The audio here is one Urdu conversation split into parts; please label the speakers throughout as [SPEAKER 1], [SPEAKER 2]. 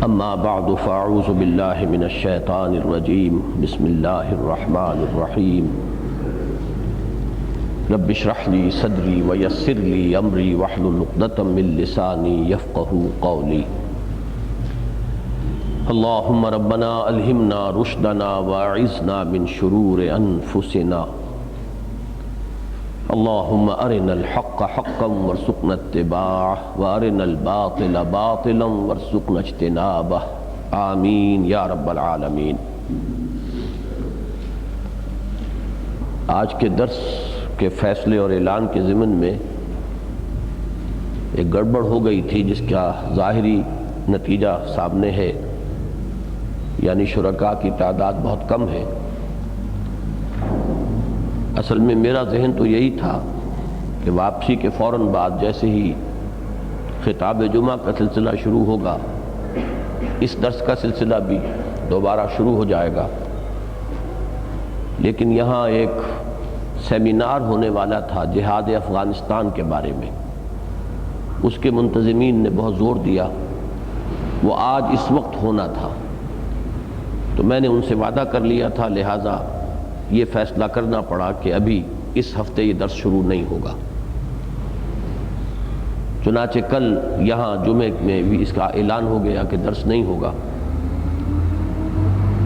[SPEAKER 1] اما بعد فاعوذ باللہ من الشیطان الرجیم بسم اللہ الرحمن الرحیم رب اشرح لی صدری ویسر لی امری واحلل عقدۃ من لسانی یفقہوا قولی اللہم ربنا الہمنا رشدنا واعذنا من شرور انفسنا اللہم ارنا الحق حقا وارزقنا اتباعہ وارنا الباطل باطلا وارزقنا اجتنابہ آمین یا رب العالمین۔ آج کے درس کے فیصلے اور اعلان کے ضمن میں ایک گڑبڑ ہو گئی تھی جس کا ظاہری نتیجہ سامنے ہے، یعنی شرکاء کی تعداد بہت کم ہے۔ اصل میں میرا ذہن تو یہی تھا کہ واپسی کے فوراً بعد جیسے ہی خطاب جمعہ کا سلسلہ شروع ہوگا اس درس کا سلسلہ بھی دوبارہ شروع ہو جائے گا، لیکن یہاں ایک سیمینار ہونے والا تھا جہاد افغانستان کے بارے میں، اس کے منتظمین نے بہت زور دیا، وہ آج اس وقت ہونا تھا، تو میں نے ان سے وعدہ کر لیا تھا، لہٰذا یہ فیصلہ کرنا پڑا کہ ابھی اس ہفتے یہ درس شروع نہیں ہوگا۔ چنانچہ کل یہاں جمعے میں بھی اس کا اعلان ہو گیا کہ درس نہیں ہوگا،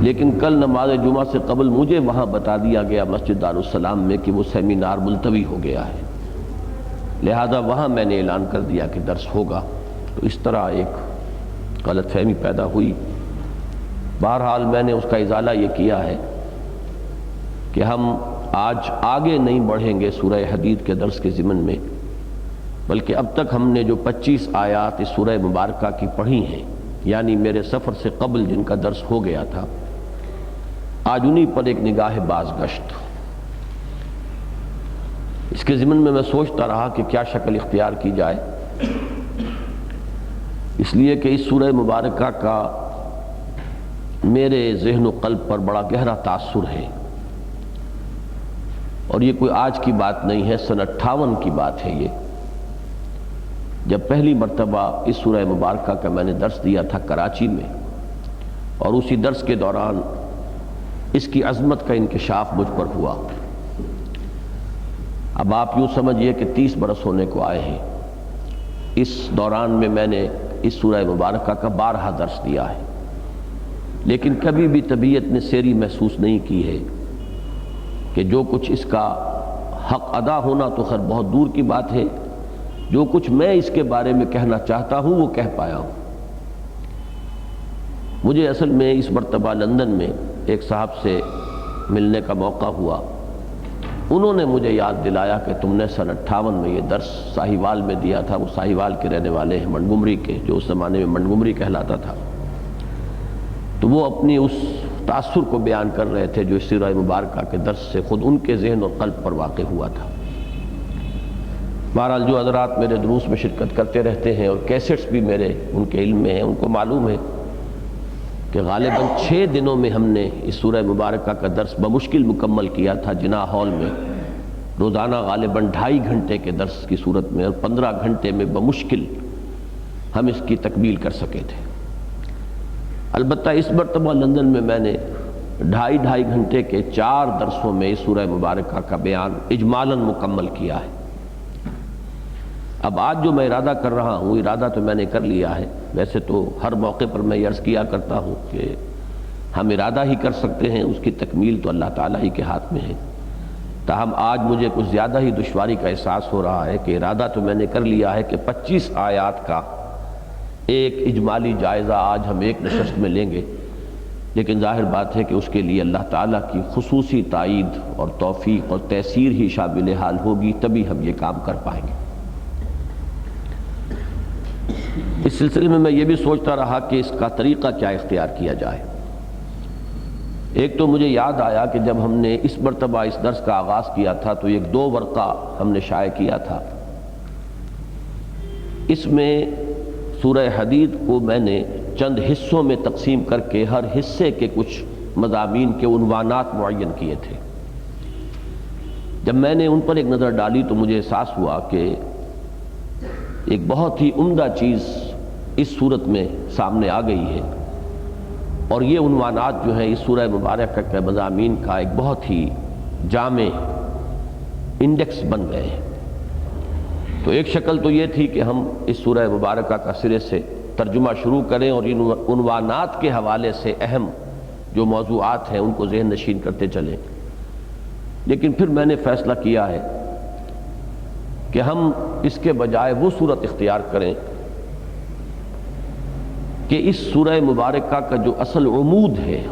[SPEAKER 1] لیکن کل نماز جمعہ سے قبل مجھے وہاں بتا دیا گیا مسجد دارالسلام میں کہ وہ سیمینار ملتوی ہو گیا ہے، لہذا وہاں میں نے اعلان کر دیا کہ درس ہوگا، تو اس طرح ایک غلط فہمی پیدا ہوئی۔ بہرحال میں نے اس کا ازالہ یہ کیا ہے کہ ہم آج آگے نہیں بڑھیں گے سورہ حدید کے درس کے ضمن میں، بلکہ اب تک ہم نے جو 25 آیات اس سورہ مبارکہ کی پڑھی ہیں، یعنی میرے سفر سے قبل جن کا درس ہو گیا تھا، آج انہی پر ایک نگاہ بازگشت۔ اس کے ضمن میں میں سوچتا رہا کہ کیا شکل اختیار کی جائے، اس لیے کہ اس سورہ مبارکہ کا میرے ذہن و قلب پر بڑا گہرا تاثر ہے، اور یہ کوئی آج کی بات نہیں ہے، سن 58 کی بات ہے یہ، جب پہلی مرتبہ اس سورہ مبارکہ کا میں نے درس دیا تھا کراچی میں، اور اسی درس کے دوران اس کی عظمت کا انکشاف مجھ پر ہوا۔ اب آپ یوں سمجھئے کہ 30 برس ہونے کو آئے ہیں، اس دوران میں میں نے اس سورہ مبارکہ کا 12 درس دیا ہے، لیکن کبھی بھی طبیعت نے سیری محسوس نہیں کی ہے کہ جو کچھ اس کا حق ادا ہونا تو خیر بہت دور کی بات ہے، جو کچھ میں اس کے بارے میں کہنا چاہتا ہوں وہ کہہ پایا ہوں۔ مجھے اصل میں اس مرتبہ لندن میں ایک صاحب سے ملنے کا موقع ہوا، انہوں نے مجھے یاد دلایا کہ تم نے سن 58 میں یہ درس ساہیوال میں دیا تھا، وہ ساہیوال کے رہنے والے ہیں، منٹگمری کے، جو اس زمانے میں منٹگمری کہلاتا تھا، تو وہ اپنی اس تاثر کو بیان کر رہے تھے جو اس سورہ مبارکہ کے درس سے خود ان کے ذہن اور قلب پر واقع ہوا تھا۔ بہرحال جو حضرات میرے دروس میں شرکت کرتے رہتے ہیں اور کیسٹس بھی میرے ان کے علم میں ہیں، ان کو معلوم ہے کہ غالباً 6 دنوں میں ہم نے اس سورہ مبارکہ کا درس بمشکل مکمل کیا تھا جناح ہال میں، روزانہ غالباً 2.5 گھنٹے کے درس کی صورت میں، اور 15 گھنٹے میں بمشکل ہم اس کی تکمیل کر سکے تھے۔ البتہ اس مرتبہ لندن میں میں نے 2.5 گھنٹے کے 4 درسوں میں اس سورہ مبارکہ کا بیان اجمالاً مکمل کیا ہے۔ اب آج جو میں ارادہ کر رہا ہوں، ارادہ تو میں نے کر لیا ہے، ویسے تو ہر موقع پر میں یہ عرض کیا کرتا ہوں کہ ہم ارادہ ہی کر سکتے ہیں، اس کی تکمیل تو اللہ تعالیٰ ہی کے ہاتھ میں ہے، تاہم آج مجھے کچھ زیادہ ہی دشواری کا احساس ہو رہا ہے کہ ارادہ تو میں نے کر لیا ہے کہ 25 آیات کا ایک اجمالی جائزہ آج ہم ایک نشست میں لیں گے، لیکن ظاہر بات ہے کہ اس کے لیے اللہ تعالیٰ کی خصوصی تائید اور توفیق اور تیسیر ہی شامل حال ہوگی، تبھی ہم یہ کام کر پائیں گے۔ اس سلسلے میں یہ بھی سوچتا رہا کہ اس کا طریقہ کیا اختیار کیا جائے۔ ایک تو مجھے یاد آیا کہ جب ہم نے اس مرتبہ اس درس کا آغاز کیا تھا تو ایک 2 ورقہ ہم نے شائع کیا تھا، اس میں سورہ حدید کو میں نے چند حصوں میں تقسیم کر کے ہر حصے کے کچھ مضامین کے عنوانات معین کیے تھے۔ جب میں نے ان پر ایک نظر ڈالی تو مجھے احساس ہوا کہ ایک بہت ہی عمدہ چیز اس صورت میں سامنے آ گئی ہے، اور یہ عنوانات جو ہیں اس سورہ مبارکہ کے مضامین کا ایک بہت ہی جامع انڈیکس بن گئے ہیں۔ تو ایک شکل تو یہ تھی کہ ہم اس سورہ مبارکہ کا سرے سے ترجمہ شروع کریں اور ان عنوانات کے حوالے سے اہم جو موضوعات ہیں ان کو ذہن نشین کرتے چلیں، لیکن پھر میں نے فیصلہ کیا ہے کہ ہم اس کے بجائے وہ صورت اختیار کریں کہ اس سورہ مبارکہ کا جو اصل عمود ہے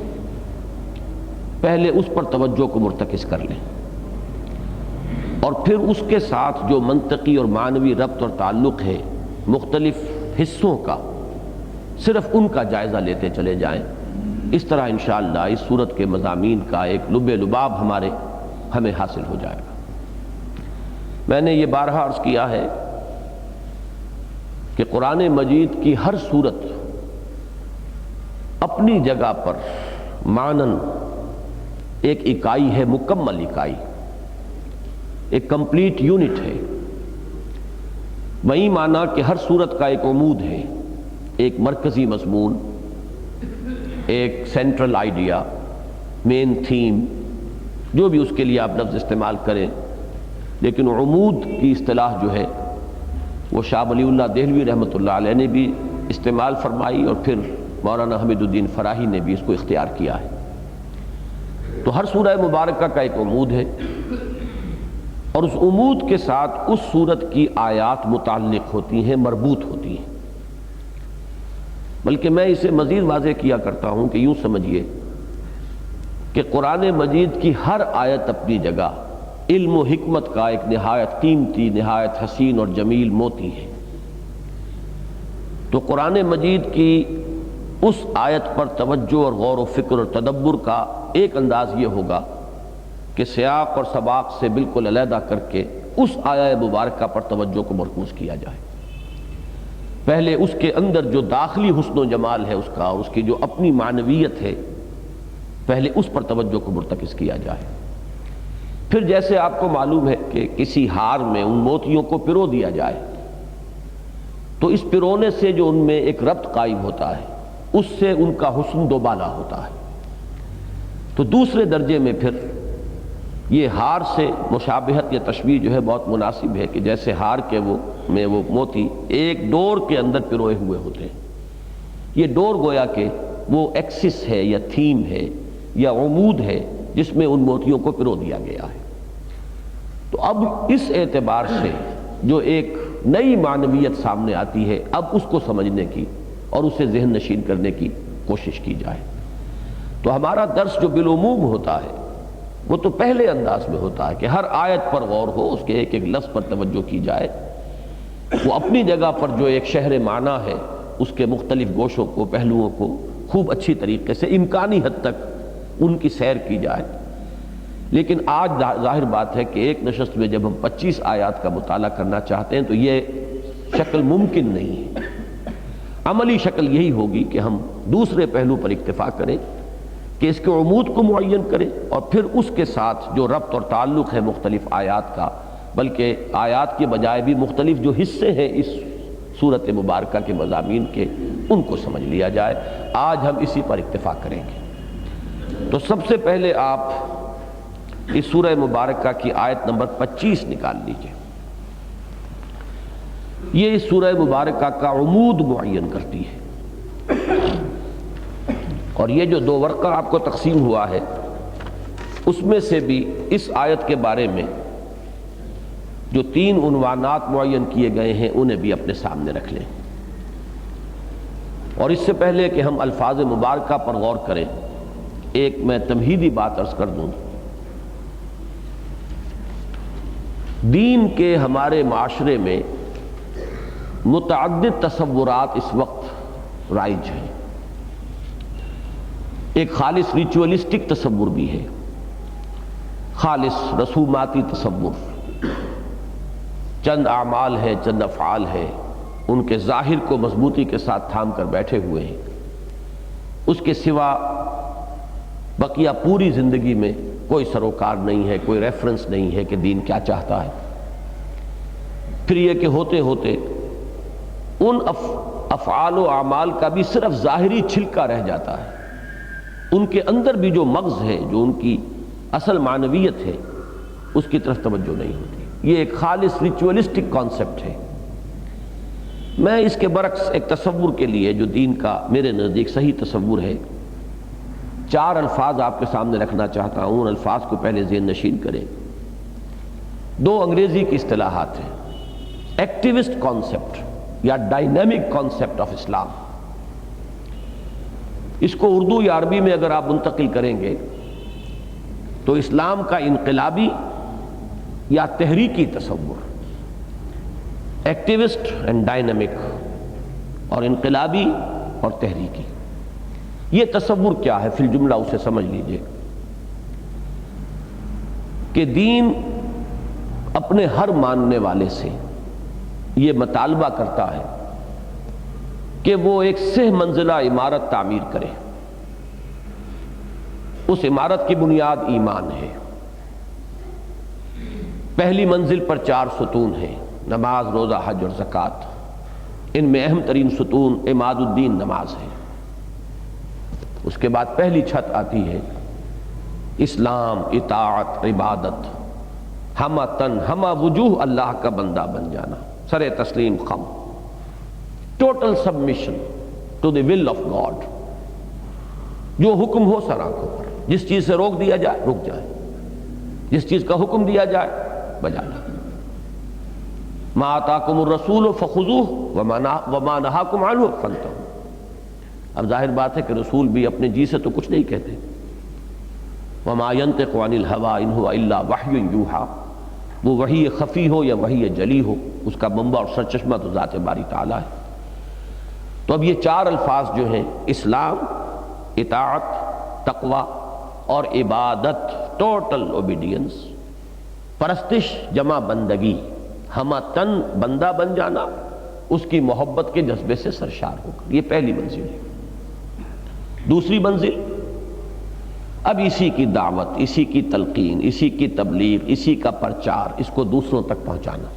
[SPEAKER 1] پہلے اس پر توجہ کو مرتکز کر لیں، اور پھر اس کے ساتھ جو منطقی اور معنوی ربط اور تعلق ہے مختلف حصوں کا، صرف ان کا جائزہ لیتے چلے جائیں۔ اس طرح انشاءاللہ اس سورت کے مضامین کا ایک لب لباب ہمیں حاصل ہو جائے گا۔ میں نے یہ بارہا عرض کیا ہے کہ قرآن مجید کی ہر سورت اپنی جگہ پر معنن ایک اکائی ہے، مکمل اکائی، ایک کمپلیٹ یونٹ ہے۔ وہی معنی کہ ہر سورت کا ایک عمود ہے، ایک مرکزی مضمون، ایک سینٹرل آئیڈیا، مین تھیم، جو بھی اس کے لیے آپ لفظ استعمال کریں، لیکن عمود کی اصطلاح جو ہے وہ شاہ ولی اللہ دہلوی رحمۃ اللہ علیہ نے بھی استعمال فرمائی، اور پھر مولانا حمید الدین فراہی نے بھی اس کو اختیار کیا ہے۔ تو ہر سورہ مبارکہ کا ایک عمود ہے، اور اس عمود کے ساتھ اس سورت کی آیات متعلق ہوتی ہیں، مربوط ہوتی ہیں۔ بلکہ میں اسے مزید واضح کیا کرتا ہوں کہ یوں سمجھیے کہ قرآن مجید کی ہر آیت اپنی جگہ علم و حکمت کا ایک نہایت قیمتی، نہایت حسین اور جمیل موتی ہے۔ تو قرآن مجید کی اس آیت پر توجہ اور غور و فکر اور تدبر کا ایک انداز یہ ہوگا کہ سیاق اور سباق سے بالکل علیحدہ کر کے اس آیہ مبارکہ پر توجہ کو مرکوز کیا جائے۔ پہلے اس کے اندر جو داخلی حسن و جمال ہے اس کا، اور اس کی جو اپنی معنویت ہے، پہلے اس پر توجہ کو مرتکز کیا جائے۔ پھر جیسے آپ کو معلوم ہے کہ کسی ہار میں ان موتیوں کو پرو دیا جائے تو اس پرونے سے جو ان میں ایک ربط قائم ہوتا ہے، اس سے ان کا حسن دوبالا ہوتا ہے۔ تو دوسرے درجے میں پھر یہ ہار سے مشابہت یا تشبیہ جو ہے بہت مناسب ہے کہ جیسے ہار کے وہ موتی ایک ڈور کے اندر پروئے ہوئے ہوتے ہیں۔ یہ ڈور گویا کہ وہ ایکسس ہے یا تھیم ہے یا عمود ہے جس میں ان موتیوں کو پرو دیا گیا ہے۔ تو اب اس اعتبار سے جو ایک نئی معنویت سامنے آتی ہے، اب اس کو سمجھنے کی اور اسے ذہن نشین کرنے کی کوشش کی جائے۔ تو ہمارا درس جو بالعموم ہوتا ہے وہ تو پہلے انداز میں ہوتا ہے کہ ہر آیت پر غور ہو، اس کے ایک ایک لفظ پر توجہ کی جائے، وہ اپنی جگہ پر جو ایک شہر معنی ہے اس کے مختلف گوشوں کو، پہلوؤں کو خوب اچھی طریقے سے امکانی حد تک ان کی سیر کی جائے۔ لیکن آج ظاہر بات ہے کہ ایک نشست میں جب ہم 25 آیات کا مطالعہ کرنا چاہتے ہیں تو یہ شکل ممکن نہیں ہے۔ عملی شکل یہی ہوگی کہ ہم دوسرے پہلو پر اکتفا کریں کہ اس کے عمود کو معین کریں، اور پھر اس کے ساتھ جو ربط اور تعلق ہے مختلف آیات کا، بلکہ آیات کے بجائے بھی مختلف جو حصے ہیں اس سورت مبارکہ کے مضامین کے، ان کو سمجھ لیا جائے۔ آج ہم اسی پر اکتفا کریں گے۔ تو سب سے پہلے آپ اس سورہ مبارکہ کی آیت نمبر 25 نکال لیجئے۔ یہ اس سورہ مبارکہ کا عمود معین کرتی ہے، اور یہ جو 2 ورقہ آپ کو تقسیم ہوا ہے اس میں سے بھی اس آیت کے بارے میں جو 3 عنوانات معین کیے گئے ہیں انہیں بھی اپنے سامنے رکھ لیں۔ اور اس سے پہلے کہ ہم الفاظ مبارکہ پر غور کریں، ایک میں تمہیدی بات عرض کر دوں۔ دین کے ہمارے معاشرے میں متعدد تصورات اس وقت رائج ہیں۔ ایک خالص ریچولسٹک تصور بھی ہے، خالص رسوماتی تصور، چند اعمال ہیں، چند افعال ہیں، ان کے ظاہر کو مضبوطی کے ساتھ تھام کر بیٹھے ہوئے ہیں، اس کے سوا بقیہ پوری زندگی میں کوئی سروکار نہیں ہے، کوئی ریفرنس نہیں ہے کہ دین کیا چاہتا ہے۔ پھر یہ کہ ہوتے ہوتے ان افعال و اعمال کا بھی صرف ظاہری چھلکا رہ جاتا ہے، ان کے اندر بھی جو مغز ہے، جو ان کی اصل معنویت ہے، اس کی طرف توجہ نہیں ہوتی۔ یہ ایک خالص ریچولسٹک کانسیپٹ ہے۔ میں اس کے برعکس ایک تصور کے لیے جو دین کا میرے نزدیک صحیح تصور ہے، 4 الفاظ آپ کے سامنے رکھنا چاہتا ہوں۔ ان الفاظ کو پہلے ذہن نشین کریں۔ 2 انگریزی کی اصطلاحات ہیں، ایکٹیوسٹ کانسیپٹ یا ڈائنامک کانسیپٹ آف اسلام۔ اس کو اردو یا عربی میں اگر آپ منتقل کریں گے تو اسلام کا انقلابی یا تحریکی تصور، ایکٹیوسٹ اینڈ ڈائنامک، اور انقلابی اور تحریکی۔ یہ تصور کیا ہے؟ فی الجملہ اسے سمجھ لیجئے کہ دین اپنے ہر ماننے والے سے یہ مطالبہ کرتا ہے کہ وہ ایک سہ منزلہ عمارت تعمیر کرے۔ اس عمارت کی بنیاد ایمان ہے۔ پہلی منزل پر 4 ستون ہیں، نماز، روزہ، حج اور زکوٰۃ۔ ان میں اہم ترین ستون عماد الدین نماز ہے۔ اس کے بعد پہلی چھت آتی ہے اسلام، اطاعت، عبادت، ہمہ تن ہمہ وجوہ اللہ کا بندہ بن جانا، سر تسلیم خم، total submission to the will of God. جو حکم ہو سر آنکھوں پر، جس چیز سے روک دیا جائے رک جائے، جس چیز کا حکم دیا جائے بجانا۔ ما آتاکم الرسول فخذوہ وما نہاکم عنہ فانتہوا۔ اب ظاہر بات ہے کہ رسول بھی اپنے جی سے تو کچھ نہیں کہتے۔ وما ينطق عن الهوى ان هو الا وحی یوحی، وہ وحی خفی ہو یا وحی جلی ہو، اس کا منبع اور سرچشمہ تو ذات باری تعالیٰ ہے۔ تو اب یہ 4 الفاظ جو ہیں، اسلام، اطاعت، تقوی اور عبادت، ٹوٹل اوبیڈینس، پرستش جمع بندگی، ہمہ تن بندہ بن جانا، اس کی محبت کے جذبے سے سرشار ہو کر، یہ پہلی منزل ہے۔ دوسری منزل، اب اسی کی دعوت، اسی کی تلقین، اسی کی تبلیغ، اسی کا پرچار، اس کو دوسروں تک پہنچانا۔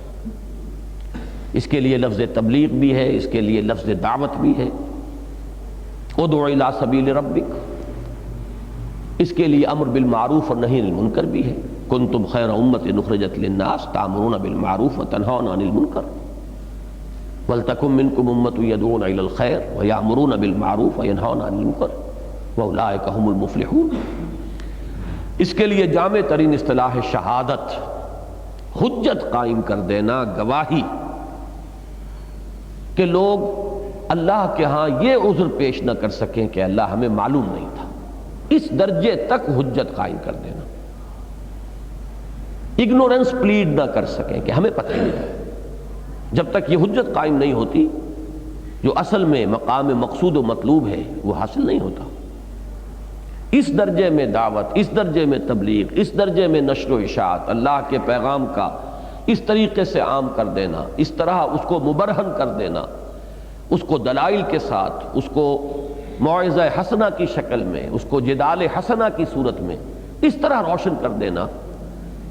[SPEAKER 1] اس کے لیے لفظ تبلیغ بھی ہے، اس کے لیے لفظ دعوت بھی ہے۔ ادع الی سبیل ربک، اس کے لیے امر بالمعروف اور نہی عن المنکر بھی ہے۔ کنتم خیر امۃ اخرجت للناس تأمرون بالمعروف وتنہون عن المنکر ولتکن منکم امۃ یدعون الی الخیر ویأمرون بالمعروف وینہون عن المنکر وَأُولَٰئِكَ هُمُ الْمُفْلِحُونَ۔ اس کے لیے جامع ترین اصطلاح شہادت، حجت قائم کر دینا، گواہی، کہ لوگ اللہ کے ہاں یہ عذر پیش نہ کر سکیں کہ اللہ ہمیں معلوم نہیں تھا۔ اس درجے تک حجت قائم کر دینا، اگنورنس پلیڈ نہ کر سکیں کہ ہمیں پتہ نہیں ہے۔ جب تک یہ حجت قائم نہیں ہوتی، جو اصل میں مقام مقصود و مطلوب ہے وہ حاصل نہیں ہوتا۔ اس درجے میں دعوت، اس درجے میں تبلیغ، اس درجے میں نشر و اشاعت، اللہ کے پیغام کا اس طریقے سے عام کر دینا، اس طرح اس کو مبرہن کر دینا، اس کو دلائل کے ساتھ، اس کو موعظہ حسنہ کی شکل میں، اس کو جدال حسنہ کی صورت میں اس طرح روشن کر دینا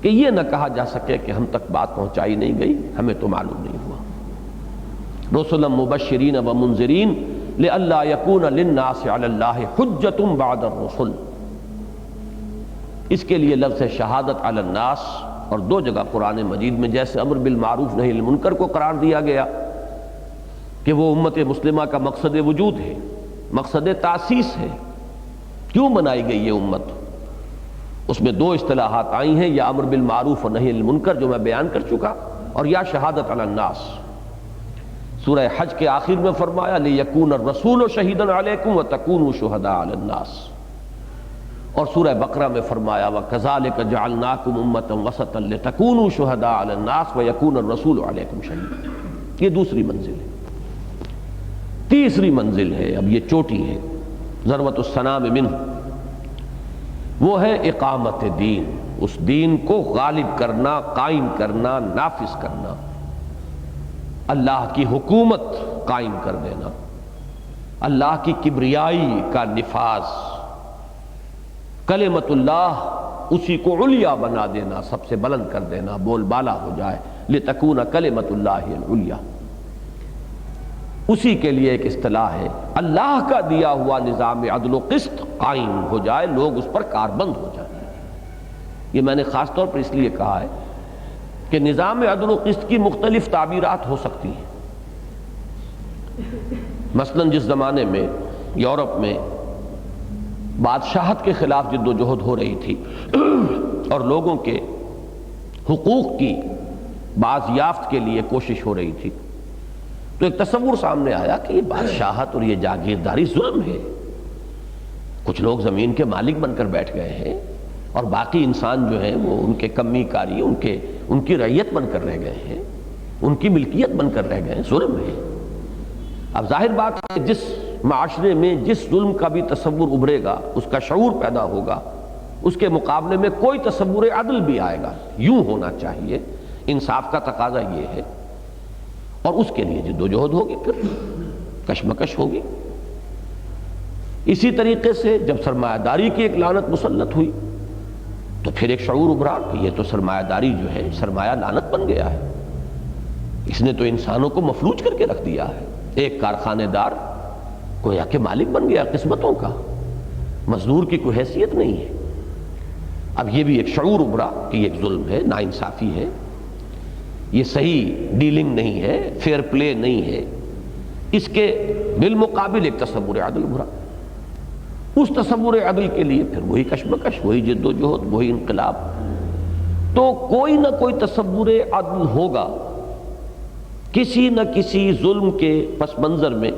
[SPEAKER 1] کہ یہ نہ کہا جا سکے کہ ہم تک بات پہنچائی نہیں گئی، ہمیں تو معلوم نہیں ہوا۔ رسلا مبشرین ومنذرین لئلا یکون للناس علی اللہ حجۃ بعد الرسل۔ اس کے لیے لفظ شہادت علی الناس، اور 2 جگہ قرآن مجید میں جیسے امر بالمعروف نہی عن المنکر کو قرار دیا گیا کہ وہ امت مسلمہ کا مقصد وجود ہے، مقصد تاسیس ہے۔ کیوں بنائی گئی یہ امت؟ اس میں 2 اصطلاحات آئی ہیں، یا امر بالمعروف و نہی عن المنکر جو میں بیان کر چکا، اور یا شہادت علی الناس۔ سورہ حج کے آخر میں فرمایا لِيَكُونَ الرَّسُولُ شَهِيدًا عَلَيْكُمْ وَتَكُونُوا شُهَدَاءَ عَلَى النَّاسِ، اور سورہ بقرہ میں فرمایا وَكَذَلِكَ جَعَلْنَاكُمْ أُمَّةً وَسَطًا لِتَكُونُوا شُهَدَاءَ عَلَى النَّاسِ وَيَكُونَ الرَّسُولُ عَلَيْكُمْ شَهِيدًا۔ یہ دوسری منزل ہے۔ تیسری منزل ہے، اب یہ چوٹی ہے، ذروۃ السنام منہ، وہ ہے اقامت دین، اس دین کو غالب کرنا، قائم کرنا، نافذ کرنا، اللہ کی حکومت قائم کر دینا، اللہ کی کبریائی کا نفاذ، کلمت اللہ اسی کو علیا بنا دینا، سب سے بلند کر دینا، بول بالا ہو جائے، لتکون کلمت اللہ العلیٰ۔ اسی کے لیے ایک اصطلاح ہے، اللہ کا دیا ہوا نظام عدل و قسط قائم ہو جائے، لوگ اس پر کاربند ہو جائیں۔ یہ میں نے خاص طور پر اس لیے کہا ہے کہ نظام عدل و قسط کی مختلف تعبیرات ہو سکتی ہیں۔ مثلا جس زمانے میں یورپ میں بادشاہت کے خلاف جد و جہد ہو رہی تھی اور لوگوں کے حقوق کی بازیافت کے لیے کوشش ہو رہی تھی، تو ایک تصور سامنے آیا کہ یہ بادشاہت اور یہ جاگیرداری ظلم ہے۔ کچھ لوگ زمین کے مالک بن کر بیٹھ گئے ہیں اور باقی انسان جو ہیں وہ ان کے کمی کاری، ان کی رعیت بن کر رہ گئے ہیں، ان کی ملکیت بن کر رہ گئے ہیں، ظلم ہے۔ اب ظاہر بات ہے جس معاشرے میں جس ظلم کا بھی تصور ابھرے گا، اس کا شعور پیدا ہوگا، اس کے مقابلے میں کوئی تصور عدل بھی آئے گا۔ یوں ہونا چاہیے، انصاف کا تقاضا یہ ہے، اور اس کے لیے جد و جہد ہوگی، پھر کشمکش ہوگی۔ اسی طریقے سے جب سرمایہ داری کی ایک لعنت مسلط ہوئی تو پھر ایک شعور ابھرا کہ یہ تو سرمایہ داری جو ہے سرمایہ لعنت بن گیا ہے، اس نے تو انسانوں کو مفلوج کر کے رکھ دیا ہے۔ ایک کارخانے دار گویا کہ مالک بن گیا قسمتوں کا، مزدور کی کوئی حیثیت نہیں ہے۔ اب یہ بھی ایک شعور ابھرا کہ یہ ایک ظلم ہے، ناانصافی ہے، یہ صحیح ڈیلنگ نہیں ہے، فیئر پلے نہیں ہے۔ اس کے بالمقابل ایک تصور عدل ابھرا۔ اس تصور عدل کے لیے پھر وہی کشمکش، وہی جد و جہد، وہی انقلاب۔ تو کوئی نہ کوئی تصور عدل ہوگا، کسی نہ کسی ظلم کے پس منظر میں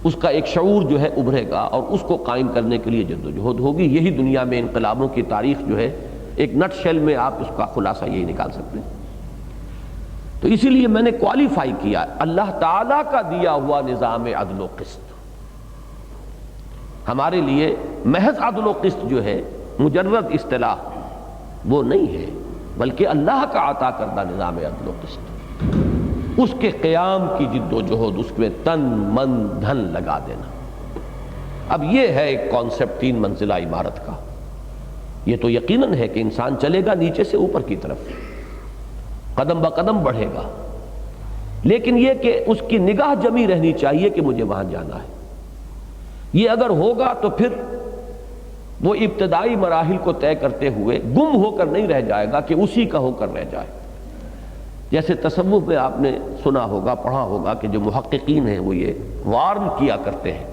[SPEAKER 1] اس کا ایک شعور جو ہے ابھرے گا اور اس کو قائم کرنے کے لیے جد و جہد ہوگی۔ یہی دنیا میں انقلابوں کی تاریخ جو ہے ایک نٹ شیل میں آپ اس کا خلاصہ یہی نکال سکتے ہیں۔ تو اسی لیے میں نے کوالیفائی کیا اللہ تعالیٰ کا دیا ہوا نظام عدل و قسط ہمارے لیے محض عدل و قسط جو ہے مجرد اصطلاح وہ نہیں ہے، بلکہ اللہ کا عطا کردہ نظام عدل و قسط، اس کے قیام کی جد و جہد، اس میں تن من دھن لگا دینا۔ اب یہ ہے ایک کانسیپٹ 3 منزلہ عمارت کا۔ یہ تو یقیناً ہے کہ انسان چلے گا نیچے سے اوپر کی طرف، قدم بہ قدم بڑھے گا، لیکن یہ کہ اس کی نگاہ جمی رہنی چاہیے کہ مجھے وہاں جانا ہے۔ یہ اگر ہوگا تو پھر وہ ابتدائی مراحل کو طے کرتے ہوئے گم ہو کر نہیں رہ جائے گا کہ اسی کا ہو کر رہ جائے۔ جیسے تصوف میں آپ نے سنا ہوگا، پڑھا ہوگا کہ جو محققین ہیں وہ یہ وارن کیا کرتے ہیں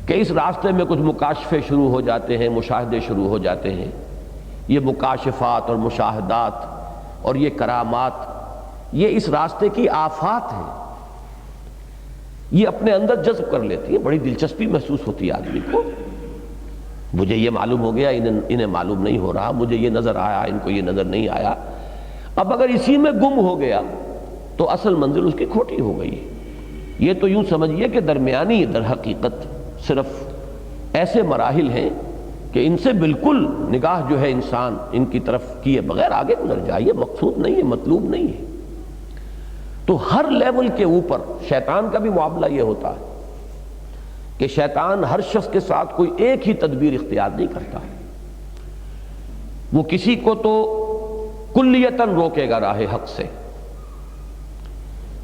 [SPEAKER 1] کہ اس راستے میں کچھ مکاشفے شروع ہو جاتے ہیں، مشاہدے شروع ہو جاتے ہیں۔ یہ مکاشفات اور مشاہدات اور یہ کرامات یہ اس راستے کی آفات ہیں، یہ اپنے اندر جذب کر لیتی ہے۔ بڑی دلچسپی محسوس ہوتی ہے آدمی کو، مجھے یہ معلوم ہو گیا، انہیں معلوم نہیں ہو رہا، مجھے یہ نظر آیا، ان کو یہ نظر نہیں آیا۔ اب اگر اسی میں گم ہو گیا تو اصل منزل اس کی کھوٹی ہو گئی۔ یہ تو یوں سمجھیے کہ درمیانی در حقیقت صرف ایسے مراحل ہیں کہ ان سے بالکل نگاہ جو ہے انسان ان کی طرف کیے بغیر آگے گزر جائے، یہ مقصود نہیں ہے، مطلوب نہیں ہے۔ تو ہر لیول کے اوپر شیطان کا بھی معاملہ یہ ہوتا ہے کہ شیطان ہر شخص کے ساتھ کوئی ایک ہی تدبیر اختیار نہیں کرتا، وہ کسی کو تو کلیتاً روکے گا راہ حق سے،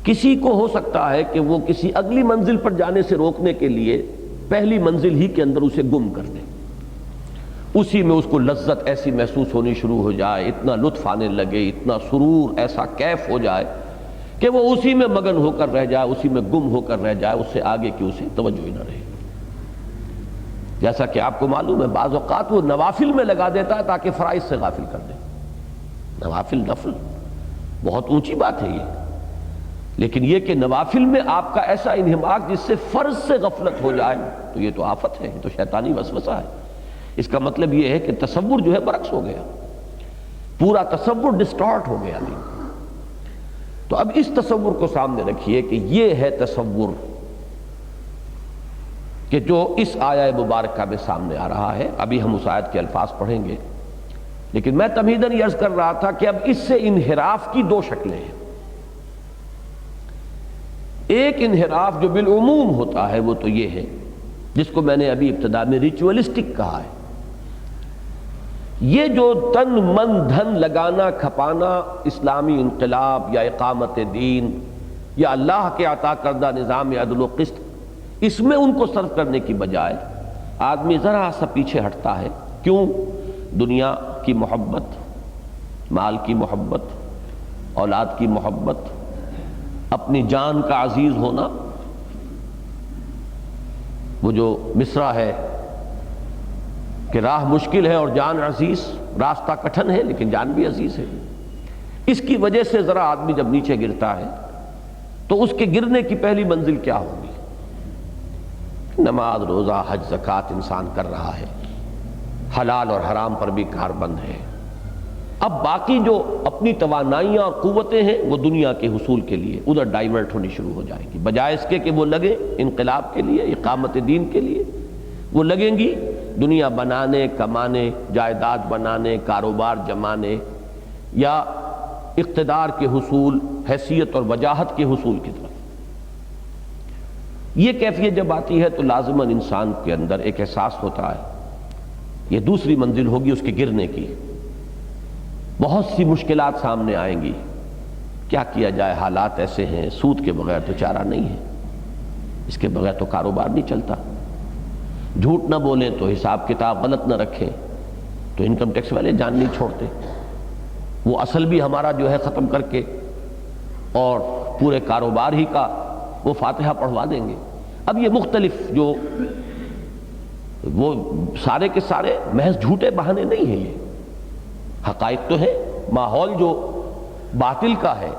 [SPEAKER 1] کسی کو ہو سکتا ہے کہ وہ کسی اگلی منزل پر جانے سے روکنے کے لیے پہلی منزل ہی کے اندر اسے گم کر دے، اسی میں اس کو لذت ایسی محسوس ہونی شروع ہو جائے، اتنا لطف آنے لگے، اتنا سرور، ایسا کیف ہو جائے کہ وہ اسی میں مگن ہو کر رہ جائے، اسی میں گم ہو کر رہ جائے، اس سے آگے کی اسے توجہ ہی نہ رہے۔ جیسا کہ آپ کو معلوم ہے بعض اوقات وہ نوافل میں لگا دیتا ہے تاکہ فرائض سے غافل کر دے۔ نوافل، نفل بہت اونچی بات ہے یہ، لیکن یہ کہ نوافل میں آپ کا ایسا انہماک جس سے فرض سے غفلت ہو جائے تو یہ تو آفت ہے، یہ تو شیطانی وسوسہ ہے۔ اس کا مطلب یہ ہے کہ تصور جو ہے برعکس ہو گیا، پورا تصور ڈسٹارٹ ہو گیا نہیں۔ تو اب اس تصور کو سامنے رکھیے کہ یہ ہے تصور کہ جو اس آیہ مبارکہ میں سامنے آ رہا ہے۔ ابھی ہم اس آیت کے الفاظ پڑھیں گے، لیکن میں تمہیداً یہ عرض کر رہا تھا کہ اب اس سے انحراف کی 2 شکلیں ہیں۔ ایک انحراف جو بالعموم ہوتا ہے وہ تو یہ ہے جس کو میں نے ابھی ابتدا میں ریچولسٹک کہا ہے، یہ جو تن من دھن لگانا کھپانا اسلامی انقلاب یا اقامت دین یا اللہ کے عطا کردہ نظام عدل و قسط، اس میں ان کو صرف کرنے کی بجائے آدمی ذرا سا پیچھے ہٹتا ہے۔ کیوں؟ دنیا کی محبت، مال کی محبت، اولاد کی محبت، اپنی جان کا عزیز ہونا۔ وہ جو مصرع ہے کہ راہ مشکل ہے اور جان عزیز، راستہ کٹھن ہے لیکن جان بھی عزیز ہے، اس کی وجہ سے ذرا آدمی جب نیچے گرتا ہے تو اس کے گرنے کی پہلی منزل کیا ہوگی؟ نماز، روزہ، حج، زکوٰۃ انسان کر رہا ہے، حلال اور حرام پر بھی کاربند ہے۔ اب باقی جو اپنی توانائیاں اور قوتیں ہیں وہ دنیا کے حصول کے لیے ادھر ڈائیورٹ ہونی شروع ہو جائیں گی، بجائے اس کے کہ وہ لگے انقلاب کے لیے، اقامت دین کے لیے، وہ لگیں گی دنیا بنانے، کمانے، جائیداد بنانے، کاروبار جمانے، یا اقتدار کے حصول، حیثیت اور وجاہت کے حصول کی طرف۔ یہ کیفیت جب آتی ہے تو لازماً انسان کے اندر ایک احساس ہوتا ہے، یہ دوسری منزل ہوگی اس کے گرنے کی، بہت سی مشکلات سامنے آئیں گی، کیا کیا جائے، حالات ایسے ہیں، سود کے بغیر تو چارہ نہیں ہے، اس کے بغیر تو کاروبار نہیں چلتا، جھوٹ نہ بولیں تو حساب کتاب غلط نہ رکھیں تو انکم ٹیکس والے جان نہیں چھوڑتے، وہ اصل بھی ہمارا جو ہے ختم کر کے اور پورے کاروبار ہی کا وہ فاتحہ پڑھوا دیں گے۔ اب یہ مختلف جو وہ سارے کے سارے محض جھوٹے بہانے نہیں ہیں، یہ حقائق تو ہے۔ ماحول جو باطل کا ہے،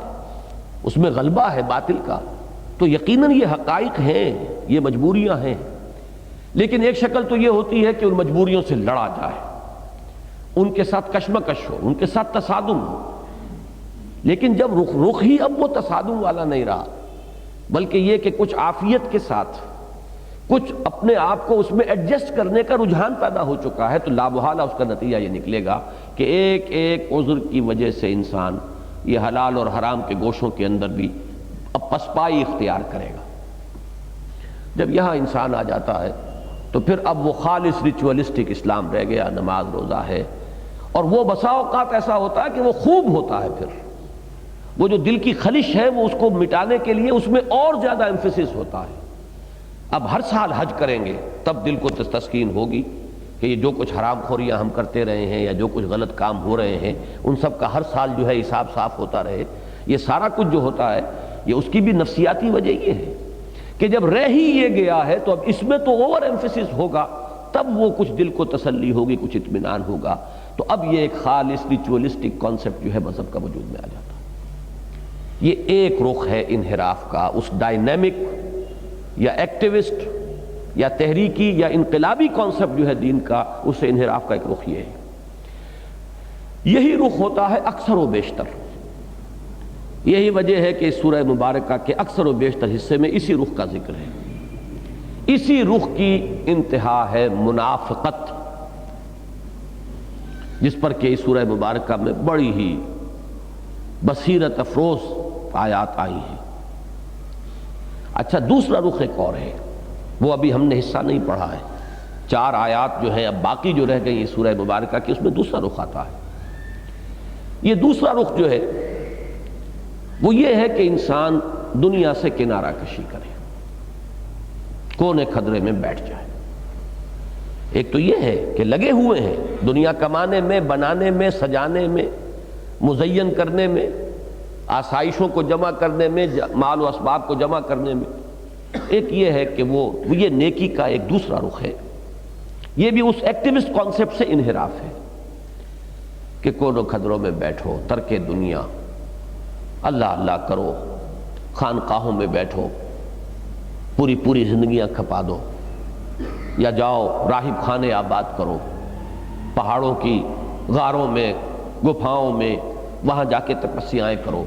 [SPEAKER 1] اس میں غلبہ ہے باطل کا، تو یقیناً یہ حقائق ہیں، یہ مجبوریاں ہیں، لیکن ایک شکل تو یہ ہوتی ہے کہ ان مجبوریوں سے لڑا جائے، ان کے ساتھ کشمکش ہو، ان کے ساتھ تصادم ہو، لیکن جب رخ ہی اب وہ تصادم والا نہیں رہا، بلکہ یہ کہ کچھ عافیت کے ساتھ کچھ اپنے آپ کو اس میں ایڈجسٹ کرنے کا رجحان پیدا ہو چکا ہے، تو لا محالہ اس کا نتیجہ یہ نکلے گا کہ ایک ایک عذر کی وجہ سے انسان یہ حلال اور حرام کے گوشوں کے اندر بھی اب پسپائی اختیار کرے گا۔ جب یہاں انسان آ جاتا ہے تو پھر اب وہ خالص ریچولسٹک اسلام رہ گیا، نماز روزہ ہے، اور وہ بسا اوقات ایسا ہوتا ہے کہ وہ خوب ہوتا ہے، پھر وہ جو دل کی خلش ہے وہ اس کو مٹانے کے لیے اس میں اور زیادہ ایمفیسس ہوتا ہے۔ اب ہر سال حج کریں گے تب دل کو تسکین ہوگی کہ یہ جو کچھ حرام خوریاں ہم کرتے رہے ہیں یا جو کچھ غلط کام ہو رہے ہیں ان سب کا ہر سال جو ہے حساب صاف ہوتا رہے۔ یہ سارا کچھ جو ہوتا ہے یہ اس کی بھی نفسیاتی وجہ یہ ہے کہ جب رہ ہی یہ گیا ہے تو اب اس میں تو اوور ایمفیسس ہوگا، تب وہ کچھ دل کو تسلی ہوگی، کچھ اطمینان ہوگا، تو اب یہ ایک خالص ریچولسٹک کانسیپٹ جو ہے مذہب کا وجود میں آ جاتا ہے۔ یہ ایک رخ ہے انحراف کا، اس ڈائنامک یا ایکٹیوسٹ یا تحریکی یا انقلابی کانسیپٹ جو ہے دین کا، اس سے انحراف کا ایک رخ یہ ہے۔ یہی رخ ہوتا ہے اکثر و بیشتر، یہی وجہ ہے کہ اس سورہ مبارکہ کے اکثر و بیشتر حصے میں اسی رخ کا ذکر ہے۔ اسی رخ کی انتہا ہے منافقت، جس پر کہ اس سورہ مبارکہ میں بڑی ہی بصیرت افروز آیات آئی ہیں۔ اچھا، دوسرا رخ ایک اور ہے، وہ ابھی ہم نے حصہ نہیں پڑھا ہے، 4 آیات جو ہیں اب باقی جو رہ گئی سورہ مبارکہ کی، اس میں دوسرا رخ آتا ہے۔ یہ دوسرا رخ جو ہے وہ یہ ہے کہ انسان دنیا سے کنارہ کشی کرے، کونے کھدرے میں بیٹھ جائے۔ ایک تو یہ ہے کہ لگے ہوئے ہیں دنیا کمانے میں، بنانے میں، سجانے میں، مزین کرنے میں، آسائشوں کو جمع کرنے میں، مال و اسباب کو جمع کرنے میں۔ ایک یہ ہے کہ وہ یہ نیکی کا ایک دوسرا رخ ہے، یہ بھی اس ایکٹیوسٹ کانسیپٹ سے انحراف ہے کہ کونوں کھدروں میں بیٹھو، ترک دنیا، اللہ اللہ کرو، خانقاہوں میں بیٹھو، پوری زندگیاں کھپا دو، یا جاؤ راہب خانے آباد کرو، پہاڑوں کی غاروں میں، گپھاؤں میں، وہاں جا کے تپسیائیں کرو۔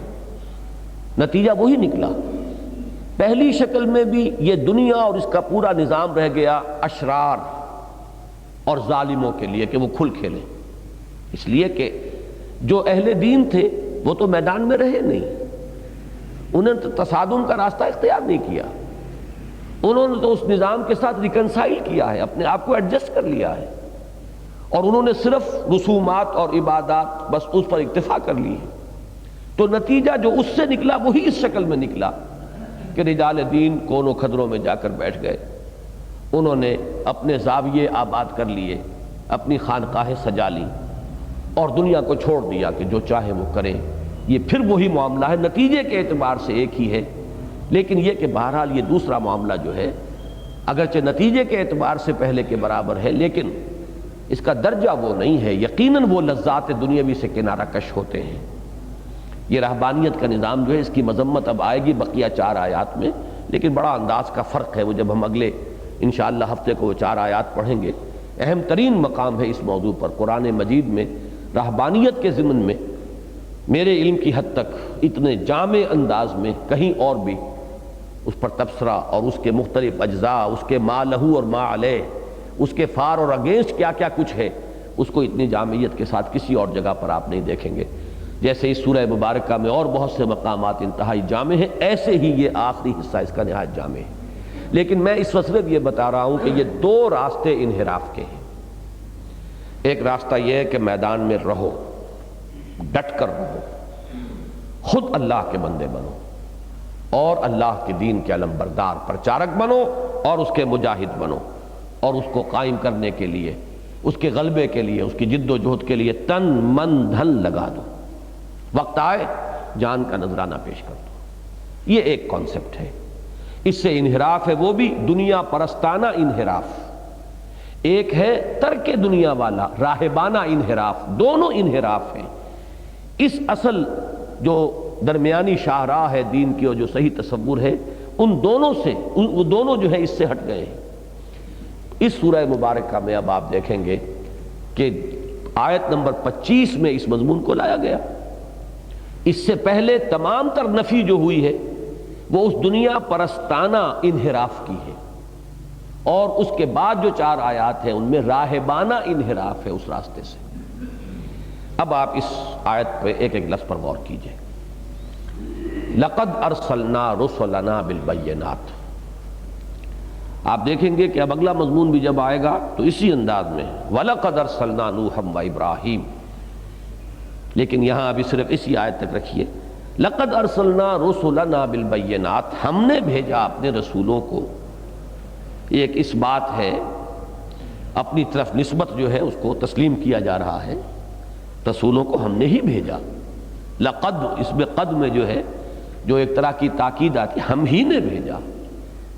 [SPEAKER 1] نتیجہ وہی نکلا، پہلی شکل میں بھی یہ دنیا اور اس کا پورا نظام رہ گیا اشرار اور ظالموں کے لیے کہ وہ کھل کھیلیں، اس لیے کہ جو اہل دین تھے وہ تو میدان میں رہے نہیں، انہوں نے تصادم کا راستہ اختیار نہیں کیا، انہوں نے تو اس نظام کے ساتھ ریکنسائل کیا ہے، اپنے آپ کو ایڈجسٹ کر لیا ہے، اور انہوں نے صرف رسومات اور عبادات بس اس پر اکتفا کر لی ہے۔ تو نتیجہ جو اس سے نکلا وہی اس شکل میں نکلا کہ رجال دین کونوں خدروں میں جا کر بیٹھ گئے، انہوں نے اپنے زاویے آباد کر لیے، اپنی خانقاہیں سجا لی اور دنیا کو چھوڑ دیا کہ جو چاہے وہ کریں۔ یہ پھر وہی معاملہ ہے، نتیجے کے اعتبار سے ایک ہی ہے، لیکن یہ کہ بہرحال یہ دوسرا معاملہ جو ہے اگرچہ نتیجے کے اعتبار سے پہلے کے برابر ہے، لیکن اس کا درجہ وہ نہیں ہے، یقیناً وہ لذات دنیاوی سے کنارہ کش ہوتے ہیں۔ یہ رہبانیت کا نظام جو ہے اس کی مذمت اب آئے گی بقیہ 4 آیات میں، لیکن بڑا انداز کا فرق ہے، وہ جب ہم اگلے انشاءاللہ ہفتے کو وہ 4 آیات پڑھیں گے۔ اہم ترین مقام ہے اس موضوع پر قرآن مجید میں، رہبانیت کے ضمن میں میرے علم کی حد تک اتنے جامع انداز میں کہیں اور بھی اس پر تبصرہ اور اس کے مختلف اجزاء، اس کے ما لہو اور ما علیہ، اس کے فار اور اگینسٹ کیا کیا کچھ ہے، اس کو اتنی جامعیت کے ساتھ کسی اور جگہ پر آپ نہیں دیکھیں گے۔ جیسے اس سورہ مبارکہ میں اور بہت سے مقامات انتہائی جامع ہیں، ایسے ہی یہ آخری حصہ اس کا نہایت جامع ہے۔ لیکن میں اس وصف یہ بتا رہا ہوں کہ یہ 2 راستے انحراف کے ہیں۔ ایک راستہ یہ ہے کہ میدان میں رہو، ڈٹ کر رہو، خود اللہ کے بندے بنو اور اللہ کے دین کے علم بردار پرچارک بنو اور اس کے مجاہد بنو، اور اس کو قائم کرنے کے لیے، اس کے غلبے کے لیے، اس کی جد و جہد کے لیے تن من دھن لگا دو، وقت آئے جان کا نذرانہ پیش کر دو۔ یہ ایک کانسیپٹ ہے۔ اس سے انحراف ہے وہ بھی دنیا پرستانہ انحراف، ایک ہے ترک دنیا والا راہبانہ انحراف، دونوں انحراف ہیں۔ اس اصل جو درمیانی شاہراہ ہے دین کی اور جو صحیح تصور ہے، ان دونوں سے وہ دونوں جو ہے اس سے ہٹ گئے ہیں۔ اس سورہ مبارکہ میں اب آپ دیکھیں گے کہ آیت نمبر 25 میں اس مضمون کو لایا گیا۔ اس سے پہلے تمام تر نفی جو ہوئی ہے وہ اس دنیا پرستانہ انحراف کی ہے، اور اس کے بعد جو 4 آیات ہیں ان میں راہبانہ انحراف ہے اس راستے سے۔ اب آپ اس آیت پہ ایک ایک لفظ پر غور کیجئے۔ لقد ارسلنا رسلنا بالبینات، آپ دیکھیں گے کہ اب اگلا مضمون بھی جب آئے گا تو اسی انداز میں وَلَقَدْ أَرْسَلْنَا نُوحًا وَإِبْرَاهِيمَ، لیکن یہاں ابھی صرف اسی آیت تک رکھیے۔ لقد ارسلنا رسلنا بالبینات، ہم نے بھیجا اپنے رسولوں کو۔ ایک اس بات ہے، اپنی طرف نسبت جو ہے اس کو تسلیم کیا جا رہا ہے، رسولوں کو ہم نے ہی بھیجا۔ لقد، اس میں قد میں جو ہے جو ایک طرح کی تاکید آتی، ہم ہی نے بھیجا،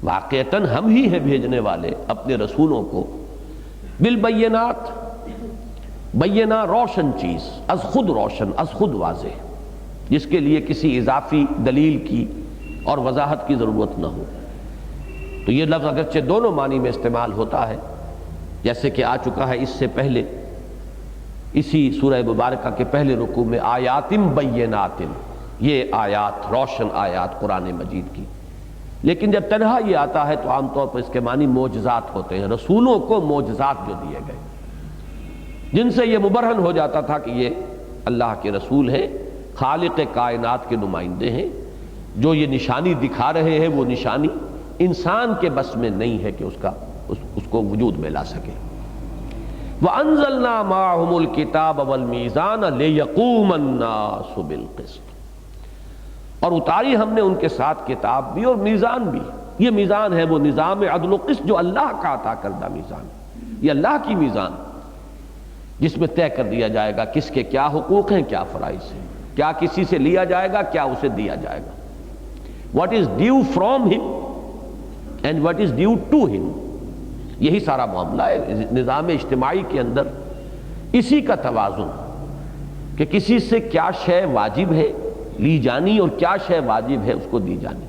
[SPEAKER 1] واقعتاً ہم ہی ہیں بھیجنے والے اپنے رسولوں کو۔ بالبینات، بینہ روشن چیز، از خود روشن، از خود واضح، جس کے لیے کسی اضافی دلیل کی اور وضاحت کی ضرورت نہ ہو۔ تو یہ لفظ اگرچہ دونوں معنی میں استعمال ہوتا ہے، جیسے کہ آ چکا ہے اس سے پہلے اسی سورہ مبارکہ کے پہلے رکوع میں آیاتم بینات، یہ آیات روشن آیات قرآن مجید کی۔ لیکن جب تنہا یہ آتا ہے تو عام طور پر اس کے معنی معجزات ہوتے ہیں، رسولوں کو معجزات جو دیے گئے، جن سے یہ مبرہن ہو جاتا تھا کہ یہ اللہ کے رسول ہیں، خالق کائنات کے نمائندے ہیں۔ جو یہ نشانی دکھا رہے ہیں وہ نشانی انسان کے بس میں نہیں ہے کہ اس کو وجود میں لا سکے۔ وَأَنزَلْنَا مَعَهُمُ الْكِتَابَ وَالْمِيزَانَ لِيَقُومَ النَّاسُ بِالْقِسْطِ، اور اتاری ہم نے ان کے ساتھ کتاب بھی اور میزان بھی۔ یہ میزان ہے وہ نظام عدل و قسط جو اللہ کا عطا کردہ میزان، یہ اللہ کی میزان، جس میں طے کر دیا جائے گا کس کے کیا حقوق ہیں، کیا فرائض ہیں، کیا کسی سے لیا جائے گا، کیا اسے دیا جائے گا، what is due from him and what is due to him۔ یہی سارا معاملہ ہے نظام اجتماعی کے اندر، اسی کا توازن کہ کسی سے کیا شے واجب ہے لی جانی اور کیا شے واجب ہے اس کو دی جانی،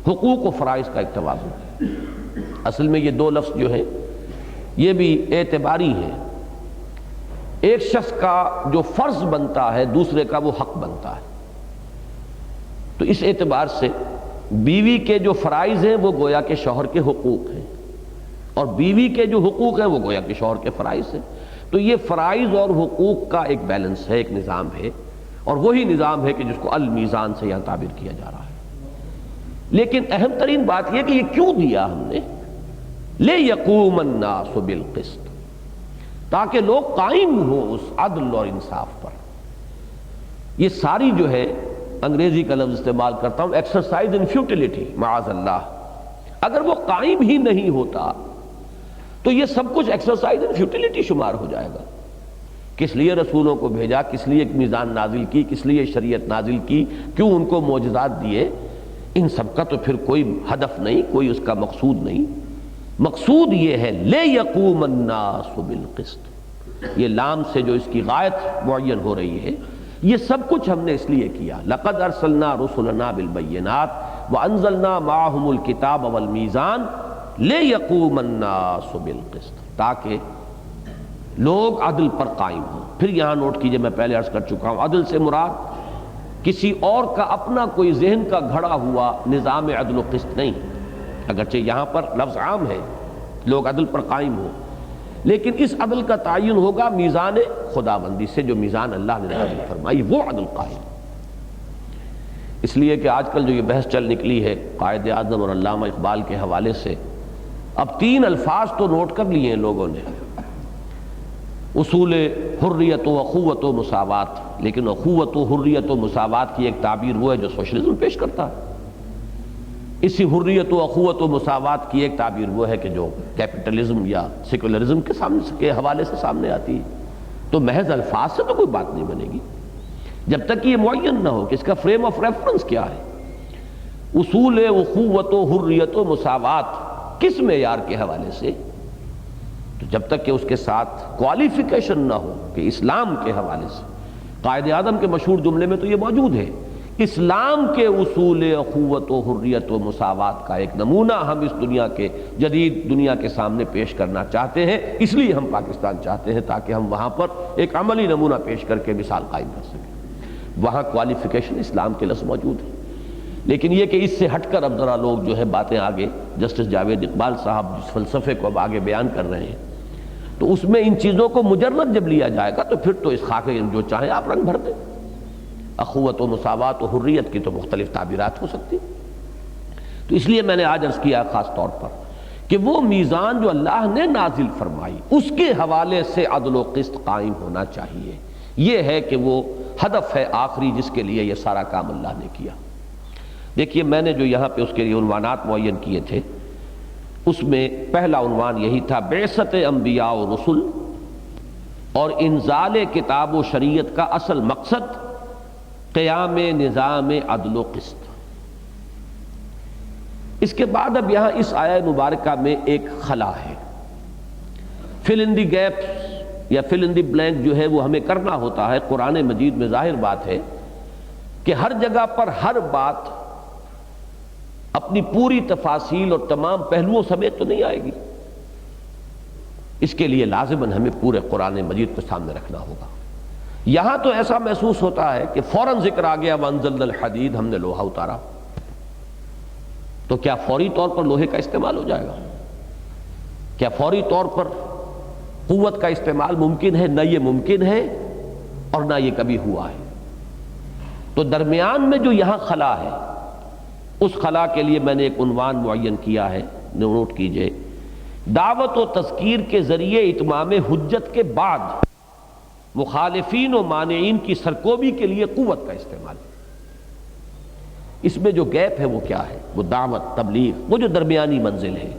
[SPEAKER 1] حقوق و فرائض کا ایک توازن۔ اصل میں یہ 2 لفظ جو ہیں یہ بھی اعتباری ہیں، ایک شخص کا جو فرض بنتا ہے دوسرے کا وہ حق بنتا ہے۔ تو اس اعتبار سے بیوی کے جو فرائض ہیں وہ گویا کہ شوہر کے حقوق ہیں، اور بیوی کے جو حقوق ہیں وہ گویا کہ شوہر کے فرائض ہیں۔ تو یہ فرائض اور حقوق کا ایک بیلنس ہے، ایک نظام ہے، اور وہی نظام ہے کہ جس کو المیزان سے یہاں تعبیر کیا جا رہا ہے۔ لیکن اہم ترین بات یہ کہ یہ کیوں دیا ہم نے، لِيَقُومَ النَّاسُ بِالْقِسْطِ، تاکہ لوگ قائم ہوں اس عدل اور انصاف پر۔ یہ ساری جو ہے انگریزی کا لفظ استعمال کرتا ہوں، ایکسرسائز ان فیوٹیلیٹی، معاذ اللہ، اگر وہ قائم ہی نہیں ہوتا تو یہ سب کچھ ایکسرسائز ان فیوٹیلیٹی شمار ہو جائے گا۔ کس لیے رسولوں کو بھیجا، کس لیے ایک میزان نازل کی، کس لیے شریعت نازل کی، کیوں ان کو معجزات دیے، ان سب کا تو پھر کوئی ہدف نہیں، کوئی اس کا مقصود نہیں۔ مقصود یہ ہے لِیَقُومَ النَّاسُ بِالْقِسْطِ، یہ لام سے جو اس کی غایت معین ہو رہی ہے، یہ سب کچھ ہم نے اس لیے کیا۔ لَقَدْ أَرْسَلْنَا رُسُلَنَا بِالْبَيِّنَاتِ وَأَنزَلْنَا مَعَهُمُ الْكِتَابَ وَالْمِيزَانَ لِيَقُومَ النَّاسُ بِالْقِسْطِ، تاکہ لوگ عدل پر قائم ہوں۔ پھر یہاں نوٹ کیجئے، میں پہلے عرض کر چکا ہوں، عدل سے مراد کسی اور کا اپنا کوئی ذہن کا گھڑا ہوا نظام عدل و قسط نہیں، اگرچہ یہاں پر لفظ عام ہے، لوگ عدل پر قائم ہوں، لیکن اس عدل کا تعین ہوگا میزان خداوندی سے، جو میزان اللہ نے نازل فرمائی وہ عدل قائم۔ اس لیے کہ آج کل جو یہ بحث چل نکلی ہے قائد اعظم اور علامہ اقبال کے حوالے سے، اب 3 الفاظ تو نوٹ کر لیے ہیں لوگوں نے، اصول حریت و اخوت و مساوات، لیکن اخوت و حریت و مساوات کی ایک تعبیر وہ ہے جو سوشلزم پیش کرتا ہے، اسی حریت و اخوت و مساوات کی ایک تعبیر وہ ہے کہ جو کیپٹلزم یا سیکولرزم کے حوالے سے سامنے آتی ہے۔ تو محض الفاظ سے تو کوئی بات نہیں بنے گی جب تک یہ معین نہ ہو کہ اس کا فریم آف ریفرنس کیا ہے۔ اصول اخوت و حریت و مساوات کس معیار کے حوالے سے؟ تو جب تک کہ اس کے ساتھ کوالیفیکیشن نہ ہو کہ اسلام کے حوالے سے، قائد اعظم کے مشہور جملے میں تو یہ موجود ہے، اسلام کے اصول اخوت و حریت و مساوات کا ایک نمونہ ہم اس دنیا کے جدید دنیا کے سامنے پیش کرنا چاہتے ہیں، اس لیے ہم پاکستان چاہتے ہیں تاکہ ہم وہاں پر ایک عملی نمونہ پیش کر کے مثال قائم کر سکیں۔ وہاں کوالیفیکیشن اسلام کے لفظ موجود ہے، لیکن یہ کہ اس سے ہٹ کر اب ذرا لوگ جو ہے باتیں آگے، جسٹس جاوید اقبال صاحب جس فلسفے کو اب آگے بیان کر رہے ہیں، تو اس میں ان چیزوں کو مجرد جب لیا جائے گا تو پھر تو اس خاکے جو چاہیں آپ رنگ بھر دیں۔ اخوت و مساوات و حریت کی تو مختلف تعبیرات ہو سکتی، تو اس لیے میں نے آج عرض کیا خاص طور پر کہ وہ میزان جو اللہ نے نازل فرمائی اس کے حوالے سے عدل و قسط قائم ہونا چاہیے۔ یہ ہے کہ وہ ہدف ہے آخری جس کے لیے یہ سارا کام اللہ نے کیا۔ دیکھیے میں نے جو یہاں پہ اس کے لیے عنوانات معین کیے تھے، اس میں پہلا عنوان یہی تھا، بعثت انبیاء و رسل اور انزال کتاب و شریعت کا اصل مقصد قیام نظام عدل و قسط۔ اس کے بعد اب یہاں اس آیہ مبارکہ میں ایک خلا ہے، فل ان دی گیپس یا فل ان دی بلینک جو ہے وہ ہمیں کرنا ہوتا ہے۔ قرآن مجید میں ظاہر بات ہے کہ ہر جگہ پر ہر بات اپنی پوری تفاصیل اور تمام پہلوؤں سمیت تو نہیں آئے گی، اس کے لیے لازماً ہمیں پورے قرآن مجید کو سامنے رکھنا ہوگا۔ یہاں تو ایسا محسوس ہوتا ہے کہ فوراً ذکر آ گیا وَأَنزَلْنَا الْحَدِيدَ، ہم نے لوہا اتارا، تو کیا فوری طور پر لوہے کا استعمال ہو جائے گا؟ کیا فوری طور پر قوت کا استعمال ممکن ہے؟ نہ یہ ممکن ہے اور نہ یہ کبھی ہوا ہے۔ تو درمیان میں جو یہاں خلا ہے، اس خلا کے لیے میں نے ایک عنوان معین کیا ہے، نوٹ کیجئے، دعوت و تذکیر کے ذریعے اتمام حجت کے بعد مخالفین و مانعین کی سرکوبی کے لیے قوت کا استعمال۔ اس میں جو گیپ ہے وہ کیا ہے؟ وہ دعوت، تبلیغ، وہ جو درمیانی منزل ہے۔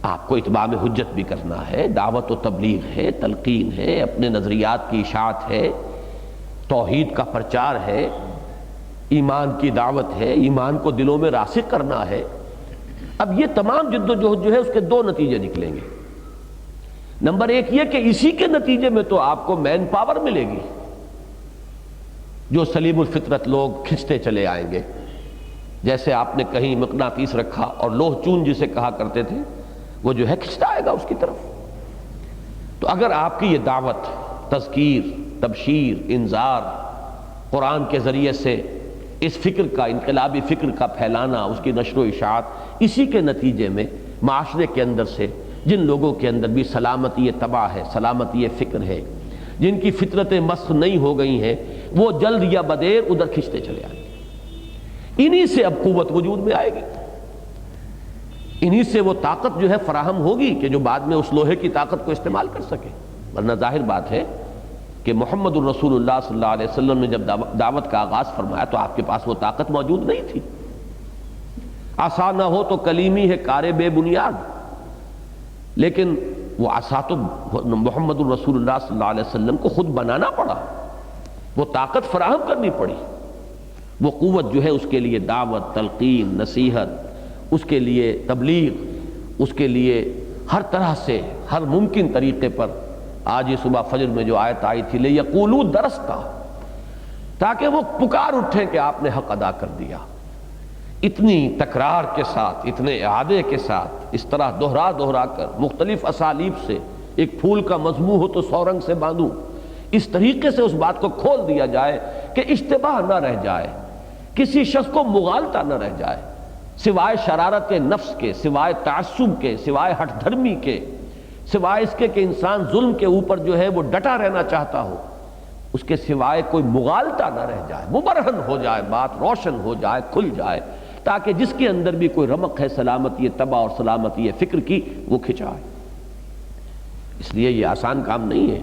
[SPEAKER 1] آپ کو اتمام حجت بھی کرنا ہے، دعوت و تبلیغ ہے، تلقین ہے، اپنے نظریات کی اشاعت ہے، توحید کا پرچار ہے، ایمان کی دعوت ہے، ایمان کو دلوں میں راسخ کرنا ہے۔ اب یہ تمام جد و جہد جو ہے اس کے 2 نتیجے نکلیں گے۔ نمبر 1 یہ کہ اسی کے نتیجے میں تو آپ کو مین پاور ملے گی، جو سلیم الفطرت لوگ کھنچتے چلے آئیں گے، جیسے آپ نے کہیں مقناطیس رکھا اور لوہ چون جسے کہا کرتے تھے، وہ جو ہے کھنچتا آئے گا اس کی طرف۔ تو اگر آپ کی یہ دعوت، تذکیر، تبشیر، انذار، قرآن کے ذریعے سے اس فکر کا، انقلابی فکر کا پھیلانا، اس کی نشر و اشاعت، اسی کے نتیجے میں معاشرے کے اندر سے جن لوگوں کے اندر بھی سلامتی طبع ہے، سلامتی فکر ہے، جن کی فطرتیں مسخ نہیں ہو گئی ہیں، وہ جلد یا بدیر ادھر کھنچتے چلے آئیں گے۔ انہی سے اب قوت وجود میں آئے گی، انہی سے وہ طاقت جو ہے فراہم ہوگی کہ جو بعد میں اس لوہے کی طاقت کو استعمال کر سکے۔ ورنہ ظاہر بات ہے کہ محمد الرسول اللہ صلی اللہ علیہ وسلم نے جب دعوت کا آغاز فرمایا تو آپ کے پاس وہ طاقت موجود نہیں تھی. عصا نہ ہو تو کلیمی ہے کار بے بنیاد، لیکن وہ عصا تو محمد الرسول اللہ صلی اللہ علیہ وسلم کو خود بنانا پڑا، وہ طاقت فراہم کرنی پڑی. وہ قوت جو ہے اس کے لیے دعوت، تلقین، نصیحت، اس کے لیے تبلیغ، اس کے لیے ہر طرح سے ہر ممکن طریقے پر. آج یہ صبح فجر میں جو آیت آئی تھی لِيَقُولُوا دَرَسْتَ، تاکہ وہ پکار اٹھیں کہ آپ نے حق ادا کر دیا. اتنی تکرار کے ساتھ، اتنے اعادے کے ساتھ، اس طرح دہرا دہرا کر مختلف اسالیب سے، ایک پھول کا مضمون ہو تو 100 رنگ سے باندھوں، اس طریقے سے اس بات کو کھول دیا جائے کہ اشتباہ نہ رہ جائے، کسی شخص کو مغالطہ نہ رہ جائے، سوائے شرارت نفس کے، سوائے تعصب کے، سوائے ہٹ دھرمی کے، سوائے اس کے کہ انسان ظلم کے اوپر جو ہے وہ ڈٹا رہنا چاہتا ہو، اس کے سوائے کوئی مغالطہ نہ رہ جائے، مبرہن ہو جائے، بات روشن ہو جائے، کھل جائے، تاکہ جس کے اندر بھی کوئی رمق ہے سلامتی طبع اور سلامتی فکر کی وہ کھچائے. اس لیے یہ آسان کام نہیں ہے.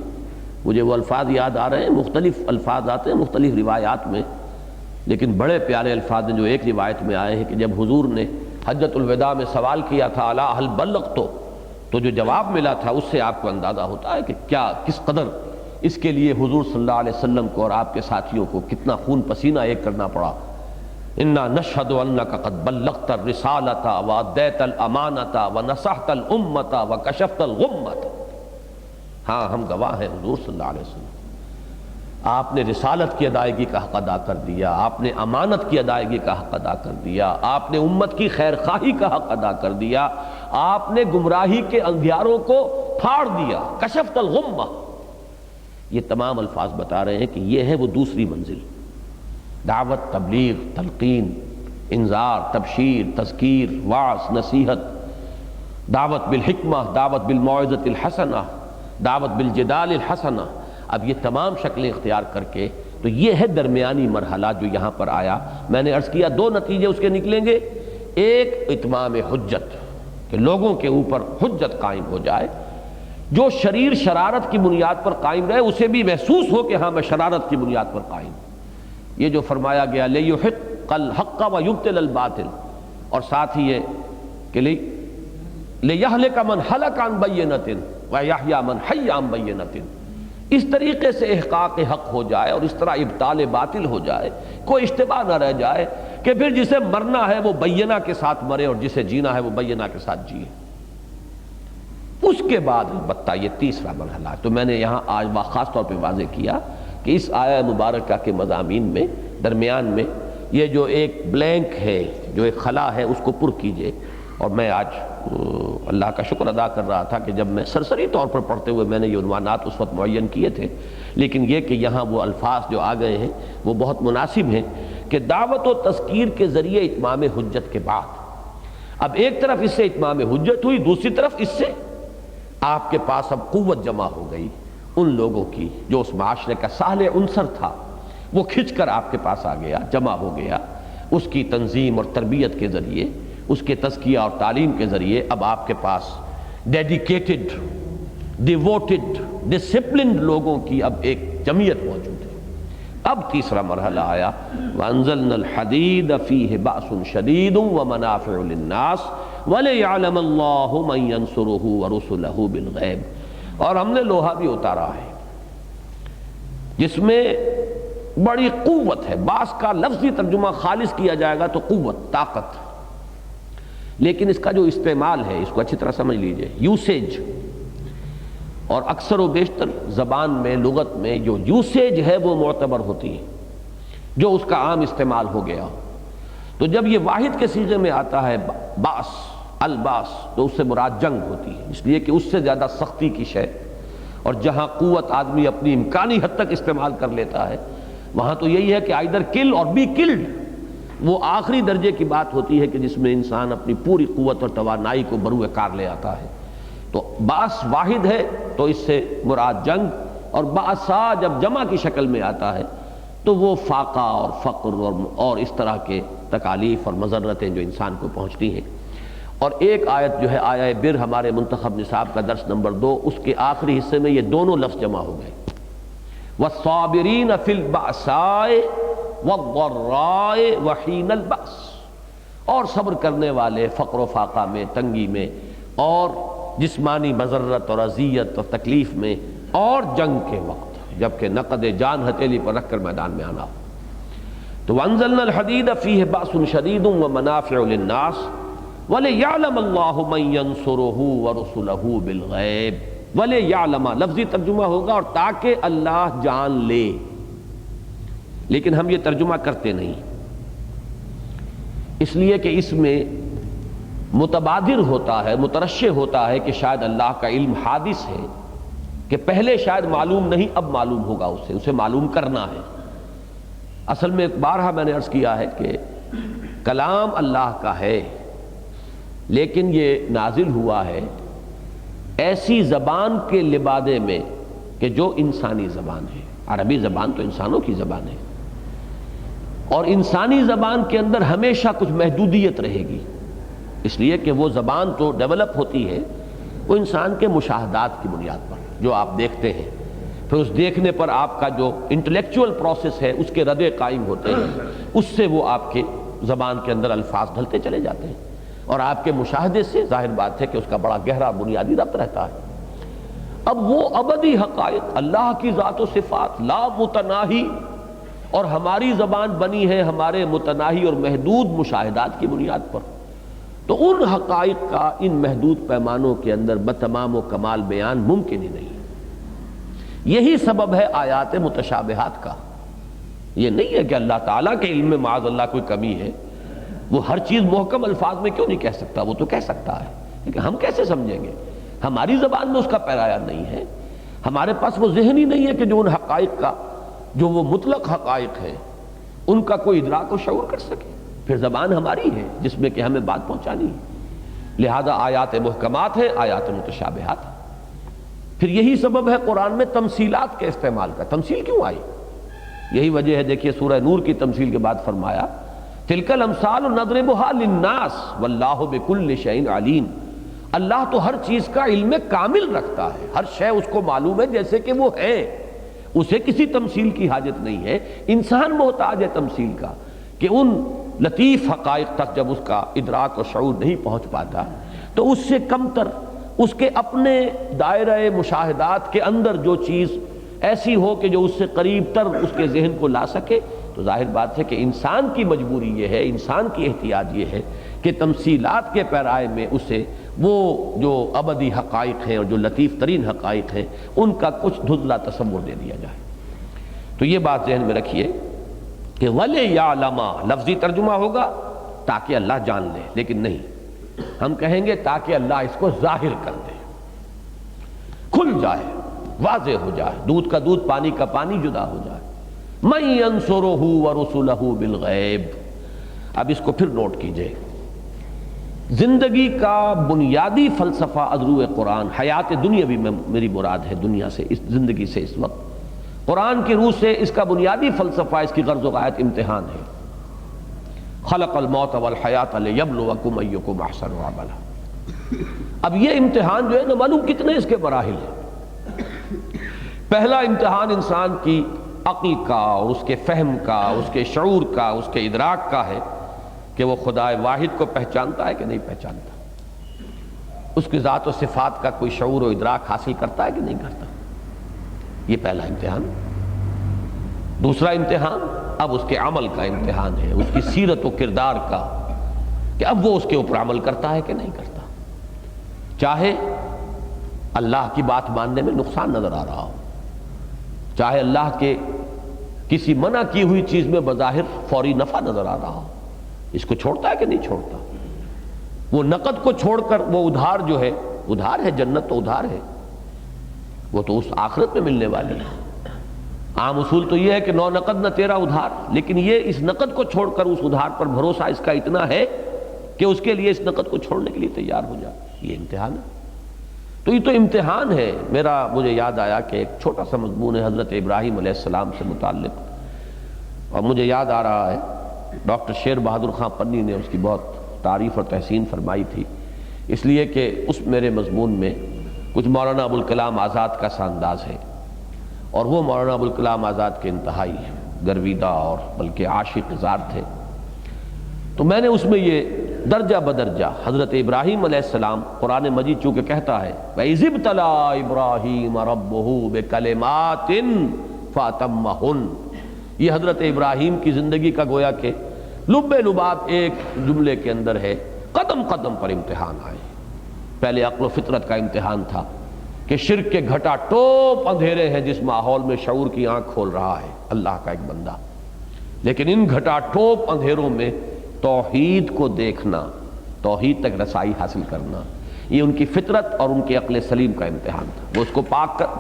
[SPEAKER 1] مجھے وہ الفاظ یاد آ رہے ہیں، مختلف الفاظ آتے ہیں مختلف روایات میں، لیکن بڑے پیارے الفاظ ہیں جو ایک روایت میں آئے ہیں کہ جب حضور نے حجۃ الوداع میں سوال کیا تھا الا هل بلغت، تو جو جواب ملا تھا اس سے آپ کو اندازہ ہوتا ہے کہ کیا کس قدر اس کے لیے حضور صلی اللہ علیہ وسلم کو اور آپ کے ساتھیوں کو کتنا خون پسینہ ایک کرنا پڑا. انا نشہد انک قد بلغت الرسالۃ وادیت الامانۃ ونصحت الامۃ وکشفت الغمۃ. ہاں ہم گواہ ہیں حضور صلی اللہ علیہ وسلم، آپ نے رسالت کی ادائیگی کا حق ادا کر دیا، آپ نے امانت کی ادائیگی کا حق ادا کر دیا، آپ نے امت کی خیر خواہی کا حق ادا کر دیا، آپ نے گمراہی کے اندھیاروں کو پھاڑ دیا، کشفت الغمہ. یہ تمام الفاظ بتا رہے ہیں کہ یہ ہے وہ دوسری منزل، دعوت، تبلیغ، تلقین، انذار، تبشیر، تذکیر، وعظ، نصیحت، دعوت بالحکمہ، دعوت بالموعظۃ الحسنہ، دعوت بالجدال الحسنہ. اب یہ تمام شکلیں اختیار کر کے تو یہ ہے درمیانی مرحلہ جو یہاں پر آیا. میں نے عرض کیا 2 نتیجے اس کے نکلیں گے. ایک اتمام حجت، کہ لوگوں کے اوپر حجت قائم ہو جائے، جو شریر شرارت کی بنیاد پر قائم رہے اسے بھی محسوس ہو کہ ہاں میں شرارت کی بنیاد پر قائم ہوں. یہ جو فرمایا گیا لِيُحِقَّ الْحَقَّ وَيُبْطِلَ الْبَاطِلَ، اور ساتھ ہی یہ کہ لِيَهْلِكَ مَنْ هَلَكَ عَنْ بَيِّنَةٍ وَيَحْيَىٰ مَنْ حَيَّ عَنْ بَيِّنَةٍ. اس طریقے سے احقاق حق ہو جائے اور اس طرح ابطال باطل ہو جائے، کوئی اشتباہ نہ رہ جائے کہ پھر جسے مرنا ہے وہ بینہ کے ساتھ مرے اور جسے جینا ہے وہ بینہ کے ساتھ جیے. اس کے بعد البتہ یہ تیسرا مرحلہ ہے. تو میں نے یہاں آج خاص طور پہ واضح کیا کہ اس آیہ مبارکہ کے مضامین میں درمیان میں یہ جو ایک بلینک ہے، جو ایک خلا ہے، اس کو پر کیجئے. اور میں آج اللہ کا شکر ادا کر رہا تھا کہ جب میں سرسری طور پر پڑھتے ہوئے میں نے یہ عنوانات اس وقت معین کیے تھے، لیکن یہ کہ یہاں وہ الفاظ جو آ گئے ہیں وہ بہت مناسب ہیں کہ دعوت و تذکیر کے ذریعے اتمام حجت کے بعد اب ایک طرف اس سے اتمام حجت ہوئی، دوسری طرف اس سے آپ کے پاس اب قوت جمع ہو گئی ان لوگوں کی جو اس معاشرے کا صالح عنصر تھا، وہ کھنچ کر آپ کے پاس آ گیا، جمع ہو گیا. اس کی تنظیم اور تربیت کے ذریعے، اس کے تزکیہ اور تعلیم کے ذریعے اب آپ کے پاس ڈیڈیکیٹڈ، ڈیووٹڈ، ڈسپلنڈ لوگوں کی اب ایک جمعیت موجود ہے. اب تیسرا مرحلہ آیا وَأَنزَلْنَا الْحَدِيدَ فِيهِ بَأْسٌ شَدِيدٌ وَمَنَافِعُ لِلنَّاسِ وَلِيَعْلَمَ اللَّهُ مَن يَنصُرُهُ وَرُسُلَهُ بِالْغَيْبِ. اور ہم نے لوہا بھی اتارا ہے جس میں بڑی قوت ہے. باس کا لفظی ترجمہ خالص کیا جائے گا تو قوت، طاقت، لیکن اس کا جو استعمال ہے اس کو اچھی طرح سمجھ لیجئے. یوسیج، اور اکثر و بیشتر زبان میں، لغت میں جو یوسیج ہے وہ معتبر ہوتی ہے، جو اس کا عام استعمال ہو گیا. تو جب یہ واحد کے صیغے میں آتا ہے باس، الباس، تو اس سے مراد جنگ ہوتی ہے، اس لیے کہ اس سے زیادہ سختی کی شے، اور جہاں قوت آدمی اپنی امکانی حد تک استعمال کر لیتا ہے وہاں تو یہی ہے کہ آئیدر کل اور بی کلڈ. وہ آخری درجے کی بات ہوتی ہے کہ جس میں انسان اپنی پوری قوت اور توانائی کو بروئے کار لے آتا ہے. تو باس واحد ہے تو اس سے مراد جنگ، اور باسا جب جمع کی شکل میں آتا ہے تو وہ فاقہ اور فقر اور اس طرح کے تکالیف اور مضرتیں جو انسان کو پہنچتی ہیں. اور ایک آیت جو ہے آیہ بر، ہمارے منتخب نصاب کا درس نمبر 2، اس کے آخری حصے میں یہ دونوں لفظ جمع ہو گئے. والصابرین فی البأساء والضراء وحین البأس، اور صبر کرنے والے فقر و فاقہ میں، تنگی میں، اور جسمانی مضرت اور اذیت اور تکلیف میں، اور جنگ کے وقت جبکہ نقد جان ہتھیلی پر رکھ کر میدان میں آنا ہو۔ تو وانزلنا الحدید فیہ بأس شدید ومنافع للناس ولیعلم اللہ من ینصرہ ورسلہ بالغیب۔ ولیعلم لفظی ترجمہ ہوگا اور تاکہ اللہ جان لے، لیکن ہم یہ ترجمہ کرتے نہیں، اس لیے کہ اس میں متبادر ہوتا ہے، مترشح ہوتا ہے کہ شاید اللہ کا علم حادث ہے، کہ پہلے شاید معلوم نہیں، اب معلوم ہوگا اسے معلوم کرنا ہے۔ اصل میں بارہا میں نے عرض کیا ہے کہ کلام اللہ کا ہے، لیکن یہ نازل ہوا ہے ایسی زبان کے لبادے میں کہ جو انسانی زبان ہے۔ عربی زبان تو انسانوں کی زبان ہے، اور انسانی زبان کے اندر ہمیشہ کچھ محدودیت رہے گی، اس لیے کہ وہ زبان تو ڈیولپ ہوتی ہے وہ انسان کے مشاہدات کی بنیاد پر، جو آپ دیکھتے ہیں، پھر اس دیکھنے پر آپ کا جو انٹلیکچول پروسیس ہے اس کے ردے قائم ہوتے ہیں، اس سے وہ آپ کے زبان کے اندر الفاظ ڈھلتے چلے جاتے ہیں، اور آپ کے مشاہدے سے ظاہر بات ہے کہ اس کا بڑا گہرا بنیادی ربط رہتا ہے۔ اب وہ ابدی حقائق، اللہ کی ذات و صفات لا متناہی، اور ہماری زبان بنی ہے ہمارے متناہی اور محدود مشاہدات کی بنیاد پر، تو ان حقائق کا ان محدود پیمانوں کے اندر بتمام و کمال بیان ممکن ہی نہیں۔ یہی سبب ہے آیات متشابہات کا۔ یہ نہیں ہے کہ اللہ تعالیٰ کے علم میں معاذ اللہ کوئی کمی ہے، وہ ہر چیز محکم الفاظ میں کیوں نہیں کہہ سکتا، وہ تو کہہ سکتا ہے، لیکن ہم کیسے سمجھیں گے؟ ہماری زبان میں اس کا پیرایا نہیں ہے، ہمارے پاس وہ ذہن ہی نہیں ہے کہ جو ان حقائق کا، جو وہ مطلق حقائق ہیں، ان کا کوئی ادراک و شعور کر سکے۔ پھر زبان ہماری ہے جس میں کہ ہمیں بات پہنچانی ہے، لہذا آیات محکمات ہے، آیات متشابہات ہے۔ پھر یہی سبب ہے قرآن میں تمثیلات کے استعمال کا۔ تمثیل کیوں آئی؟ یہی وجہ ہے، دیکھیے سورہ نور کی تمثیل کے بعد فرمایا تلک الامثال نضربها للناس واللہ بکل شیء علیم۔ اللہ تو ہر چیز کا علم کامل رکھتا ہے، ہر شے اس کو معلوم ہے جیسے کہ وہ ہے، اسے کسی تمثیل کی حاجت نہیں ہے۔ انسان محتاج ہے تمثیل کا، کہ ان لطیف حقائق تک جب اس کا ادراک و شعور نہیں پہنچ پاتا تو اس سے کم تر، اس کے اپنے دائرہ مشاہدات کے اندر جو چیز ایسی ہو کہ جو اس سے قریب تر اس کے ذہن کو لا سکے، تو ظاہر بات ہے کہ انسان کی مجبوری یہ ہے، انسان کی احتیاج یہ ہے کہ تمثیلات کے پیرائے میں اسے وہ جو ابدی حقائق ہیں اور جو لطیف ترین حقائق ہیں ان کا کچھ دھندلا تصور دے دیا جائے۔ تو یہ بات ذہن میں رکھیے کہ وَلِيَعْلَمَ لفظی ترجمہ ہوگا تاکہ اللہ جان لے، لیکن نہیں، ہم کہیں گے تاکہ اللہ اس کو ظاہر کر دے، کھل جائے، واضح ہو جائے، دودھ کا دودھ پانی کا پانی جدا ہو جائے۔ مَن يَنصُرُهُ وَرُسُلَهُ بِالْغَیب۔ اب اس کو پھر نوٹ کیجئے، زندگی کا بنیادی فلسفہ از روئے قرآن، حیات دنیاوی میں میری مراد ہے، دنیا سے، اس زندگی سے، اس وقت قرآن کی روح سے اس کا بنیادی فلسفہ، اس کی غرض و غایت امتحان ہے۔ خلق الموت والحیات لیبلوکم ایکم احسن عملا۔ اب یہ امتحان جو ہے نہ معلوم کتنے اس کے مراحل ہیں۔ پہلا امتحان انسان کی عقل کا اور اس کے فہم کا، اس کے شعور کا، اس کے ادراک کا ہے کہ وہ خدا واحد کو پہچانتا ہے کہ نہیں پہچانتا، اس کی ذات و صفات کا کوئی شعور و ادراک حاصل کرتا ہے کہ نہیں کرتا۔ یہ پہلا امتحان۔ دوسرا امتحان اب اس کے عمل کا امتحان ہے، اس کی سیرت و کردار کا، کہ اب وہ اس کے اوپر عمل کرتا ہے کہ نہیں کرتا، چاہے اللہ کی بات ماننے میں نقصان نظر آ رہا ہو، چاہے اللہ کے کسی منع کی ہوئی چیز میں بظاہر فوری نفع نظر آ رہا ہو، اس کو چھوڑتا ہے کہ نہیں چھوڑتا۔ وہ نقد کو چھوڑ کر وہ ادھار جو ہے، ادھار ہے، جنت تو ادھار ہے، وہ تو اس آخرت میں ملنے والی ہے۔ عام اصول تو یہ ہے کہ نو نقد نہ تیرا ادھار، لیکن یہ اس نقد کو چھوڑ کر اس ادھار پر بھروسہ اس کا اتنا ہے کہ اس کے لیے اس نقد کو چھوڑنے کے لیے تیار ہو جائے۔ یہ امتحان ہے۔ تو یہ تو امتحان ہے۔ مجھے یاد آیا کہ ایک چھوٹا سا مضمون ہے حضرت ابراہیم علیہ السلام سے متعلق، اور مجھے یاد آ رہا ہے ڈاکٹر شیر بہادر خان پنی نے اس کی بہت تعریف اور تحسین فرمائی تھی، اس لیے کہ اس میرے مضمون میں کچھ مولانا ابوالکلام آزاد کا سا انداز ہے، اور وہ مولانا ابوالکلام آزاد کے انتہائی گرویدہ اور بلکہ عاشق زار تھے۔ تو میں نے اس میں یہ درجہ بدرجہ حضرت ابراہیم علیہ السلام، قرآن مجید چونکہ کہتا ہے وَإِذِ ابْتَلَىٰ إِبْرَاهِيمَ رَبُّهُ بِكَلِمَاتٍ فَأَتَمَّهُنَّ، یہ حضرت ابراہیم کی زندگی کا گویا کہ لب لباب ایک جملے کے اندر ہے۔ قدم قدم پر امتحان آئے۔ پہلے عقل و فطرت کا امتحان تھا کہ شرک کے گھٹا ٹوپ اندھیرے ہیں جس ماحول میں شعور کی آنکھ کھول رہا ہے اللہ کا ایک بندہ، لیکن ان گھٹا ٹوپ اندھیروں میں توحید کو دیکھنا، توحید تک رسائی حاصل کرنا، یہ ان کی فطرت اور ان کی عقل سلیم کا امتحان تھا۔ وہ اس کو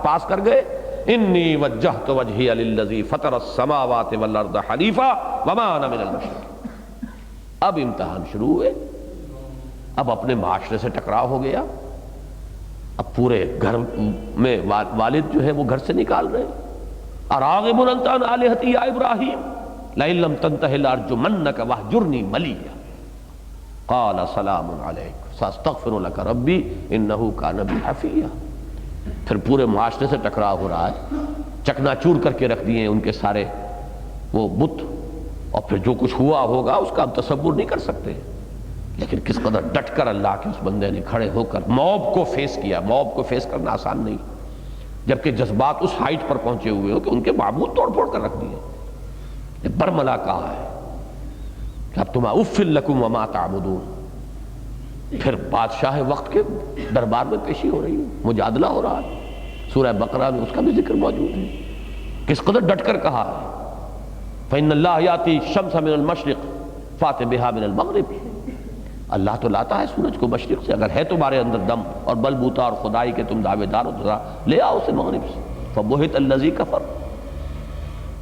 [SPEAKER 1] پاس کر گئے۔ انی وجہت وجہی للذی فطر السماوات والارض حنیفا وما انا من المشرکین۔ اب امتحان شروع ہوئے، اب اپنے معاشرے سے ٹکراؤ ہو گیا، اب پورے گھر میں والد جو ہے وہ گھر سے نکال رہے، اراغب انت عن آلہتی یا ابراہیم لئن لم تنتہ لارجمنک واہجرنی ملیہ قال سلام علیک ساستغفر لک ربی انہ کان بی حفیہ۔ پھر پورے معاشرے سے ٹکراؤ ہو رہا ہے، چکنا چور کر کے رکھ دیے ان کے سارے وہ بت، اور پھر جو کچھ ہوا ہوگا اس کا ہم تصور نہیں کر سکتے، لیکن کس قدر ڈٹ کر اللہ کے اس بندے نے کھڑے ہو کر موب کو فیس کیا۔ موب کو فیس کرنا آسان نہیں، جبکہ جذبات اس ہائٹ پر پہنچے ہوئے ہو کہ ان کے معبود توڑ پھوڑ کر رکھ دیے۔ برملا کہا ہے کہ اب تم اف لکم وما تعبدون۔ پھر بادشاہ وقت کے دربار میں پیشی ہو رہی ہے، مجادلہ ہو رہا ہے، سورہ بقرہ میں اس کا بھی ذکر موجود ہے، کس قدر ڈٹ کر کہا ہے فإن اللہ یاتی الشمس من المشرق فات بہا من المغرب۔ اللہ تو لاتا ہے سورج کو مشرق سے، اگر ہے تمہارے اندر دم اور بل بوتا اور خدائی کے تم دعوے دار ہو تو لے آؤ اسے مغرب سے۔ فبہت الذی کفر۔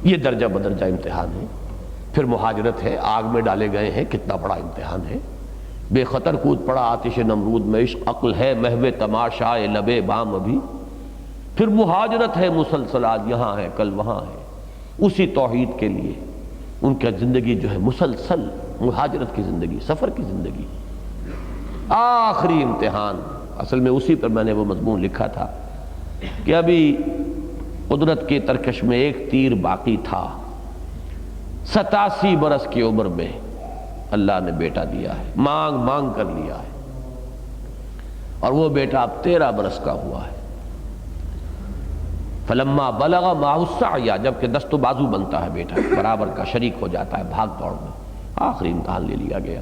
[SPEAKER 1] یہ درجہ بدرجہ امتحان ہے۔ پھر مہاجرت ہے، آگ میں ڈالے گئے ہیں، کتنا بڑا امتحان ہے۔ بے خطر کود پڑا آتش نمرود میں، عشق عقل ہے محو تماشائے لبے بام ابھی۔ پھر مہاجرت ہے مسلسل، آج یہاں ہے کل وہاں ہے، اسی توحید کے لیے ان کا زندگی جو ہے مسلسل مہاجرت کی زندگی، سفر کی زندگی۔ آخری امتحان، اصل میں اسی پر میں نے وہ مضمون لکھا تھا کہ ابھی قدرت کی ترکش میں ایک تیر باقی تھا، 87 برس کی عمر میں اللہ نے بیٹا دیا ہے، مانگ مانگ کر لیا ہے، اور وہ بیٹا اب 13 برس کا ہوا ہے۔ فلما بلغ معہ السعی، جبکہ دست و بازو بنتا ہے بیٹا، برابر کا شریک ہو جاتا ہے بھاگ دوڑ میں، آخری امتحان لے لیا گیا۔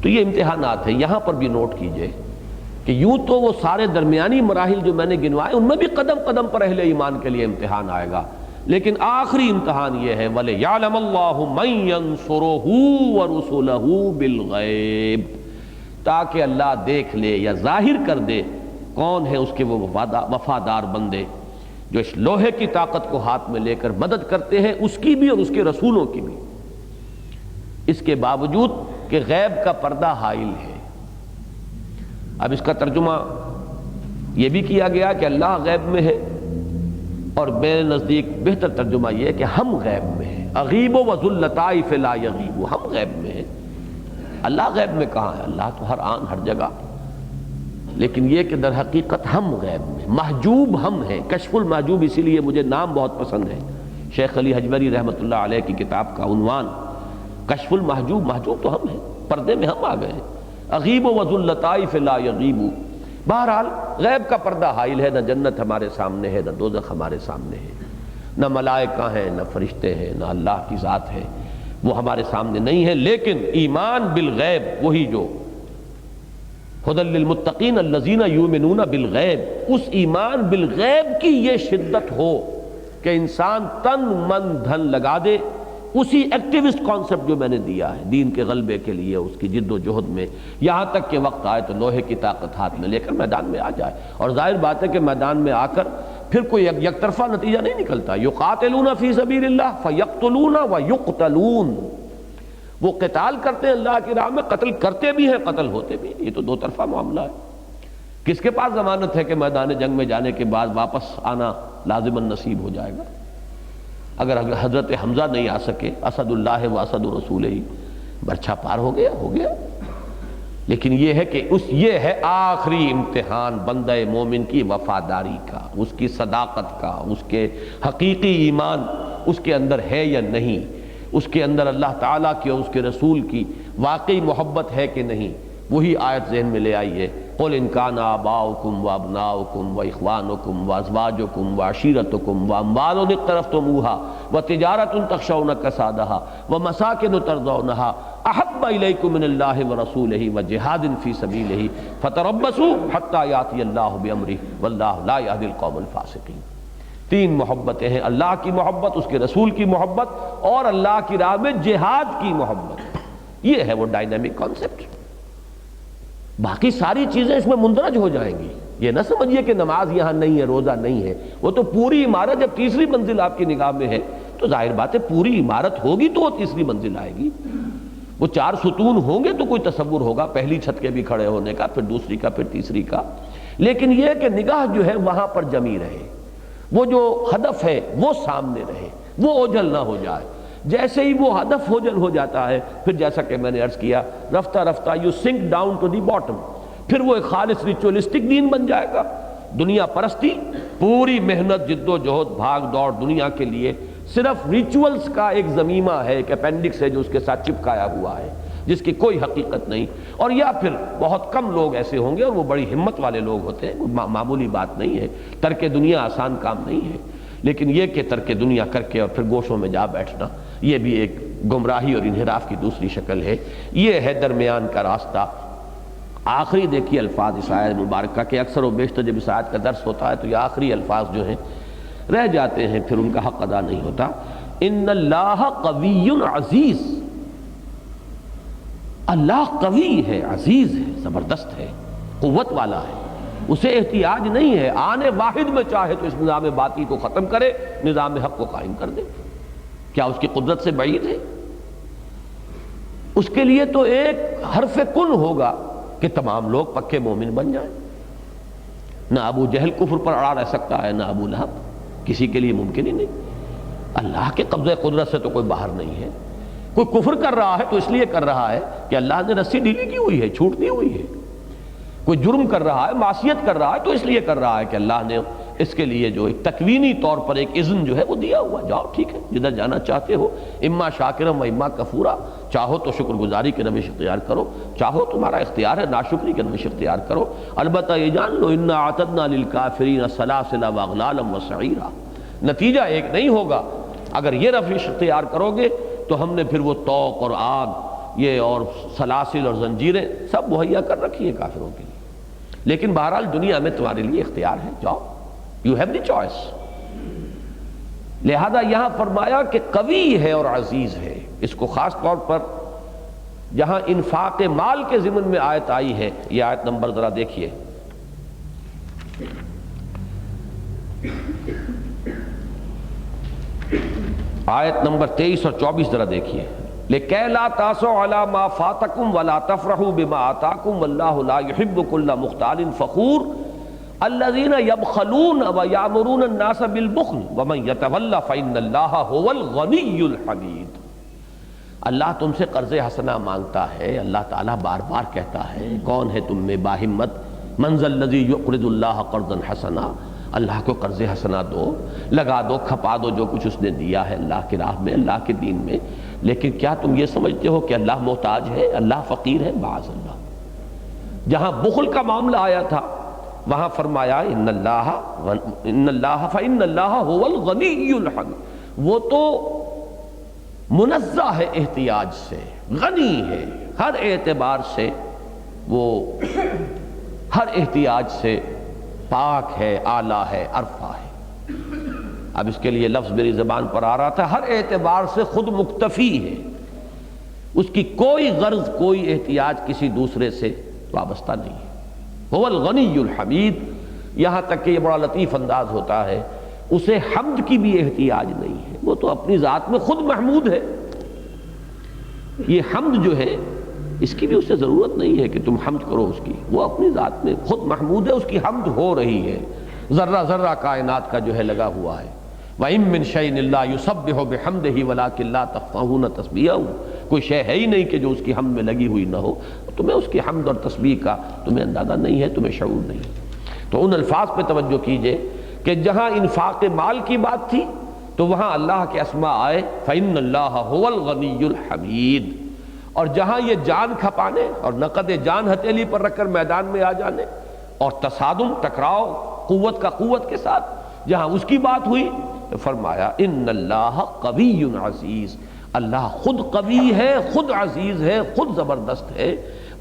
[SPEAKER 1] تو یہ امتحانات ہیں، یہاں پر بھی نوٹ کیجئے کہ یوں تو وہ سارے درمیانی مراحل جو میں نے گنوائے ان میں بھی قدم قدم پر اہل ایمان کے لیے امتحان آئے گا، لیکن آخری امتحان یہ ہے وَلِيَعْلَمَ اللَّهُ مَن يَنصُرُهُ وَرُسُلَهُ بِالْغَيْبِ، تاکہ اللہ دیکھ لے یا ظاہر کر دے کون ہے اس کے وہ وفادار بندے جو اس لوہے کی طاقت کو ہاتھ میں لے کر مدد کرتے ہیں، اس کی بھی اور اس کے رسولوں کی بھی، اس کے باوجود کہ غیب کا پردہ حائل ہے۔ اب اس کا ترجمہ یہ بھی کیا گیا کہ اللہ غیب میں ہے، اور میرے نزدیک بہتر ترجمہ یہ ہے کہ ہم غیب میں ہیں۔ اغیب وذو اللطائف لا یغیب، ہم غیب میں ہیں۔ اللہ غیب میں کہاں ہے؟ اللہ تو ہر آن ہر جگہ، لیکن یہ کہ در حقیقت ہم غیب میں، محجوب ہم ہیں۔ کشف المحجوب اسی لیے مجھے نام بہت پسند ہے، شیخ علی حجویری رحمۃ اللہ علیہ کی کتاب کا عنوان کشف المحجوب، محجوب تو ہم ہیں، پردے میں ہم آ گئے ہیں۔ اغیب وذو اللطائف لا یغیب، بہرحال غیب کا پردہ حائل ہے، نہ جنت ہمارے سامنے ہے، نہ دوزخ ہمارے سامنے ہے، نہ ملائکہ ہیں، نہ فرشتے ہیں، نہ اللہ کی ذات ہے، وہ ہمارے سامنے نہیں ہے۔ لیکن ایمان بالغیب، وہی جو ھدی للمتقین الذین یؤمنون بالغیب، اس ایمان بالغیب کی یہ شدت ہو کہ انسان تن من دھن لگا دے اسی ایکٹیوسٹ کانسیپٹ جو میں نے دیا ہے دین کے غلبے کے لیے، اس کی جد و جہد میں، یہاں تک کہ وقت آئے تو لوہے کی طاقت ہاتھ میں لے کر میدان میں آ جائے۔ اور ظاہر بات ہے کہ میدان میں آ کر پھر کوئی یک طرفہ نتیجہ نہیں نکلتا۔ یقاتلون فی سبیل اللہ فیقتلون ویقتلون، وہ قتال کرتے ہیں اللہ کی راہ میں، قتل کرتے بھی ہیں، قتل ہوتے بھی ہیں۔ یہ تو دو طرفہ معاملہ ہے۔ کس کے پاس ضمانت ہے کہ میدان جنگ میں جانے کے بعد واپس آنا لازماً نصیب ہو جائے گا؟ اگر حضرت حمزہ نہیں آ سکے، اسد اللہ و اسد رسول ہی، برچھا پار ہو گیا، لیکن یہ ہے کہ یہ ہے آخری امتحان بندہ مومن کی وفاداری کا، اس کی صداقت کا، اس کے حقیقی ایمان اس کے اندر ہے یا نہیں، اس کے اندر اللہ تعالیٰ کی اور اس کے رسول کی واقعی محبت ہے کہ نہیں۔ وہی آیت ذہن میں لے آئیے، قل ان کان آباؤکم وابناؤکم واخوانکم وازواجکم وعشیرتکم واموال اقترفتموها وتجارۃ تخشون کسادها ومساکن ترضونها احب الیکم من اللہ ورسولہ وجہاد فی سبیلہ فتربصوا حتی یاتی اللہ بامرہ واللہ لا یہدی القوم الفاسقین۔ تین محبتیں ہیں، اللہ کی محبت، اس کے رسول کی محبت اور اللہ کی راہ میں جہاد کی محبت۔ یہ ہے وہ ڈائنامک کانسیپٹ۔ باقی ساری چیزیں اس میں مندرج ہو جائیں گی۔ یہ نہ سمجھیے کہ نماز یہاں نہیں ہے، روزہ نہیں ہے، وہ تو پوری عمارت جب تیسری منزل آپ کی نگاہ میں ہے تو ظاہر بات ہے پوری عمارت ہوگی تو وہ تیسری منزل آئے گی۔ وہ چار ستون ہوں گے تو کوئی تصور ہوگا پہلی چھت کے بھی کھڑے ہونے کا، پھر دوسری کا، پھر تیسری کا، لیکن یہ کہ نگاہ جو ہے وہاں پر جمی رہے، وہ جو ہدف ہے وہ سامنے رہے، وہ اوجھل نہ ہو جائے۔ جیسے ہی وہ ہدف اوجھل ہو جاتا ہے پھر جیسا کہ میں نے عرض کیا رفتہ رفتہ you sink down to the bottom, پھر وہ ایک خالص ریچولسٹک دین بن جائے گا۔ دنیا پرستی، پوری محنت جد و جہد بھاگ دوڑ دنیا کے لیے صرف ریچولز کا ایک ضمیمہ ہے، ایک اپینڈکس ہے جو اس کے ساتھ چپکایا ہوا ہے، جس کی کوئی حقیقت نہیں۔ اور یا پھر بہت کم لوگ ایسے ہوں گے اور وہ بڑی ہمت والے لوگ ہوتے ہیں، معمولی بات نہیں ہے، ترک دنیا آسان کام نہیں ہے، لیکن یہ کہ ترک دنیا کر کے اور پھر گوشوں میں جا بیٹھنا یہ بھی ایک گمراہی اور انحراف کی دوسری شکل ہے۔ یہ ہے درمیان کا راستہ۔ آخری دیکھیے الفاظ اس آیت مبارکہ کے، اکثر و بیشتر جب اس آیت کا درس ہوتا ہے تو یہ آخری الفاظ جو ہیں رہ جاتے ہیں، پھر ان کا حق ادا نہیں ہوتا۔ ان اللہ قوی عزیز، اللہ قوی ہے، عزیز ہے، زبردست ہے، قوت والا ہے، اسے احتیاج نہیں ہے، آنے واحد میں چاہے تو اس نظام باطل کو ختم کرے، نظام حق کو قائم کر دے۔ کیا اس کی قدرت سے بعید ہے؟ اس کے لیے تو ایک حرف کن ہوگا کہ تمام لوگ پکے مومن بن جائیں۔ نہ ابو جہل کفر پر اڑا رہ سکتا ہے، نہ ابو لہب، کسی کے لیے ممکن ہی نہیں۔ اللہ کے قبضہ قدرت سے تو کوئی باہر نہیں ہے۔ کوئی کفر کر رہا ہے تو اس لیے کر رہا ہے کہ اللہ نے رسی ڈھیلی کی ہوئی ہے، چھوٹ دی ہوئی ہے۔ کوئی جرم کر رہا ہے، معصیت کر رہا ہے تو اس لیے کر رہا ہے کہ اللہ نے اس کے لیے جو ایک تکوینی طور پر ایک اذن جو ہے وہ دیا ہوا، جاؤ ٹھیک ہے جدھر جانا چاہتے ہو، اما شاکرم و اما کفورا، چاہو تو شکر گزاری کے روش اختیار کرو، چاہو تمہارا اختیار ہے ناشکری کے روش اختیار کرو۔ البتہ یہ جان لو انا اعتدنا للکافرین سلاسل واغلالا وسعیرا، نتیجہ ایک نہیں ہوگا۔ اگر یہ روش اختیار کرو گے تو ہم نے پھر وہ طوق اور آگ یہ اور سلاسل اور زنجیریں سب مہیا کر رکھی ہیں کافروں کے لیے۔ لیکن بہرحال دنیا میں تمہارے لیے اختیار ہے، جاؤ، یو ہیو دی چوائس۔ لہذا یہاں فرمایا کہ قوی ہے اور عزیز ہے۔ اس کو خاص طور پر جہاں انفاق مال کے ضمن میں آیت آئی ہے، یہ آیت نمبر ذرا دیکھیے، آیت نمبر 23 اور 24 ذرا دیکھیے۔ لِكَيْ لَا تَأْسَوْا عَلَىٰ مَا فَاتَكُمْ وَلَا تَفْرَحُوا بِمَا آتَاكُمْ وَاللَّهُ لَا يُحِبُّ كُلَّ مُخْتَالٍ فَخُورٍ الَّذِينَ يَبْخَلُونَ وَيَأْمُرُونَ النَّاسَ بِالْبُخْلِ وَمَن يَتَوَلَّ فَإِنَّ اللَّهَ هُوَ الْغَنِيُّ الْحَمِيدُ۔ اللہ تم سے قرض حسنہ مانگتا ہے، اللہ تعالیٰ بار بار کہتا ہے کون ہے تم میں باہمت، من ذا الذی یقرض اللہ قرضا حسنا، اللہ کو قرض حسنہ دو، لگا دو، کھپا دو جو کچھ اس نے دیا ہے اللہ کی راہ میں، اللہ کے دین میں۔ لیکن کیا تم یہ سمجھتے ہو کہ اللہ محتاج ہے، اللہ فقیر ہے؟ معاذ اللہ۔ جہاں بخل کا معاملہ آیا تھا وہاں فرمایا ان اللہ فإن اللہ هو الغنی الحمید، وہ تو منزہ ہے احتیاج سے، غنی ہے ہر اعتبار سے، وہ ہر احتیاج سے پاک ہے، اعلیٰ ہے، عرفہ ہے۔ اب اس کے لیے لفظ میری زبان پر آ رہا تھا، ہر اعتبار سے خود مکتفی ہے، اس کی کوئی غرض، کوئی احتیاج کسی دوسرے سے وابستہ نہیں ہے۔ هو الغنی الحمید، یہاں تک کہ یہ بڑا لطیف انداز ہوتا ہے، اسے حمد کی بھی احتیاج نہیں ہے، وہ تو اپنی ذات میں خود محمود ہے۔ یہ حمد جو ہے اس کی بھی اسے ضرورت نہیں ہے کہ تم حمد کرو اس کی، وہ اپنی ذات میں خود محمود ہے، اس کی حمد ہو رہی ہے، ذرہ ذرہ کائنات کا جو ہے لگا ہوا ہے۔ وَإِن مِّن شَيْءٍ إِلَّا يُسَبِّحُ بِحَمْدِهِ وَلَٰكِن لَّا تَفْقَهُونَ تَسْبِيحَهُ، کوئی شے ہے ہی نہیں کہ جو اس کی حمد میں لگی ہوئی نہ ہو، تمہیں اس کی حمد اور تسبیح کا تمہیں اندازہ نہیں ہے، تمہیں شعور نہیں ہے۔ تو ان الفاظ پہ توجہ کیجئے کہ جہاں انفاق مال کی بات تھی تو وہاں اللہ کے اسماء آئے فَإِنَّ اللَّهَ هُوَ الْغَنِيُّ الْحَمِيدُ، اور جہاں یہ جان کھپانے اور نقد جان ہتھیلی پر رکھ کر میدان میں آ جانے اور تصادم ٹکراؤ قوت کا قوت کے ساتھ جہاں اس کی بات ہوئی تو فرمایا ان اللہ قوی عزیز، اللہ خود قوی ہے، خود عزیز ہے، خود زبردست ہے،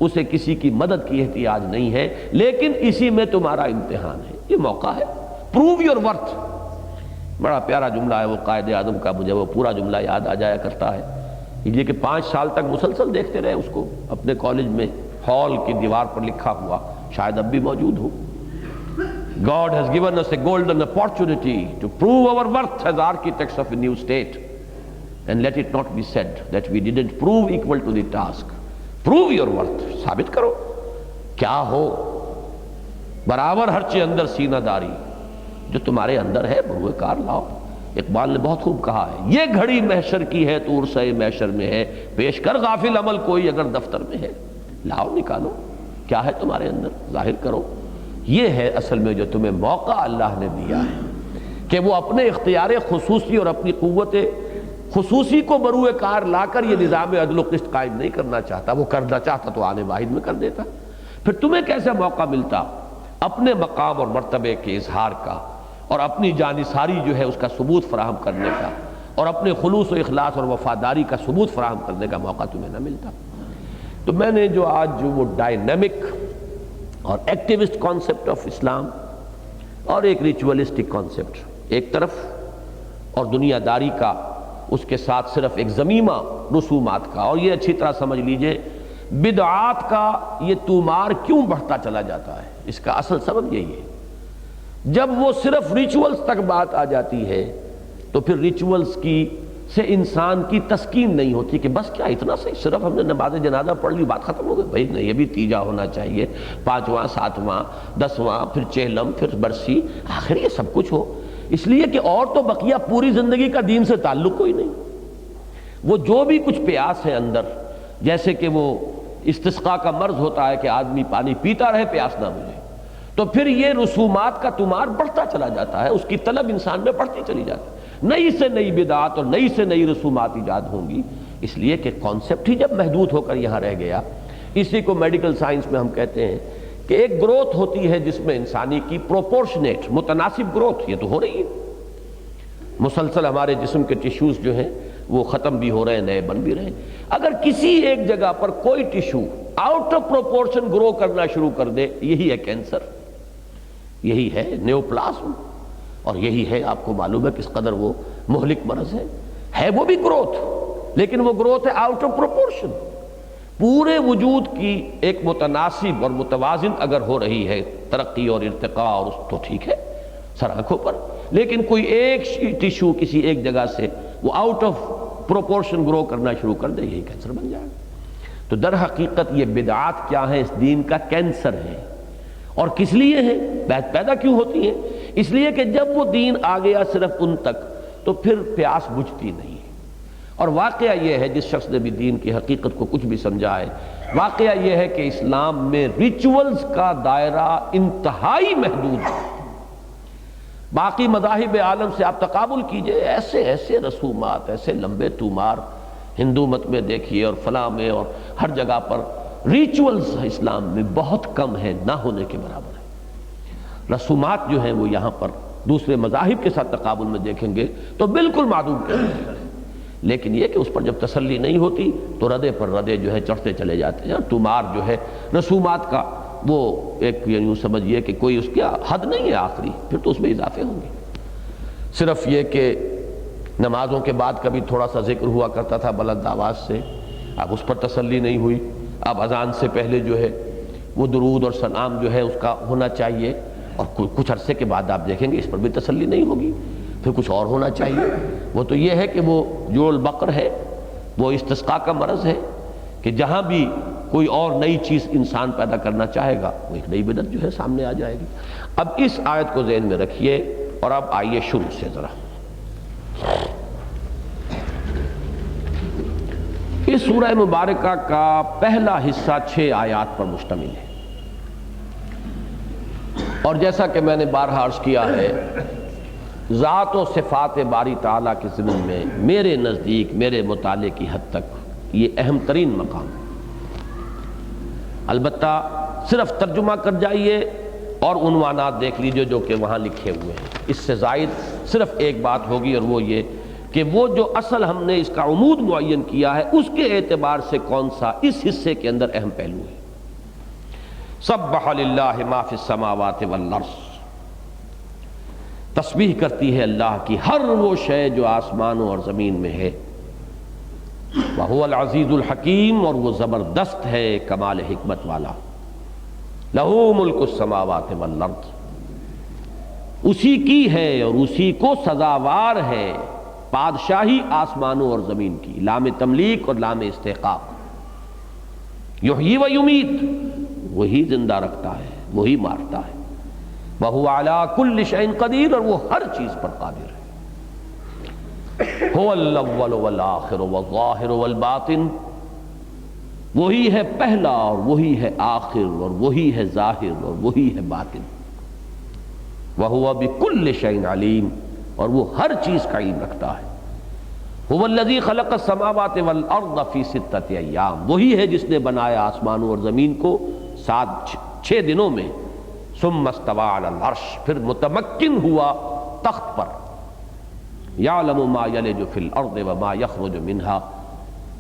[SPEAKER 1] اسے کسی کی مدد کی احتیاج نہیں ہے، لیکن اسی میں تمہارا امتحان ہے، یہ موقع ہے، پروو یور ورتھ۔ بڑا پیارا جملہ ہے وہ قائد اعظم کا، مجھے وہ پورا جملہ یاد آ جایا کرتا ہے، یہ کہ 5 سال تک مسلسل دیکھتے رہے اس کو اپنے کالج میں ہال کی دیوار پر لکھا ہوا، شاید اب بھی موجود ہو۔ God has given us a golden opportunity to prove our worth as architects of a new state, and let it not be said that we didn't prove equal to the task. Prove your worth، ثابت کرو کیا ہو، برابر ہر چیز اندر سینہ داری، جو تمہارے اندر ہے بروئے کار لاؤ۔ اقبال نے بہت خوب کہا ہے، یہ گھڑی محشر کی ہے تو عرصہ محشر میں ہے، پیش کر غافل عمل کوئی اگر دفتر میں ہے، لاؤ نکالو کیا ہے تمہارے اندر، ظاہر کرو۔ یہ ہے اصل میں جو تمہیں موقع اللہ نے دیا ہے کہ وہ اپنے اختیار خصوصی اور اپنی قوت خصوصی کو بروئے کار لا کر یہ نظام عدل و قسط قائم نہیں کرنا چاہتا، وہ کرنا چاہتا تو آنے واحد میں کر دیتا۔ پھر تمہیں کیسا موقع ملتا اپنے مقام اور مرتبے کے اظہار کا اور اپنی جانثاری جو ہے اس کا ثبوت فراہم کرنے کا اور اپنے خلوص و اخلاص اور وفاداری کا ثبوت فراہم کرنے کا موقع تمہیں نہ ملتا۔ تو میں نے جو آج جو وہ ڈائنامک اور ایکٹیوسٹ کانسیپٹ آف اسلام اور ایک ریچولسٹک کانسیپٹ ایک طرف اور دنیا داری کا اس کے ساتھ صرف ایک ضمیمہ رسومات کا، اور یہ اچھی طرح سمجھ لیجئے بدعات کا یہ تومار کیوں بڑھتا چلا جاتا ہے، اس کا اصل سبب یہی ہے، جب وہ صرف ریچولز تک بات آ جاتی ہے تو پھر ریچولز کی سے انسان کی تسکین نہیں ہوتی کہ بس کیا اتنا صحیح، صرف ہم نے نماز جنازہ پڑھ لی بات ختم ہو گئی، بھائی نہیں، یہ بھی تیجا ہونا چاہیے، 5واں 7واں 10واں پھر چہلم پھر برسی، آخر یہ سب کچھ ہو، اس لیے کہ اور تو بقیہ پوری زندگی کا دین سے تعلق کوئی نہیں، وہ جو بھی کچھ پیاس ہے اندر، جیسے کہ وہ استسقاء کا مرض ہوتا ہے کہ آدمی پانی پیتا رہے پیاس نہ بجھے، تو پھر یہ رسومات کا تمار بڑھتا چلا جاتا ہے، اس کی طلب انسان میں بڑھتی چلی جاتی ہے، نئی سے نئی بدعات اور نئی سے نئی رسومات ایجاد ہوں گی، اس لیے کہ کانسیپٹ ہی جب محدود ہو کر یہاں رہ گیا۔ اسی کو میڈیکل سائنس میں ہم کہتے ہیں کہ ایک گروتھ ہوتی ہے جس میں انسانی کی پروپورشنیٹ متناسب گروتھ، یہ تو ہو رہی ہے، مسلسل ہمارے جسم کے ٹیشوز جو ہیں وہ ختم بھی ہو رہے ہیں، نئے بن بھی رہے ہیں، اگر کسی ایک جگہ پر کوئی ٹیشو آؤٹ آف پروپورشن گرو کرنا شروع کر دے، یہی ہے کینسر، یہی ہے نیوپلاسم، اور یہی ہے آپ کو معلوم ہے کس قدر وہ مہلک مرض ہے وہ بھی گروتھ، لیکن وہ گروتھ ہے آؤٹ آف پروپورشن، پورے وجود کی ایک متناسب اور متوازن اگر ہو رہی ہے ترقی اور ارتقاء اور تو ٹھیک ہے سر آنکھوں پر، لیکن کوئی ایک ٹیشو کسی ایک جگہ سے وہ آؤٹ آف پروپورشن گرو کرنا شروع کر دے، یہی کینسر بن جائے گا۔ تو در حقیقت یہ بدعات کیا ہیں، اس دین کا کینسر ہے، اور کس لیے ہے پیدا کیوں ہوتی ہے؟ اس لیے کہ جب وہ دین آ گیا صرف ان تک تو پھر پیاس بجھتی نہیں، اور واقعہ یہ ہے جس شخص نے بھی دین کی حقیقت کو کچھ بھی سمجھا ہے، واقعہ یہ ہے کہ اسلام میں ریچولز کا دائرہ انتہائی محدود ہے۔ باقی مذاہب عالم سے آپ تقابل کیجئے، ایسے ایسے رسومات، ایسے لمبے تومار، ہندو مت میں دیکھیے اور فلاں میں اور ہر جگہ پر، ریچولز اسلام میں بہت کم ہے، نہ ہونے کے برابر ہے۔ رسومات جو ہیں وہ یہاں پر دوسرے مذاہب کے ساتھ تقابل میں دیکھیں گے تو بالکل معدوم ہیں، لیکن یہ کہ اس پر جب تسلی نہیں ہوتی تو ردے پر ردے جو ہے چڑھتے چلے جاتے ہیں۔ تومار جو ہے رسومات کا وہ ایک یوں سمجھیے کہ کوئی اس کی حد نہیں ہے آخری، پھر تو اس میں اضافے ہوں گے۔ صرف یہ کہ نمازوں کے بعد کبھی تھوڑا سا ذکر ہوا کرتا تھا بلند آواز سے، اب اس پر تسلی نہیں ہوئی، اب اذان سے پہلے جو ہے وہ درود اور سلام جو ہے اس کا ہونا چاہیے، اور کچھ عرصے کے بعد آپ دیکھیں گے اس پر بھی تسلی نہیں ہوگی، پھر کچھ اور ہونا چاہیے۔ وہ تو یہ ہے کہ وہ جوڑ البقر ہے، وہ استسقاء کا مرض ہے کہ جہاں بھی کوئی اور نئی چیز انسان پیدا کرنا چاہے گا وہ ایک نئی بدعت جو ہے سامنے آ جائے گی۔ اب اس آیت کو ذہن میں رکھیے اور اب آئیے شروع سے ذرا اس سورہ مبارکہ کا پہلا حصہ 6 آیات پر مشتمل ہے، اور جیسا کہ میں نے بارہا عرض کیا ہے، ذات و صفات باری تعالیٰ کے ضمن میں میرے نزدیک، میرے مطالعے کی حد تک یہ اہم ترین مقام ہے۔ البتہ صرف ترجمہ کر جائیے اور عنوانات دیکھ لیجئے جو کہ وہاں لکھے ہوئے ہیں، اس سے زائد صرف ایک بات ہوگی، اور وہ یہ کہ وہ جو اصل ہم نے اس کا عمود معین کیا ہے، اس کے اعتبار سے کون سا اس حصے کے اندر اہم پہلو ہے۔ سبح للہ ما فی السماوات والارض، تسبیح کرتی ہے اللہ کی ہر وہ شے جو آسمانوں اور زمین میں ہے۔ وَهُوَ الْعَزِيزُ الْحَكِيمُ، اور وہ زبردست ہے، کمال حکمت والا۔ لَهُ مُلْكُ السَّمَاوَاتِ وَالْأَرْضِ، اسی کی ہے اور اسی کو سزاوار ہے بادشاہی آسمانوں اور زمین کی، لام تملیک اور لام استحقاق۔ یحیی و یمیت، وہی زندہ رکھتا ہے، وہی مارتا ہے۔ وَهُوَ عَلَىٰ كُلِّ شَيْءٍ قَدِيرٌ، اور وہ ہر چیز پر قادر ہے۔ هو الاول والآخر والظاہر والباطن، وہی ہے پہلا اور وہی ہے آخر اور وہی ہے ظاہر اور وہی ہے باطن۔ وَهُوَ بِكُلِّ شَيْءٍ عَلِيمٌ، اور وہ ہر چیز کا علم رکھتا ہے۔ هو الذی خلق السماوات والارض فی 6 ایام، وہی ہے جس نے بنایا آسمانوں اور زمین کو 6 دنوں میں۔ ثم استوى علی العرش، پھر متمکن ہوا تخت پر۔ یعلم ما یلج فی الارض وما یخرج منها،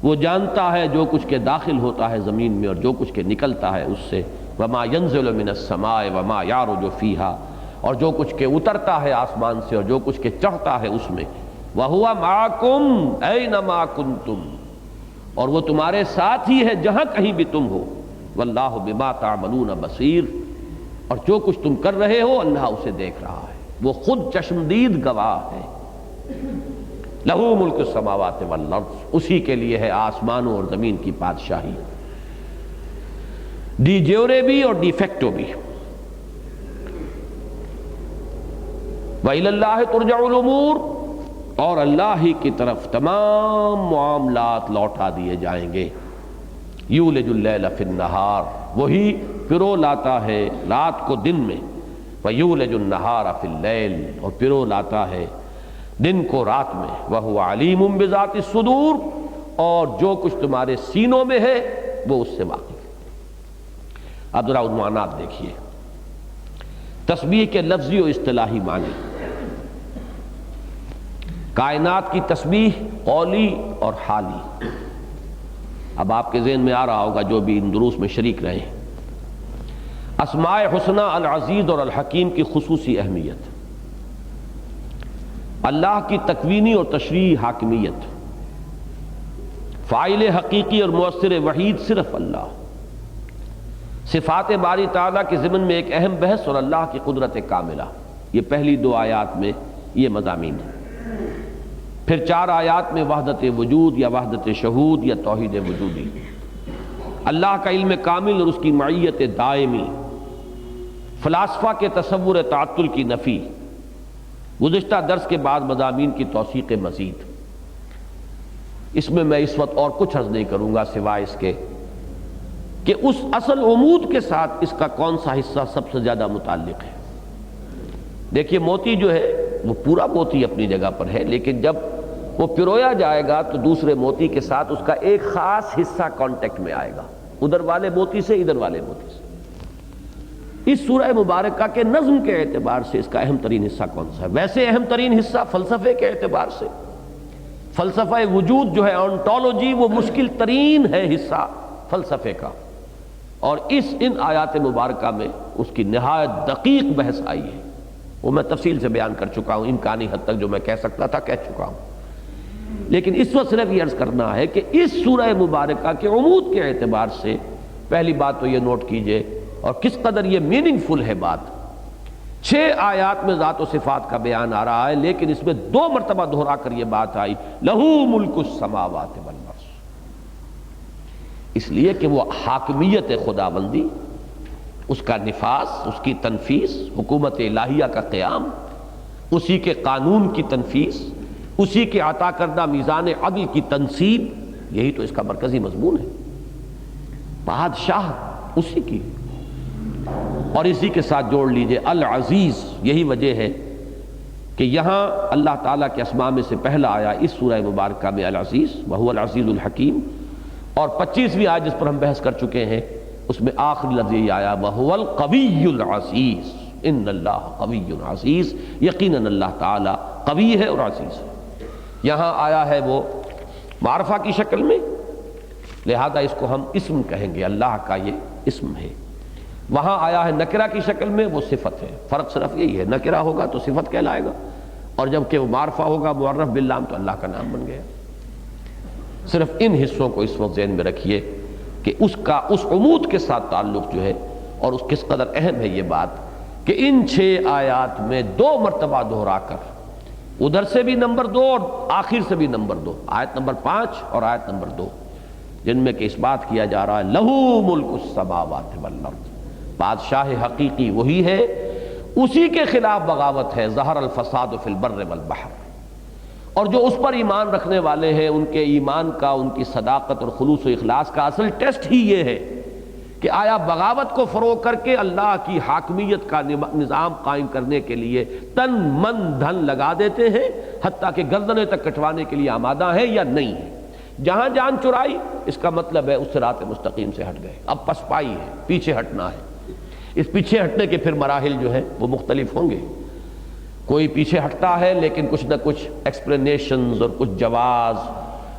[SPEAKER 1] وہ جانتا ہے جو کچھ کے داخل ہوتا ہے زمین میں اور جو کچھ کے نکلتا ہے اس سے۔ وما ینزل من السماء وما یعرج فیہا، اور جو کچھ کے اترتا ہے آسمان سے اور جو کچھ کے چڑھتا ہے اس میں۔ وَهُوَ مَعَكُمْ أَيْنَمَا كُنْتُمْ، اور وہ تمہارے ساتھ ہی ہے جہاں کہیں بھی تم ہو۔ وَاللَّهُ بِمَا تَعْمَلُونَ بَصِيرٌ، اور جو کچھ تم کر رہے ہو اللہ اسے دیکھ رہا ہے، وہ خود چشمدید گواہ ہے۔ لَهُ مُلْكُ السَّمَاوَاتِ وَالْأَرْضِ، اسی کے لیے ہے آسمانوں اور زمین کی بادشاہی، ڈی جیورے بھی اور ڈی فیکٹو بھی۔ وَإِلَى اللَّهِ تُرْجَعُ الْأُمُورُ، اور اللہ ہی کی طرف تمام معاملات لوٹا دیے جائیں گے۔ یولج اللیل فی النہار، وہی پرو لاتا ہے رات کو دن میں۔ ویولج النہار فی اللیل، اور پرو لاتا ہے دن کو رات میں۔ وہو علیم بذات الصدور، اور جو کچھ تمہارے سینوں میں ہے وہ اس سے واقف ہے۔ اب ذرا عنوانات دیکھیے۔ تسبیح کے لفظی و اصطلاحی معنی: کائنات کی تسبیح قولی اور حالی۔ اب آپ کے ذہن میں آ رہا ہوگا جو بھی ان دروس میں شریک رہے ہیں، اسماء حسنی العزیز اور الحکیم کی خصوصی اہمیت، اللہ کی تکوینی اور تشریعی حاکمیت، فاعل حقیقی اور مؤثر وحید صرف اللہ، صفات باری تعالیٰ کے ضمن میں ایک اہم بحث اور اللہ کی قدرت کاملہ۔ یہ پہلی 2 آیات میں یہ مضامین ہیں۔ پھر 4 آیات میں وحدت وجود یا وحدت شہود یا توحید وجودی، اللہ کا علم کامل اور اس کی معیت دائمی، فلاسفہ کے تصور تعطل کی نفی۔ گزشتہ درس کے بعد مضامین کی توثیق مزید۔ اس میں اس وقت اور کچھ عرض نہیں کروں گا سوائے اس کے کہ اس اصل عمود کے ساتھ اس کا کون سا حصہ سب سے زیادہ متعلق ہے۔ دیکھیے موتی جو ہے وہ پورا موتی اپنی جگہ پر ہے، لیکن جب وہ پرویا جائے گا تو دوسرے موتی کے ساتھ اس کا ایک خاص حصہ کانٹیکٹ میں آئے گا، ادھر والے موتی سے ادھر والے موتی سے۔ اس سورہ مبارکہ کے نظم کے اعتبار سے اس کا اہم ترین حصہ کون سا ہے؟ ویسے اہم ترین حصہ فلسفے کے اعتبار سے، فلسفہ وجود جو ہے آنٹولوجی، وہ مشکل ترین ہے حصہ فلسفے کا، اور ان آیات مبارکہ میں اس کی نہایت دقیق بحث آئی ہے۔ وہ میں تفصیل سے بیان کر چکا ہوں، امکانی حد تک جو میں کہہ سکتا تھا کہہ چکا ہوں، لیکن اس وقت صرف یہ عرض کرنا ہے کہ اس سورہ مبارکہ کے عمود کے اعتبار سے پہلی بات تو یہ نوٹ کیجئے، اور کس قدر یہ میننگ فل ہے بات۔ 6 آیات میں ذات و صفات کا بیان آ رہا ہے، لیکن اس میں 2 مرتبہ دہرا کر یہ بات آئی، لہو ملک السماوات والارض، اس لیے کہ وہ حاکمیت خداوندی، اس کا نفاذ، اس کی تنفیذ، حکومت الہیہ کا قیام، اسی کے قانون کی تنفیذ، اسی کے عطا کردہ میزان عدل کی تنصیب، یہی تو اس کا مرکزی مضمون ہے، بادشاہ اسی کی۔ اور اسی کے ساتھ جوڑ لیجئے العزیز، یہی وجہ ہے کہ یہاں اللہ تعالیٰ کے اسماء میں سے پہلا آیا اس سورہ مبارکہ میں العزیز، وہو العزیز الحکیم، اور 25ویں آیت جس پر ہم بحث کر چکے ہیں اس میں آخری لفظ یہ آیا وہو القوی العزیز، ان اللہ قوی عزیز، یقیناً اللہ تعالیٰ قوی ہے اور عزیز ہے۔ یہاں آیا ہے وہ معرفہ کی شکل میں، لہذا اس کو ہم اسم کہیں گے، اللہ کا یہ اسم ہے۔ وہاں آیا ہے نکرہ کی شکل میں، وہ صفت ہے۔ فرق صرف یہی ہے، نکرہ ہوگا تو صفت کہلائے گا، اور جب کہ وہ معرفہ ہوگا معرف باللام تو اللہ کا نام بن گیا۔ صرف ان حصوں کو اس وقت ذہن میں رکھیے کہ اس کا اس عمود کے ساتھ تعلق جو ہے، اور اس کس قدر اہم ہے یہ بات کہ ان 6 آیات میں 2 مرتبہ دہرا کر، ادھر سے بھی نمبر 2 اور آخر سے بھی نمبر 2، آیت نمبر 5 اور آیت نمبر 2، جن میں کہ اس بات کیا جا رہا ہے لہو ملک السماوات والارض، بادشاہ حقیقی وہی ہے، اسی کے خلاف بغاوت ہے، ظہر الفساد فی البر والبحر، اور جو اس پر ایمان رکھنے والے ہیں ان کے ایمان کا، ان کی صداقت اور خلوص و اخلاص کا اصل ٹیسٹ ہی یہ ہے کہ آیا بغاوت کو فروغ کر کے اللہ کی حاکمیت کا نظام قائم کرنے کے لیے تن من دھن لگا دیتے ہیں، حتیٰ کہ گردنیں تک کٹوانے کے لیے آمادہ ہیں یا نہیں ہیں۔ جہاں جان چرائی، اس کا مطلب ہے اس صراط مستقیم سے ہٹ گئے، اب پسپائی ہے، پیچھے ہٹنا ہے۔ اس پیچھے ہٹنے کے پھر مراحل جو ہیں وہ مختلف ہوں گے، کوئی پیچھے ہٹتا ہے لیکن کچھ نہ کچھ ایکسپلینیشنز اور کچھ جواز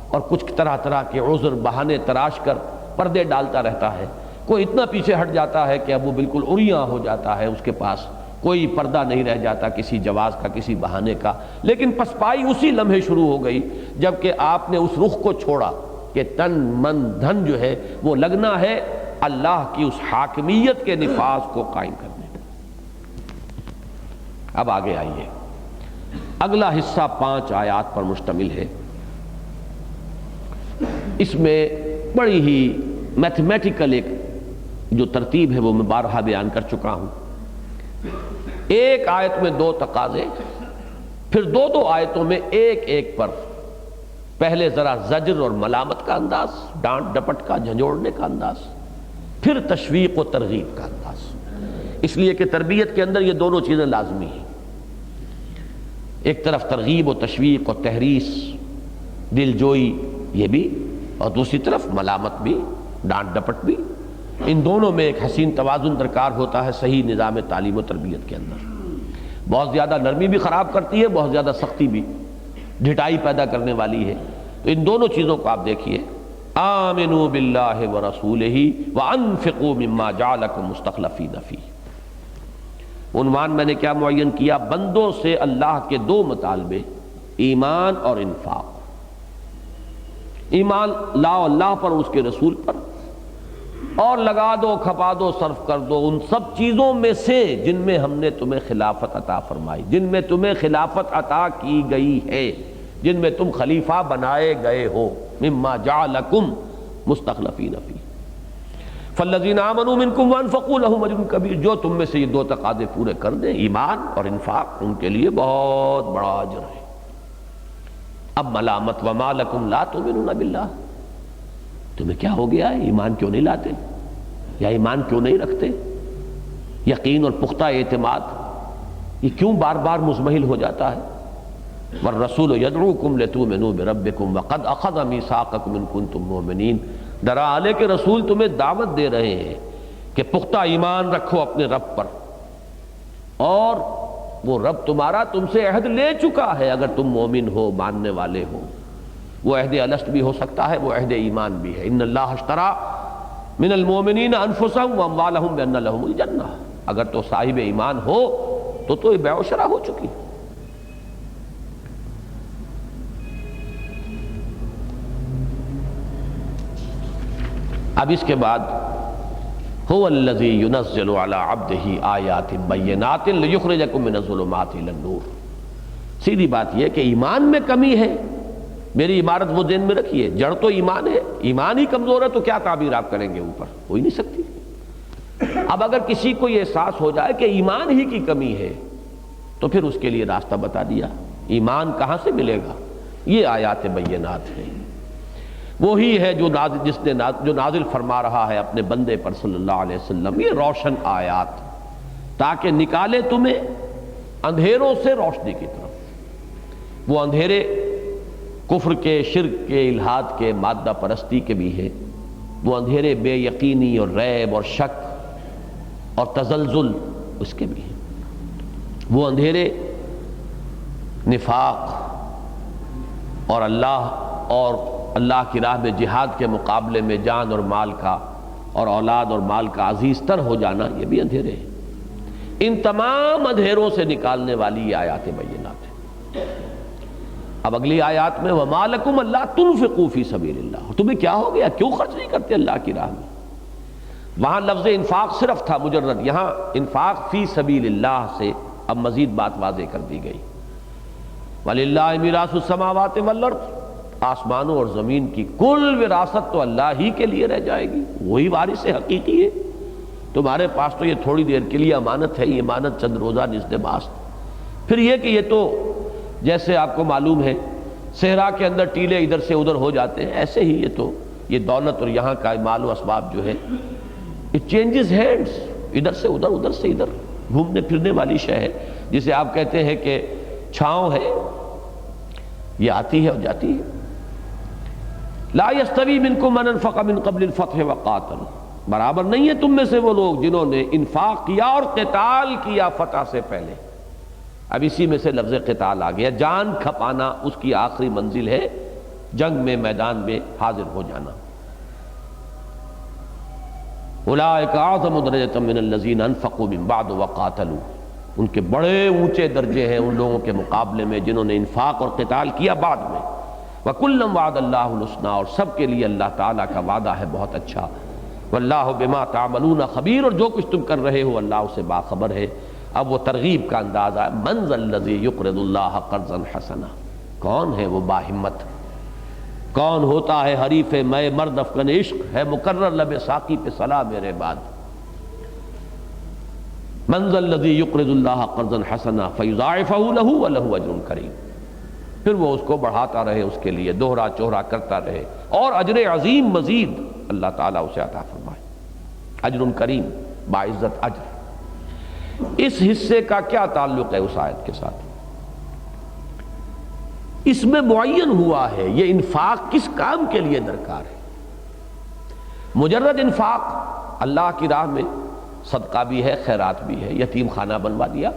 [SPEAKER 1] اور کچھ طرح طرح کے عذر بہانے تراش کر پردے ڈالتا رہتا ہے، کوئی اتنا پیچھے ہٹ جاتا ہے کہ اب وہ بالکل عریاں ہو جاتا ہے، اس کے پاس کوئی پردہ نہیں رہ جاتا کسی جواز کا، کسی بہانے کا۔ لیکن پسپائی اسی لمحے شروع ہو گئی جب کہ آپ نے اس رخ کو چھوڑا کہ تن من دھن جو ہے وہ لگنا ہے اللہ کی اس حاکمیت کے نفاذ کو قائم کرنے میں۔ اب آگے آئیے، اگلا حصہ 5 آیات پر مشتمل ہے۔ اس میں بڑی ہی میتھمیٹیکل ایک جو ترتیب ہے وہ میں بارہا بیان کر چکا ہوں۔ ایک آیت میں 2 تقاضے، پھر 2 آیتوں میں ایک پر پہلے ذرا زجر اور ملامت کا انداز، ڈانٹ ڈپٹ کا، جھنجھوڑنے کا انداز، پھر تشویق و ترغیب کا انداز، اس لیے کہ تربیت کے اندر یہ دونوں چیزیں لازمی ہیں۔ ایک طرف ترغیب و تشویق و تحریص، دل جوئی، یہ بھی، اور دوسری طرف ملامت بھی، ڈانٹ ڈپٹ بھی۔ ان دونوں میں ایک حسین توازن درکار ہوتا ہے صحیح نظام تعلیم و تربیت کے اندر۔ بہت زیادہ نرمی بھی خراب کرتی ہے، بہت زیادہ سختی بھی ڈھٹائی پیدا کرنے والی ہے۔ تو ان دونوں چیزوں کو آپ دیکھیے، آمنوا باللہ ورسولہ وانفقوا مما جعلکم مستخلفین فیہ۔ عنوان میں نے کیا معین کیا؟ بندوں سے اللہ کے 2 مطالبے، ایمان اور انفاق۔ ایمان لاؤ اللہ پر، اس کے رسول پر، اور لگا دو، کھپا دو، صرف کر دو ان سب چیزوں میں سے جن میں ہم نے تمہیں خلافت عطا فرمائی، جن میں تمہیں خلافت عطا کی گئی ہے، جن میں تم خلیفہ بنائے گئے ہو، مما جعلکم مستخلفین فیہ فالذین آمنوا منکم وانفقوا لهم اجر کبیر۔ جو تم میں سے یہ 2 تقاضے پورے کر دیں، ایمان اور انفاق، ان کے لیے بہت بڑا اجر ہے۔ اب ملامت، وما لکم لا تؤمنون باللہ، تمہیں کیا ہو گیا ہے، ایمان کیوں نہیں لاتے یا ایمان کیوں نہیں رکھتے؟ یقین اور پختہ اعتماد یہ کیوں بار بار مزمحل ہو جاتا ہے؟ والرسول یدعوکم لتؤمنوا بربکم وقد اخذ میثاقکم ان کنتم مؤمنین۔ دراعلے کے رسول تمہیں دعوت دے رہے ہیں کہ پختہ ایمان رکھو اپنے رب پر، اور وہ رب تمہارا تم سے عہد لے چکا ہے اگر تم مومن ہو، ماننے والے ہو۔ وہ عہد الست بھی ہو سکتا ہے، وہ عہد ایمان بھی ہے۔ ان اللہ اشترى من المؤمنین انفسهم واموالهم بان لهم الجنہ۔ اگر تو صاحب ایمان ہو تو یہ بیع و شرا ہو چکی۔ اب اس کے بعد هو الذی ينزل على عبده آیات بینات لیخرجکم من الظلمات الى النور۔ سیدھی بات یہ کہ ایمان میں کمی ہے، میری عبارت وہ ذہن میں رکھیے، جڑ تو ایمان ہے، ایمان ہی کمزور ہے تو کیا تعبیر آپ کریں گے اوپر؟ ہو ہی نہیں سکتی۔ اب اگر کسی کو یہ احساس ہو جائے کہ ایمان ہی کی کمی ہے تو پھر اس کے لیے راستہ بتا دیا۔ ایمان کہاں سے ملے گا؟ یہ آیات بینات ہیں، وہی ہے جو نازل فرما رہا ہے اپنے بندے پر صلی اللہ علیہ وسلم، یہ روشن آیات تاکہ نکالے تمہیں اندھیروں سے روشنی کی طرف۔ وہ اندھیرے کفر کے، شرک کے، الحاد کے، مادہ پرستی کے بھی ہے، وہ اندھیرے بے یقینی اور ریب اور شک اور تزلزل اس کے بھی ہیں، وہ اندھیرے نفاق اور اللہ کی راہ میں جہاد کے مقابلے میں جان اور مال کا اور اولاد اور مال کا عزیز تر ہو جانا، یہ بھی اندھیرے ہیں۔ ان تمام اندھیروں سے نکالنے والی یہ آیات بینات ہیں۔ اب اگلی آیات میں وَمَا لَكُمْ أَلَّا تُنْفِقُوا فِي سَبِيلِ اللَّهِ، تمہیں کیا ہو گیا، کیوں خرچ نہیں کرتے اللہ کی راہ میں؟ وہاں لفظ انفاق صرف تھا مجرد، یہاں انفاق فی سبیل اللہ سے اب مزید بات واضح کر دی گئی۔ وَلِلَّهِ مِيرَاثُ السَّمَاوَاتِ وَالْأَرْضِ، آسمانوں اور زمین کی کل وراثت تو اللہ ہی کے لیے رہ جائے گی، وہی وارث حقیقی ہے۔ تمہارے پاس تو یہ تھوڑی دیر کے لیے امانت ہے، یہ امانت چند روزہ نزد ماست۔ پھر یہ کہ یہ تو جیسے آپ کو معلوم ہے صحرا کے اندر ٹیلے ادھر سے ادھر ہو جاتے ہیں، ایسے ہی یہ تو یہ دولت اور یہاں کا مال و اسباب جو ہے اٹ چینجز ہینڈز، ادھر سے ادھر، ادھر سے ادھر گھومنے پھرنے والی شے ہے، جسے آپ کہتے ہیں کہ چھاؤں ہے، یہ آتی ہے اور جاتی ہے۔ لا یستوی منکم من انفق من قبل الفتح وقاتل، برابر نہیں ہے تم میں سے وہ لوگ جنہوں نے انفاق کیا اور قتال کیا فتح سے پہلے۔ اب اسی میں سے لفظ قتال آ گیا، جان کھپانا اس کی آخری منزل ہے، جنگ میں میدان میں حاضر ہو جانا۔ اولئک اعظم درجۃ من الذین انفقوا من بعد وقاتلوا، ان کے بڑے اونچے درجے ہیں ان لوگوں کے مقابلے میں جنہوں نے انفاق اور قتال کیا بعد میں۔ وَكُلًّا وَعَدَ اللَّهُ الْحُسْنَىٰ، اور سب کے لیے اللہ تعالیٰ کا وعدہ ہے بہت اچھا۔ وَاللَّهُ بِمَا تَعْمَلُونَ خبیر، اور جو کچھ تم کر رہے ہو اللہ اسے باخبر ہے۔ اب وہ ترغیب کا انداز ہے، مَنْ ذَا الَّذِي يُقْرِضُ اللَّهَ قَرْضًا حَسَنًا، کون ہے وہ باہمت، کون ہوتا ہے حریف میں مرد افکن عشق ہے مقرر لب ساقی پہ صلا میرے بعد۔ مَنْ ذَا الَّذِي يُقْرِضُ اللَّهَ قَرْضًا حَسَنًا فَيُضَاعِفَهُ لَهُ وَلَهُ أَجْرٌ كَرِيمٌ، پھر وہ اس کو بڑھاتا رہے، اس کے لیے دوہرا چوہرا کرتا رہے، اور اجر عظیم مزید اللہ تعالیٰ اسے عطا فرمائے۔ اجر کریم، باعزت اجر۔ اس حصے کا کیا تعلق ہے اس آیت کے ساتھ؟ اس میں معین ہوا ہے یہ انفاق کس کام کے لیے درکار ہے۔ مجرد انفاق اللہ کی راہ میں صدقہ بھی ہے، خیرات بھی ہے، یتیم خانہ بنوا دیا،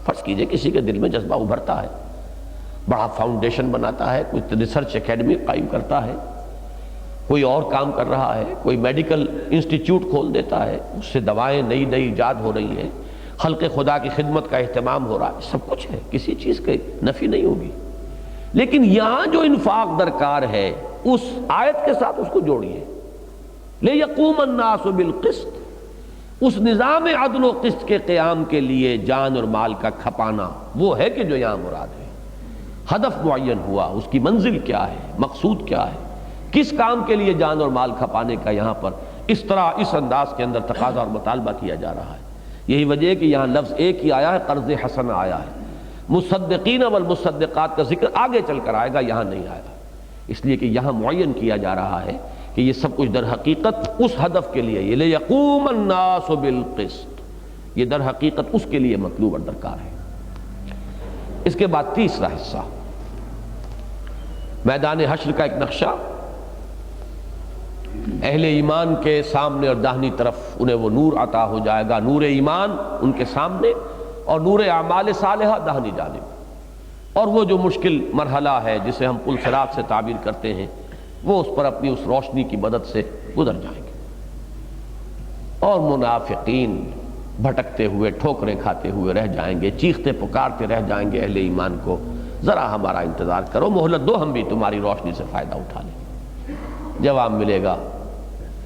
[SPEAKER 1] فرض کیجئے کسی کے دل میں جذبہ ابھرتا ہے، بڑا فاؤنڈیشن بناتا ہے، کوئی ریسرچ اکیڈمی قائم کرتا ہے، کوئی اور کام کر رہا ہے، کوئی میڈیکل انسٹیٹیوٹ کھول دیتا ہے، اس سے دوائیں نئی نئی ایجاد ہو رہی ہیں، خلق خدا کی خدمت کا اہتمام ہو رہا ہے، سب کچھ ہے، کسی چیز کی نفی نہیں ہوگی۔ لیکن یہاں جو انفاق درکار ہے اس آیت کے ساتھ اس کو جوڑیے، لِيَقُومَ النَّاسُ بِالْقِسْطِ، اس نظام عدل و قسط کے قیام کے لیے جان اور مال کا کھپانا وہ ہے کہ جو یہاں مراد ہے۔ ہدف معین ہوا، اس کی منزل کیا ہے، مقصود کیا ہے، کس کام کے لیے جان اور مال کھپانے کا یہاں پر اس طرح اس انداز کے اندر تقاضا اور مطالبہ کیا جا رہا ہے۔ یہی وجہ ہے کہ یہاں لفظ ایک ہی آیا ہے، قرض حسن آیا ہے، مصدقین والمصدقات کا ذکر آگے چل کر آئے گا، یہاں نہیں آیا، اس لیے کہ یہاں معین کیا جا رہا ہے کہ یہ سب کچھ در حقیقت اس ہدف کے لیے، یہ لِيَقُومَ النَّاسُ بِالْقِسْطِ، یہ در حقیقت اس کے لیے مطلوب اور درکار ہے۔ اس کے بعد تیسرا حصہ، میدان حشر کا ایک نقشہ، اہل ایمان کے سامنے اور داہنی طرف انہیں وہ نور عطا ہو جائے گا، نور ایمان ان کے سامنے اور نور اعمال صالحہ داہنی جانب، اور وہ جو مشکل مرحلہ ہے جسے ہم پل صراط سے تعبیر کرتے ہیں وہ اس پر اپنی اس روشنی کی مدد سے گزر جائیں گے، اور منافقین بھٹکتے ہوئے ٹھوکریں کھاتے ہوئے رہ جائیں گے، چیختے پکارتے رہ جائیں گے اہل ایمان کو، ذرا ہمارا انتظار کرو، مہلت دو، ہم بھی تمہاری روشنی سے فائدہ اٹھا لیں۔ جواب ملے گا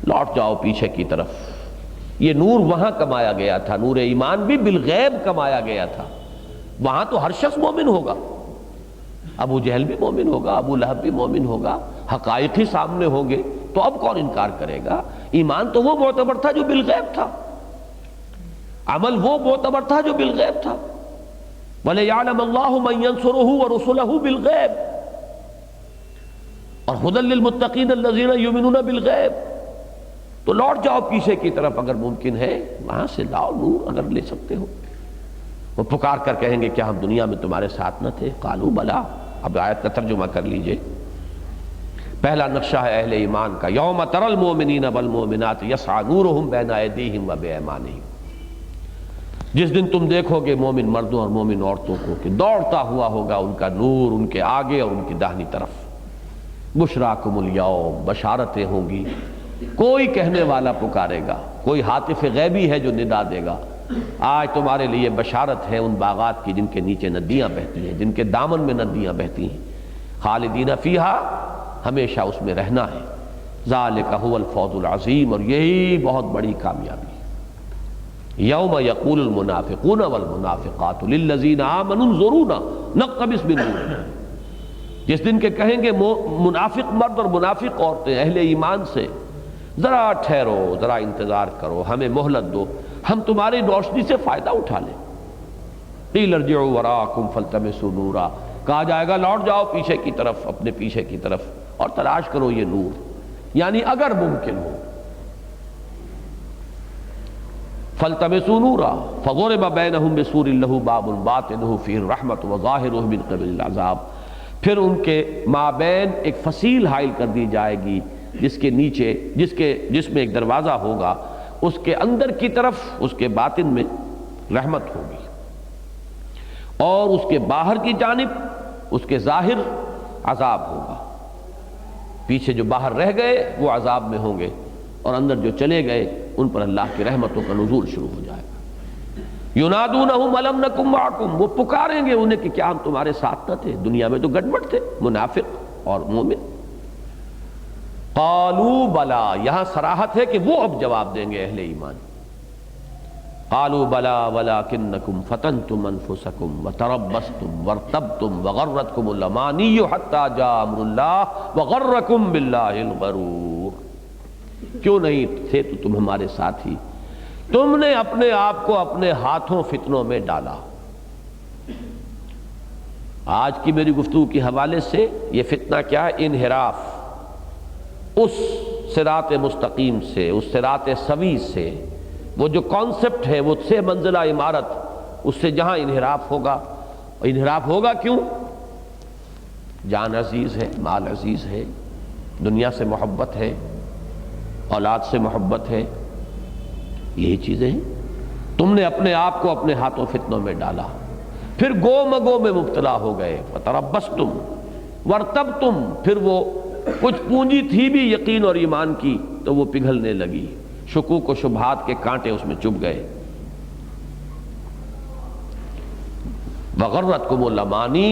[SPEAKER 1] لوٹ جاؤ پیچھے کی طرف، یہ نور وہاں کمایا گیا تھا، نور ایمان بھی بالغیب کمایا گیا تھا، وہاں تو ہر شخص مومن ہوگا، ابو جہل بھی مومن ہوگا، ابو لہب بھی مومن ہوگا، حقائق ہی سامنے ہوں گے، تو اب کون انکار کرے گا؟ ایمان تو وہ معتبر تھا جو بالغیب تھا، عمل وہ معتبر تھا جو بالغیب تھا۔ وَلِيَعْلَمَ اللَّهُ مَن يَنصُرُهُ وَرُسُلَهُ بِالْغَيْبِ، اور ھدی للمتقین الذین یؤمنون بالغیب. تو لوٹ جاؤ پیچھے کی طرف اگر ممکن ہے، وہاں سے لاؤ نور اگر لے سکتے ہو. وہ پکار کر کہیں گے کیا ہم دنیا میں تمہارے ساتھ نہ تھے؟ قالوا بلا. اب آیت کا ترجمہ کر لیجئے. پہلا نقشہ ہے اہل ایمان کا، یوم تری المؤمنین والمؤمنات یسعی نورہم بین ایدیہم وبایمانہم. جس دن تم دیکھو گے مومن مردوں اور مومن عورتوں کو کہ دوڑتا ہوا ہوگا ان کا نور ان کے آگے اور ان کی داہنی طرف. بشراکم الیوم، بشارتیں ہوں گی. کوئی کہنے والا پکارے گا، کوئی ہاتف غیبی ہے جو ندا دے گا، آج تمہارے لیے بشارت ہے ان باغات کی جن کے نیچے ندیاں بہتی ہیں، جن کے دامن میں ندیاں بہتی ہیں. خالدین فیہا، ہمیشہ اس میں رہنا ہے. ذالک ھو الفوز العظیم، اور یہی بہت بڑی کامیابی. یوم یقول المنافقون والمنافقات للذین آمنوا انظرونا نقتبس من نورکم. جس دن کے کہیں گے منافق مرد اور منافق عورتیں اہل ایمان سے، ذرا ٹھہرو، ذرا انتظار کرو، ہمیں مہلت دو، ہم تمہاری روشنی سے فائدہ اٹھا لیں. قیل ارجعوا وراءکم فالتمسوا نورا، کہا جائے گا لوٹ جاؤ پیچھے کی طرف، اپنے پیچھے کی طرف، اور تلاش کرو یہ نور. یعنی اگر ممکن ہو. فالتمسوا نورا فضرب بینہم بسور لہ باب باطنہ فیہ الرحمۃ وظاہرہ من قبل العذاب. پھر ان کے مابین ایک فصیل حائل کر دی جائے گی جس کے نیچے جس میں ایک دروازہ ہوگا، اس کے اندر کی طرف اس کے باطن میں رحمت ہوگی، اور اس کے باہر کی جانب اس کے ظاہر عذاب ہوگا. پیچھے جو باہر رہ گئے وہ عذاب میں ہوں گے، اور اندر جو چلے گئے ان پر اللہ کی رحمتوں کا نزول شروع ہو جائے گا. ینادونہم الم نکن معکم، وہ پکاریں گے انہیں کہ کیا ہم تمہارے ساتھ نہ تھے؟ دنیا میں تو گڑبڑ تھے منافق اور مومن. قالوا بلا، یہاں صراحت ہے کہ وہ اب جواب دیں گے اہل ایمان. قالوا بلا ولکنکم فتنتم انفسکم وتربصتم وارتبتم وغرتکم الامانی حتی جاء امر اللہ وغرکم باللہ الغرور. کیوں نہیں تھے تو تم ہمارے ساتھی، تم نے اپنے آپ کو اپنے ہاتھوں فتنوں میں ڈالا. آج کی میری گفتگو کے حوالے سے یہ فتنہ کیا ہے؟ انحراف اس صراط مستقیم سے، اس صراط سوی سے. وہ جو کانسیپٹ ہے، وہ 6 منزلہ عمارت، اس سے جہاں انحراف ہوگا. انحراف ہوگا کیوں؟ جان عزیز ہے، مال عزیز ہے، دنیا سے محبت ہے، اولاد سے محبت ہے، یہی چیزیں ہیں. تم نے اپنے آپ کو اپنے ہاتھوں فتنوں میں ڈالا، پھر گو مگو میں مبتلا ہو گئے. فتربصتم وارتبتم، پھر وہ کچھ پونجی تھی بھی یقین اور ایمان کی تو وہ پگھلنے لگی، شکوک و شبہات کے کانٹے اس میں چبھ گئے. وغرتکم الامانی،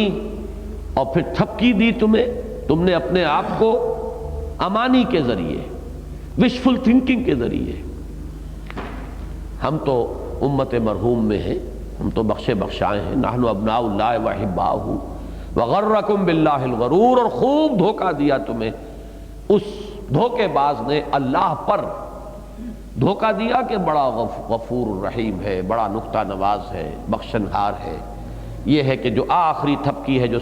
[SPEAKER 1] اور پھر تھپکی دی تمہیں، تم نے اپنے آپ کو امانی کے ذریعے، وشفل تھنکنگ کے ذریعے. ہم تو امت مرحوم میں ہیں، ہم تو بخشے بخشائے ہیں. نحن ابناء اللہ واحباؤہ وغرکم باللہ الغرور، اور خوب دھوکہ دیا تمہیں اس دھوکے باز نے اللہ پر. دھوکہ دیا کہ بڑا غفور رحیم ہے، بڑا نکتہ نواز ہے، بخشنہار ہے. یہ ہے کہ جو آخری تھپکی ہے، جو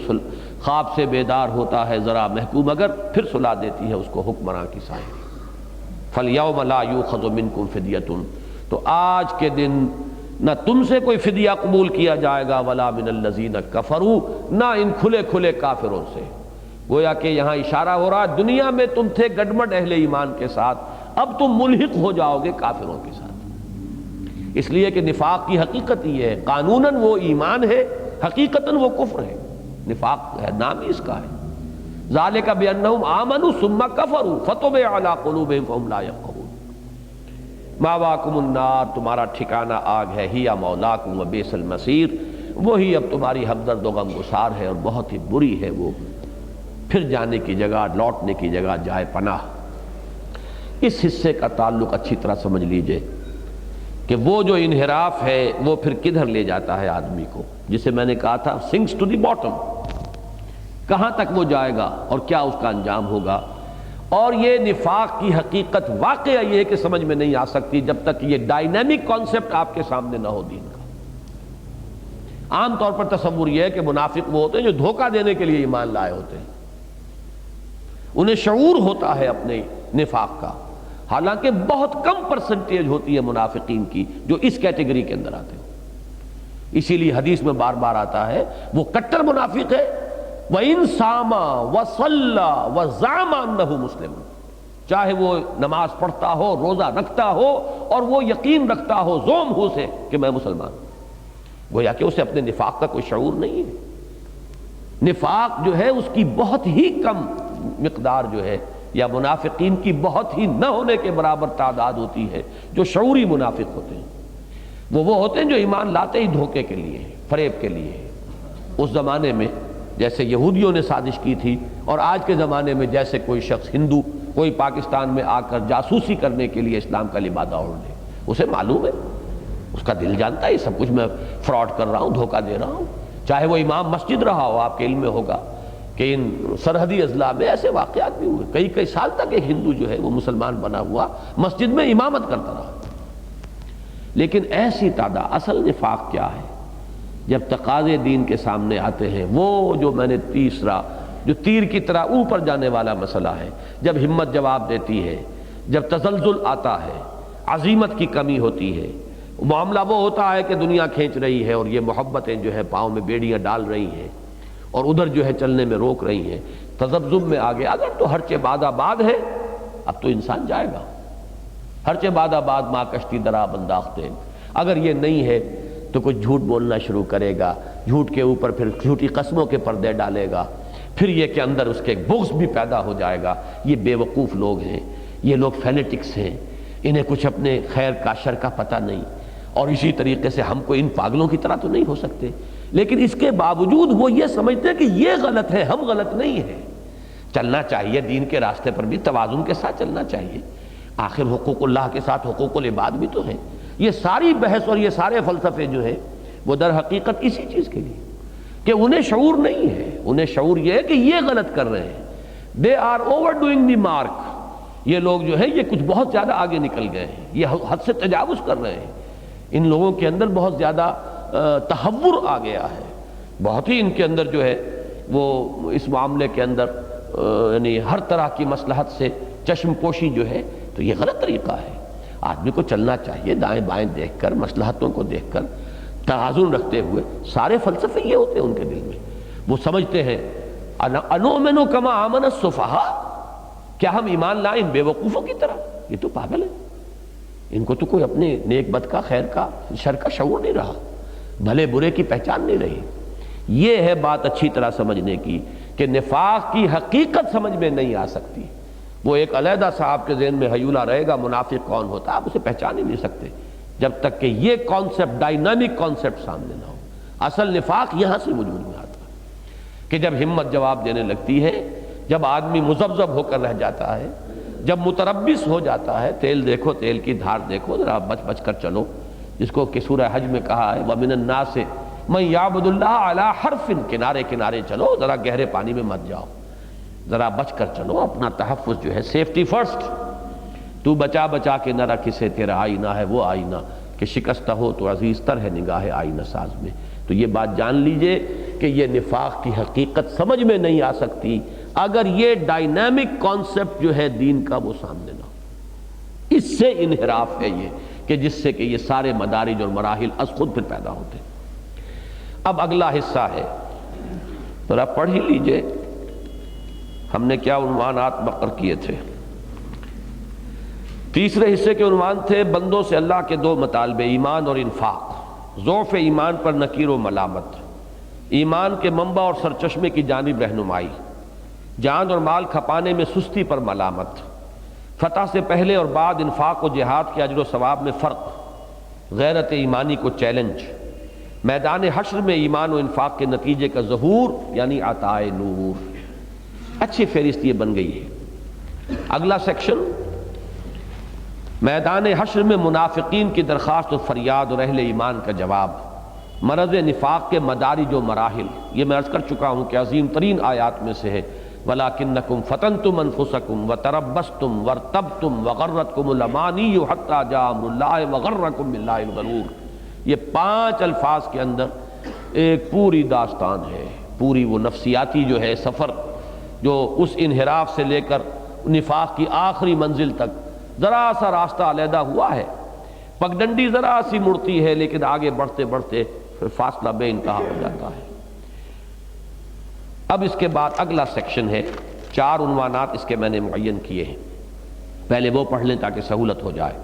[SPEAKER 1] خواب سے بیدار ہوتا ہے ذرا محکوم، اگر پھر سلا دیتی ہے اس کو حکمراں کی سائری. فَالْيَوْمَ لَا يُؤْخَذُ مِنْكُمْ فِدْيَةٌ، تو آج کے دن نہ تم سے کوئی فدیہ قبول کیا جائے گا، وَلَا مِنَ الَّذِينَ كَفَرُوا، نہ ان کھلے کھلے کافروں سے. گویا کہ یہاں اشارہ ہو رہا، دنیا میں تم تھے گڈمڈ اہل ایمان کے ساتھ، اب تم ملحق ہو جاؤ گے کافروں کے ساتھ. اس لیے کہ نفاق کی حقیقت یہ ہے، قانوناً وہ ایمان ہے، حقیقتاً وہ کفر ہے. نفاق ہے، نام ہی اس کا ہے. ذالک بانہم آمنوا ثم کفروا فطبع علی قلوبہم فہم لا یفقہون. ماواکم النار، تمہارا ٹھکانہ آگ ہے، ہی مولاکم وبئس المصیر، وہی اب تمہاری ہمدرد و غمگسار ہے اور بہت ہی بری ہے وہ پھر جانے کی جگہ، لوٹنے کی جگہ، جائے پناہ. اس حصے کا تعلق اچھی طرح سمجھ لیجئے کہ وہ جو انحراف ہے وہ پھر کدھر لے جاتا ہے آدمی کو، جسے میں نے کہا تھا sinks to the bottom. کہاں تک وہ جائے گا اور کیا اس کا انجام ہوگا. اور یہ نفاق کی حقیقت واقعہ یہ ہے کہ سمجھ میں نہیں آ سکتی جب تک یہ ڈائنامک کانسیپٹ آپ کے سامنے نہ ہو دین کا. عام طور پر تصور یہ ہے کہ منافق وہ ہوتے ہیں جو دھوکہ دینے کے لیے ایمان لائے ہوتے ہیں، انہیں شعور ہوتا ہے اپنے نفاق کا، حالانکہ بہت کم پرسنٹیج ہوتی ہے منافقین کی جو اس کیٹیگری کے اندر آتے ہیں۔ اسی لیے حدیث میں بار بار آتا ہے وہ کٹر منافق ہے، وَإِن صَامَ وَصَلَّى وَزَعَمَ أَنَّهُ مُسْلِمٌ، چاہے وہ نماز پڑھتا ہو، روزہ رکھتا ہو اور وہ یقین رکھتا ہو زوم ہو سے کہ میں مسلمان ہوں، گویا کہ اسے اپنے نفاق کا کوئی شعور نہیں ہے۔ نفاق جو ہے اس کی بہت ہی کم مقدار جو ہے، یا منافقین کی بہت ہی نہ ہونے کے برابر تعداد ہوتی ہے جو شعوری منافق ہوتے ہیں۔ وہ ہوتے ہیں جو ایمان لاتے ہی دھوکے کے لیے، فریب کے لیے۔ اس زمانے میں جیسے یہودیوں نے سازش کی تھی، اور آج کے زمانے میں جیسے کوئی شخص ہندو کوئی پاکستان میں آ کر جاسوسی کرنے کے لیے اسلام کا لبادہ اوڑھ لے، اسے معلوم ہے، اس کا دل جانتا ہے یہ سب کچھ میں فراڈ کر رہا ہوں، دھوکہ دے رہا ہوں۔ چاہے وہ امام مسجد رہا ہو، آپ کے علم میں ہوگا کہ ان سرحدی اضلاع میں ایسے واقعات بھی ہوئے، کئی سال تک ایک ہندو جو ہے وہ مسلمان بنا ہوا مسجد میں امامت کرتا رہا۔ لیکن ایسی تعداد، اصل نفاق کیا ہے؟ جب تقاضے دین کے سامنے آتے ہیں، وہ جو میں نے تیسرا جو تیر کی طرح اوپر جانے والا مسئلہ ہے، جب ہمت جواب دیتی ہے، جب تزلزل آتا ہے، عزیمت کی کمی ہوتی ہے، معاملہ وہ ہوتا ہے کہ دنیا کھینچ رہی ہے اور یہ محبتیں جو ہے پاؤں میں بیڑیاں ڈال رہی ہیں اور ادھر جو ہے چلنے میں روک رہی ہیں، تذبذب میں آگے اگر تو ہرچے باد آباد ہے، اب تو انسان جائے گا، ہرچے باد آباد ماں کشتی درا بنداختے، اگر یہ نہیں ہے تو کچھ جھوٹ بولنا شروع کرے گا، جھوٹ کے اوپر پھر جھوٹی قسموں کے پردے ڈالے گا، پھر یہ کہ اندر اس کے بغض بھی پیدا ہو جائے گا۔ یہ بے وقوف لوگ ہیں، یہ لوگ فینیٹکس ہیں، انہیں کچھ اپنے خیر کا شر کا پتہ نہیں، اور اسی طریقے سے ہم کو ان پاگلوں کی طرح تو نہیں ہو سکتے، لیکن اس کے باوجود وہ یہ سمجھتے ہیں کہ یہ غلط ہے، ہم غلط نہیں ہیں۔ چلنا چاہیے دین کے راستے پر بھی توازن کے ساتھ چلنا چاہیے، آخر حقوق اللہ کے ساتھ حقوق العباد بھی تو ہیں۔ یہ ساری بحث اور یہ سارے فلسفے جو ہیں وہ در حقیقت اسی چیز کے لیے کہ انہیں شعور نہیں ہے، انہیں شعور یہ ہے کہ یہ غلط کر رہے ہیں، they are overdoing the mark, یہ لوگ جو ہے یہ کچھ بہت زیادہ آگے نکل گئے ہیں، یہ حد سے تجاوز کر رہے ہیں، ان لوگوں کے اندر بہت زیادہ تحور آ گیا ہے، بہت ہی ان کے اندر جو ہے وہ اس معاملے کے اندر یعنی ہر طرح کی مصلحت سے چشم پوشی جو ہے، تو یہ غلط طریقہ ہے۔ آدمی کو چلنا چاہیے دائیں بائیں دیکھ کر، مصلحتوں کو دیکھ کر، توازن رکھتے ہوئے۔ سارے فلسفے یہ ہوتے ہیں ان کے دل میں، وہ سمجھتے ہیں انؤمن کما آمن السفہاء، کیا ہم ایمان لائیں بے وقوفوں کی طرح؟ یہ تو پاگل ہے، ان کو تو کوئی اپنے نیک بد کا، خیر کا، شر کا شعور نہیں رہا، بھلے برے کی پہچان نہیں رہی۔ یہ ہے بات اچھی طرح سمجھنے کی کہ نفاق کی حقیقت سمجھ میں نہیں آ سکتی، وہ ایک علیحدہ صاحب کے ذہن میں حیولہ رہے گا منافق کون ہوتا ہے، آپ اسے پہچان ہی نہیں سکتے جب تک کہ یہ کانسیپٹ، ڈائنامک کانسیپٹ سامنے نہ ہو۔ اصل نفاق یہاں سے وجود میں آتا ہے کہ جب ہمت جواب دینے لگتی ہے، جب آدمی مذبذب ہو کر رہ جاتا ہے، جب متربص ہو جاتا ہے، تیل دیکھو، تیل کی دھار دیکھو، ذرا بچ بچ کر چلو، جس کو کہ سورہ حج میں کہا ہے وَمِنَ النَّاسِ مَن يَعْبُدُ اللَّهَ عَلَى حَرْفٍ، کنارے کنارے چلو، ذرا گہرے پانی میں مت جاؤ، ذرا بچ کر چلو، اپنا تحفظ جو ہے، سیفٹی فرسٹ، تو بچا بچا کے نہ رکھ اسے تیرا آئینہ ہے وہ آئینہ کہ شکستہ ہو تو عزیز تر ہے نگاہ آئینہ ساز میں۔ تو یہ بات جان لیجئے کہ یہ نفاق کی حقیقت سمجھ میں نہیں آ سکتی اگر یہ ڈائنامک کانسیپٹ جو ہے دین کا وہ سامنے نہ ہو۔ اس سے انحراف ہے یہ کہ جس سے کہ یہ سارے مدارج اور مراحل از خود پھر پیدا ہوتے ہیں۔ اب اگلا حصہ ہے، ذرا پڑھ ہی لیجئے ہم نے کیا عنوانات مقرر کیے تھے۔ تیسرے حصے کے عنوان تھے بندوں سے اللہ کے دو مطالبے، ایمان اور انفاق، ضعف ایمان پر نکیر و ملامت، ایمان کے منبع اور سرچشمے کی جانب رہنمائی، جان اور مال کھپانے میں سستی پر ملامت، فتح سے پہلے اور بعد انفاق و جہاد کے اجر و ثواب میں فرق، غیرت ایمانی کو چیلنج، میدان حشر میں ایمان و انفاق کے نتیجے کا ظہور یعنی عطاء نور۔ اچھی فہرست یہ بن گئی ہے۔ اگلا سیکشن میدان حشر میں منافقین کی درخواست و فریاد اور اہل ایمان کا جواب، مرض نفاق کے مدارج و مراحل، یہ میں عرض کر چکا ہوں کہ عظیم ترین آیات میں سے ہے وَلَكِنَّكُمْ فَتَنْتُمْ أَنفُسَكُمْ وَتَرَبَّصْتُمْ وَارْتَبْتُمْ وَغَرَّتْكُمُ الْأَمَانِيُّ حَتَّى جَاءَ أَمْرُ اللَّهِ وَغَرَّكُمْ بِاللَّهِ الْغَرُورُ۔ یہ 5 الفاظ کے اندر ایک پوری داستان ہے، پوری وہ نفسیاتی جو ہے سفر جو اس انحراف سے لے کر نفاق کی آخری منزل تک ذرا سا راستہ علیحدہ ہوا ہے، پگڈنڈی ذرا سی مڑتی ہے، لیکن آگے بڑھتے بڑھتے پھر فاصلہ بے انتہا ہو جاتا ہے۔ اب اس کے بعد اگلا سیکشن ہے، 4 عنوانات اس کے میں نے معین کیے ہیں، پہلے وہ پڑھ لیں تاکہ سہولت ہو جائے۔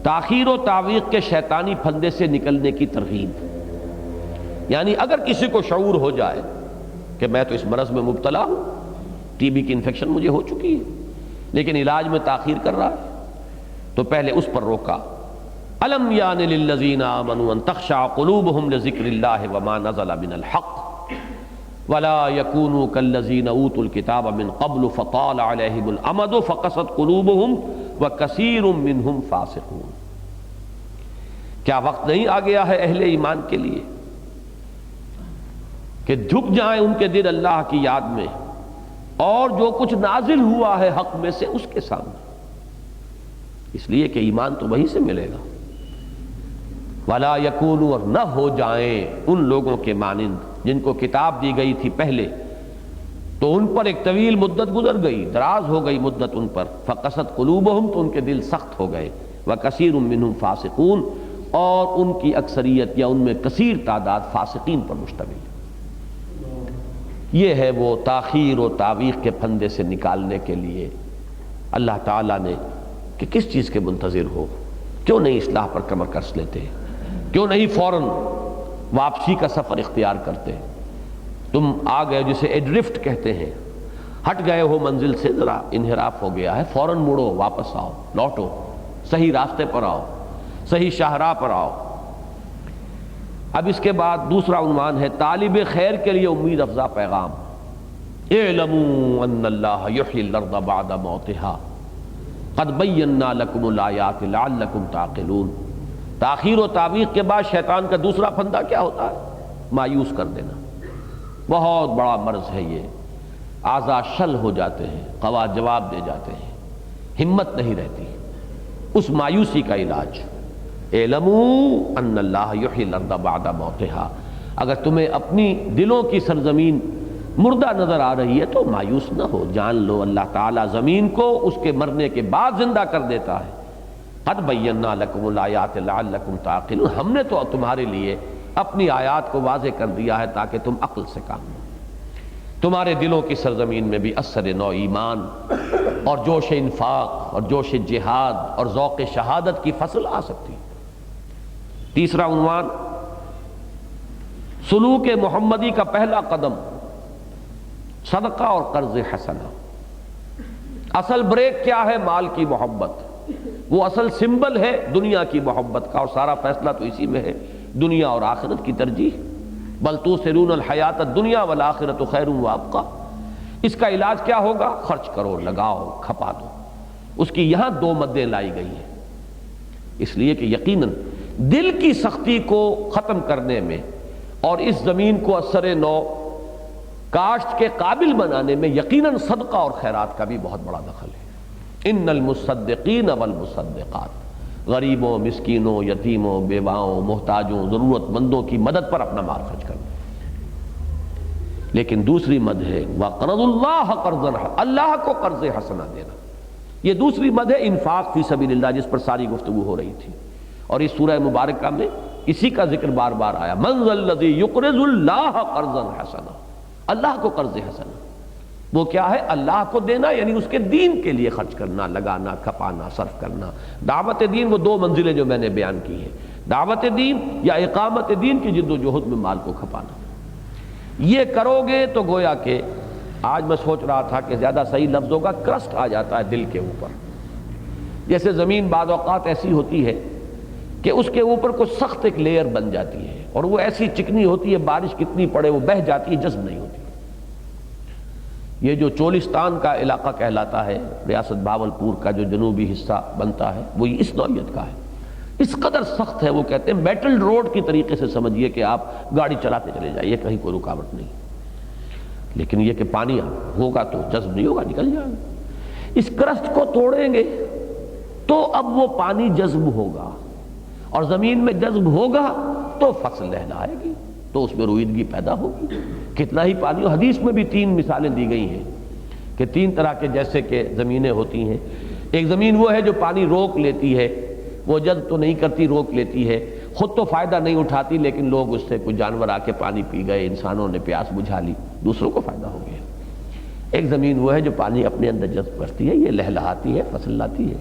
[SPEAKER 1] تاخیر و تعویق کے شیطانی پھندے سے نکلنے کی ترغیب، یعنی اگر کسی کو شعور ہو جائے کہ میں تو اس مرض میں مبتلا ہوں، ٹی بی کی انفیکشن مجھے ہو چکی ہے لیکن علاج میں تاخیر کر رہا ہے، تو پہلے اس پر روکا۔ الم یان للذین آمنوا ان تخشع قلوبهم لذکر اللہ وما نزل من الحق ولا يكونوا كالذین اوتوا الکتاب من قبل فطال علیہم الامد فقست قلوبهم وکثیر منهم فاسقون۔ کیا وقت نہیں آ گیا ہے اہل ایمان کے لیے کہ جھک جائیں ان کے دل اللہ کی یاد میں اور جو کچھ نازل ہوا ہے حق میں سے اس کے سامنے، اس لیے کہ ایمان تو وہیں سے ملے گا۔ ولا یکونوا، اور نہ ہو جائیں ان لوگوں کے مانند جن کو کتاب دی گئی تھی پہلے تو ان پر ایک طویل مدت گزر گئی، دراز ہو گئی مدت ان پر، فقست قلوبہم، تو ان کے دل سخت ہو گئے، وکثیر منہم فاسقون، اور ان کی اکثریت یا ان میں کثیر تعداد فاسقین پر مشتمل ہے۔ یہ ہے وہ تاخیر و تعویق کے پھندے سے نکالنے کے لیے اللہ تعالیٰ نے کہ کس چیز کے منتظر ہو، کیوں نہیں اصلاح پر کمر کس لیتے، کیوں نہیں فوراً واپسی کا سفر اختیار کرتے۔ تم آ گئے جسے ایڈرفٹ کہتے ہیں، ہٹ گئے ہو منزل سے، ذرا انحراف ہو گیا ہے، فوراً مڑو، واپس آؤ، لوٹو، صحیح راستے پر آؤ، صحیح شاہراہ پر آؤ۔ اب اس کے بعد دوسرا عنوان ہے طالب خیر کے لیے امید افزا پیغام۔ اعلموا ان اللہ یحیی الارض بعد موتها قد بینا لکم الآیات لعلکم تعقلون۔ تاخیر و تعویق کے بعد شیطان کا دوسرا پھندا کیا ہوتا ہے؟ مایوس کر دینا۔ بہت بڑا مرض ہے یہ، اعضاء شل ہو جاتے ہیں، قوا جواب دے جاتے ہیں، ہمت نہیں رہتی۔ اس مایوسی کا علاج اعلموا ان اللہ یحیی الارض بعد موتها، اگر تمہیں اپنی دلوں کی سرزمین مردہ نظر آ رہی ہے تو مایوس نہ ہو، جان لو اللہ تعالیٰ زمین کو اس کے مرنے کے بعد زندہ کر دیتا ہے۔ قد بینا لکم الآیات لعلکم تعقلون، ہم نے تو تمہارے لیے اپنی آیات کو واضح کر دیا ہے تاکہ تم عقل سے کام لو۔ تمہارے دلوں کی سرزمین میں بھی اثر نو ایمان اور جوش انفاق اور جوش جہاد اور ذوق شہادت کی فصل آ سکتی ہے۔ تیسرا عنوان سلوک محمدی کا پہلا قدم صدقہ اور قرض حسنہ۔ اصل بریک کیا ہے؟ مال کی محبت، وہ اصل سمبل ہے دنیا کی محبت کا، اور سارا فیصلہ تو اسی میں ہے، دنیا اور آخرت کی ترجیح۔ بل تؤثرون الحیات الدنیا والآخرۃ خیر وابقیٰ۔ اس کا علاج کیا ہوگا؟ خرچ کرو، لگاؤ، کھپا دو۔ اس کی یہاں 2 مدیں لائی گئی ہیں، اس لیے کہ یقیناً دل کی سختی کو ختم کرنے میں اور اس زمین کو اثر نو کاشت کے قابل بنانے میں یقیناً صدقہ اور خیرات کا بھی بہت بڑا دخل ہے۔ ان المصدقین والمصدقات، غریبوں، مسکینوں، یتیموں، بیواؤں، محتاجوں، ضرورت مندوں کی مدد پر اپنا مال خرچ کرنا۔ لیکن دوسری مد ہے وَقْرَضُ اللَّهَ قَرْضًا، اللہ کو قرض حسنہ دینا۔ یہ دوسری مد ہے انفاق فی سبیل اللہ، جس پر ساری گفتگو ہو رہی تھی، اور اس سورہ مبارکہ میں اسی کا ذکر بار بار آیا۔ مَنْ ذَا الَّذِي يُقْرِضُ اللَّهَ قَرْضًا حَسَنًا، اللہ کو قرض حسنہ۔ وہ کیا ہے؟ اللہ کو دینا، یعنی اس کے دین کے لیے خرچ کرنا، لگانا، کھپانا، صرف کرنا۔ دعوت دین وہ 2 منزلیں جو میں نے بیان کی ہیں، دعوت دین یا اقامت دین کی جد و جہد میں مال کو کھپانا۔ یہ کرو گے تو گویا کہ آج میں سوچ رہا تھا کہ زیادہ صحیح لفظ ہوگا کرسٹ آ جاتا ہے دل کے اوپر۔ جیسے زمین بعض اوقات ایسی ہوتی ہے کہ اس کے اوپر کوئی سخت ایک لیئر بن جاتی ہے، اور وہ ایسی چکنی ہوتی ہے، بارش کتنی پڑے وہ بہہ جاتی ہے، جذب نہیں ہوتی۔ یہ جو چولستان کا علاقہ کہلاتا ہے، ریاست بھاولپور کا جو جنوبی حصہ بنتا ہے، وہ اس نوعیت کا ہے، اس قدر سخت ہے۔ وہ کہتے ہیں میٹل روڈ کی طریقے سے سمجھیے کہ آپ گاڑی چلاتے چلے جائیے، کہیں کوئی رکاوٹ نہیں، لیکن یہ کہ پانی ہوگا تو جذب نہیں ہوگا، نکل جائے گا۔ اس کرسٹ کو توڑیں گے تو اب وہ پانی جذب ہوگا، اور زمین میں جذب ہوگا تو فصل لہلائے گی، تو اس میں رویدگی پیدا ہوگی۔ کتنا ہی پانی، حدیث میں بھی 3 مثالیں دی گئی ہیں کہ 3 طرح کے جیسے کہ زمینیں ہوتی ہیں۔ ایک زمین وہ ہے جو پانی روک لیتی ہے، وہ جذب تو نہیں کرتی، روک لیتی ہے، خود تو فائدہ نہیں اٹھاتی، لیکن لوگ اس سے کچھ جانور آ کے پانی پی گئے، انسانوں نے پیاس بجھا لی، دوسروں کو فائدہ ہو گیا۔ ایک زمین وہ ہے جو پانی اپنے اندر جذب کرتی ہے، یہ لہلہاتی ہے، فصل لاتی ہے۔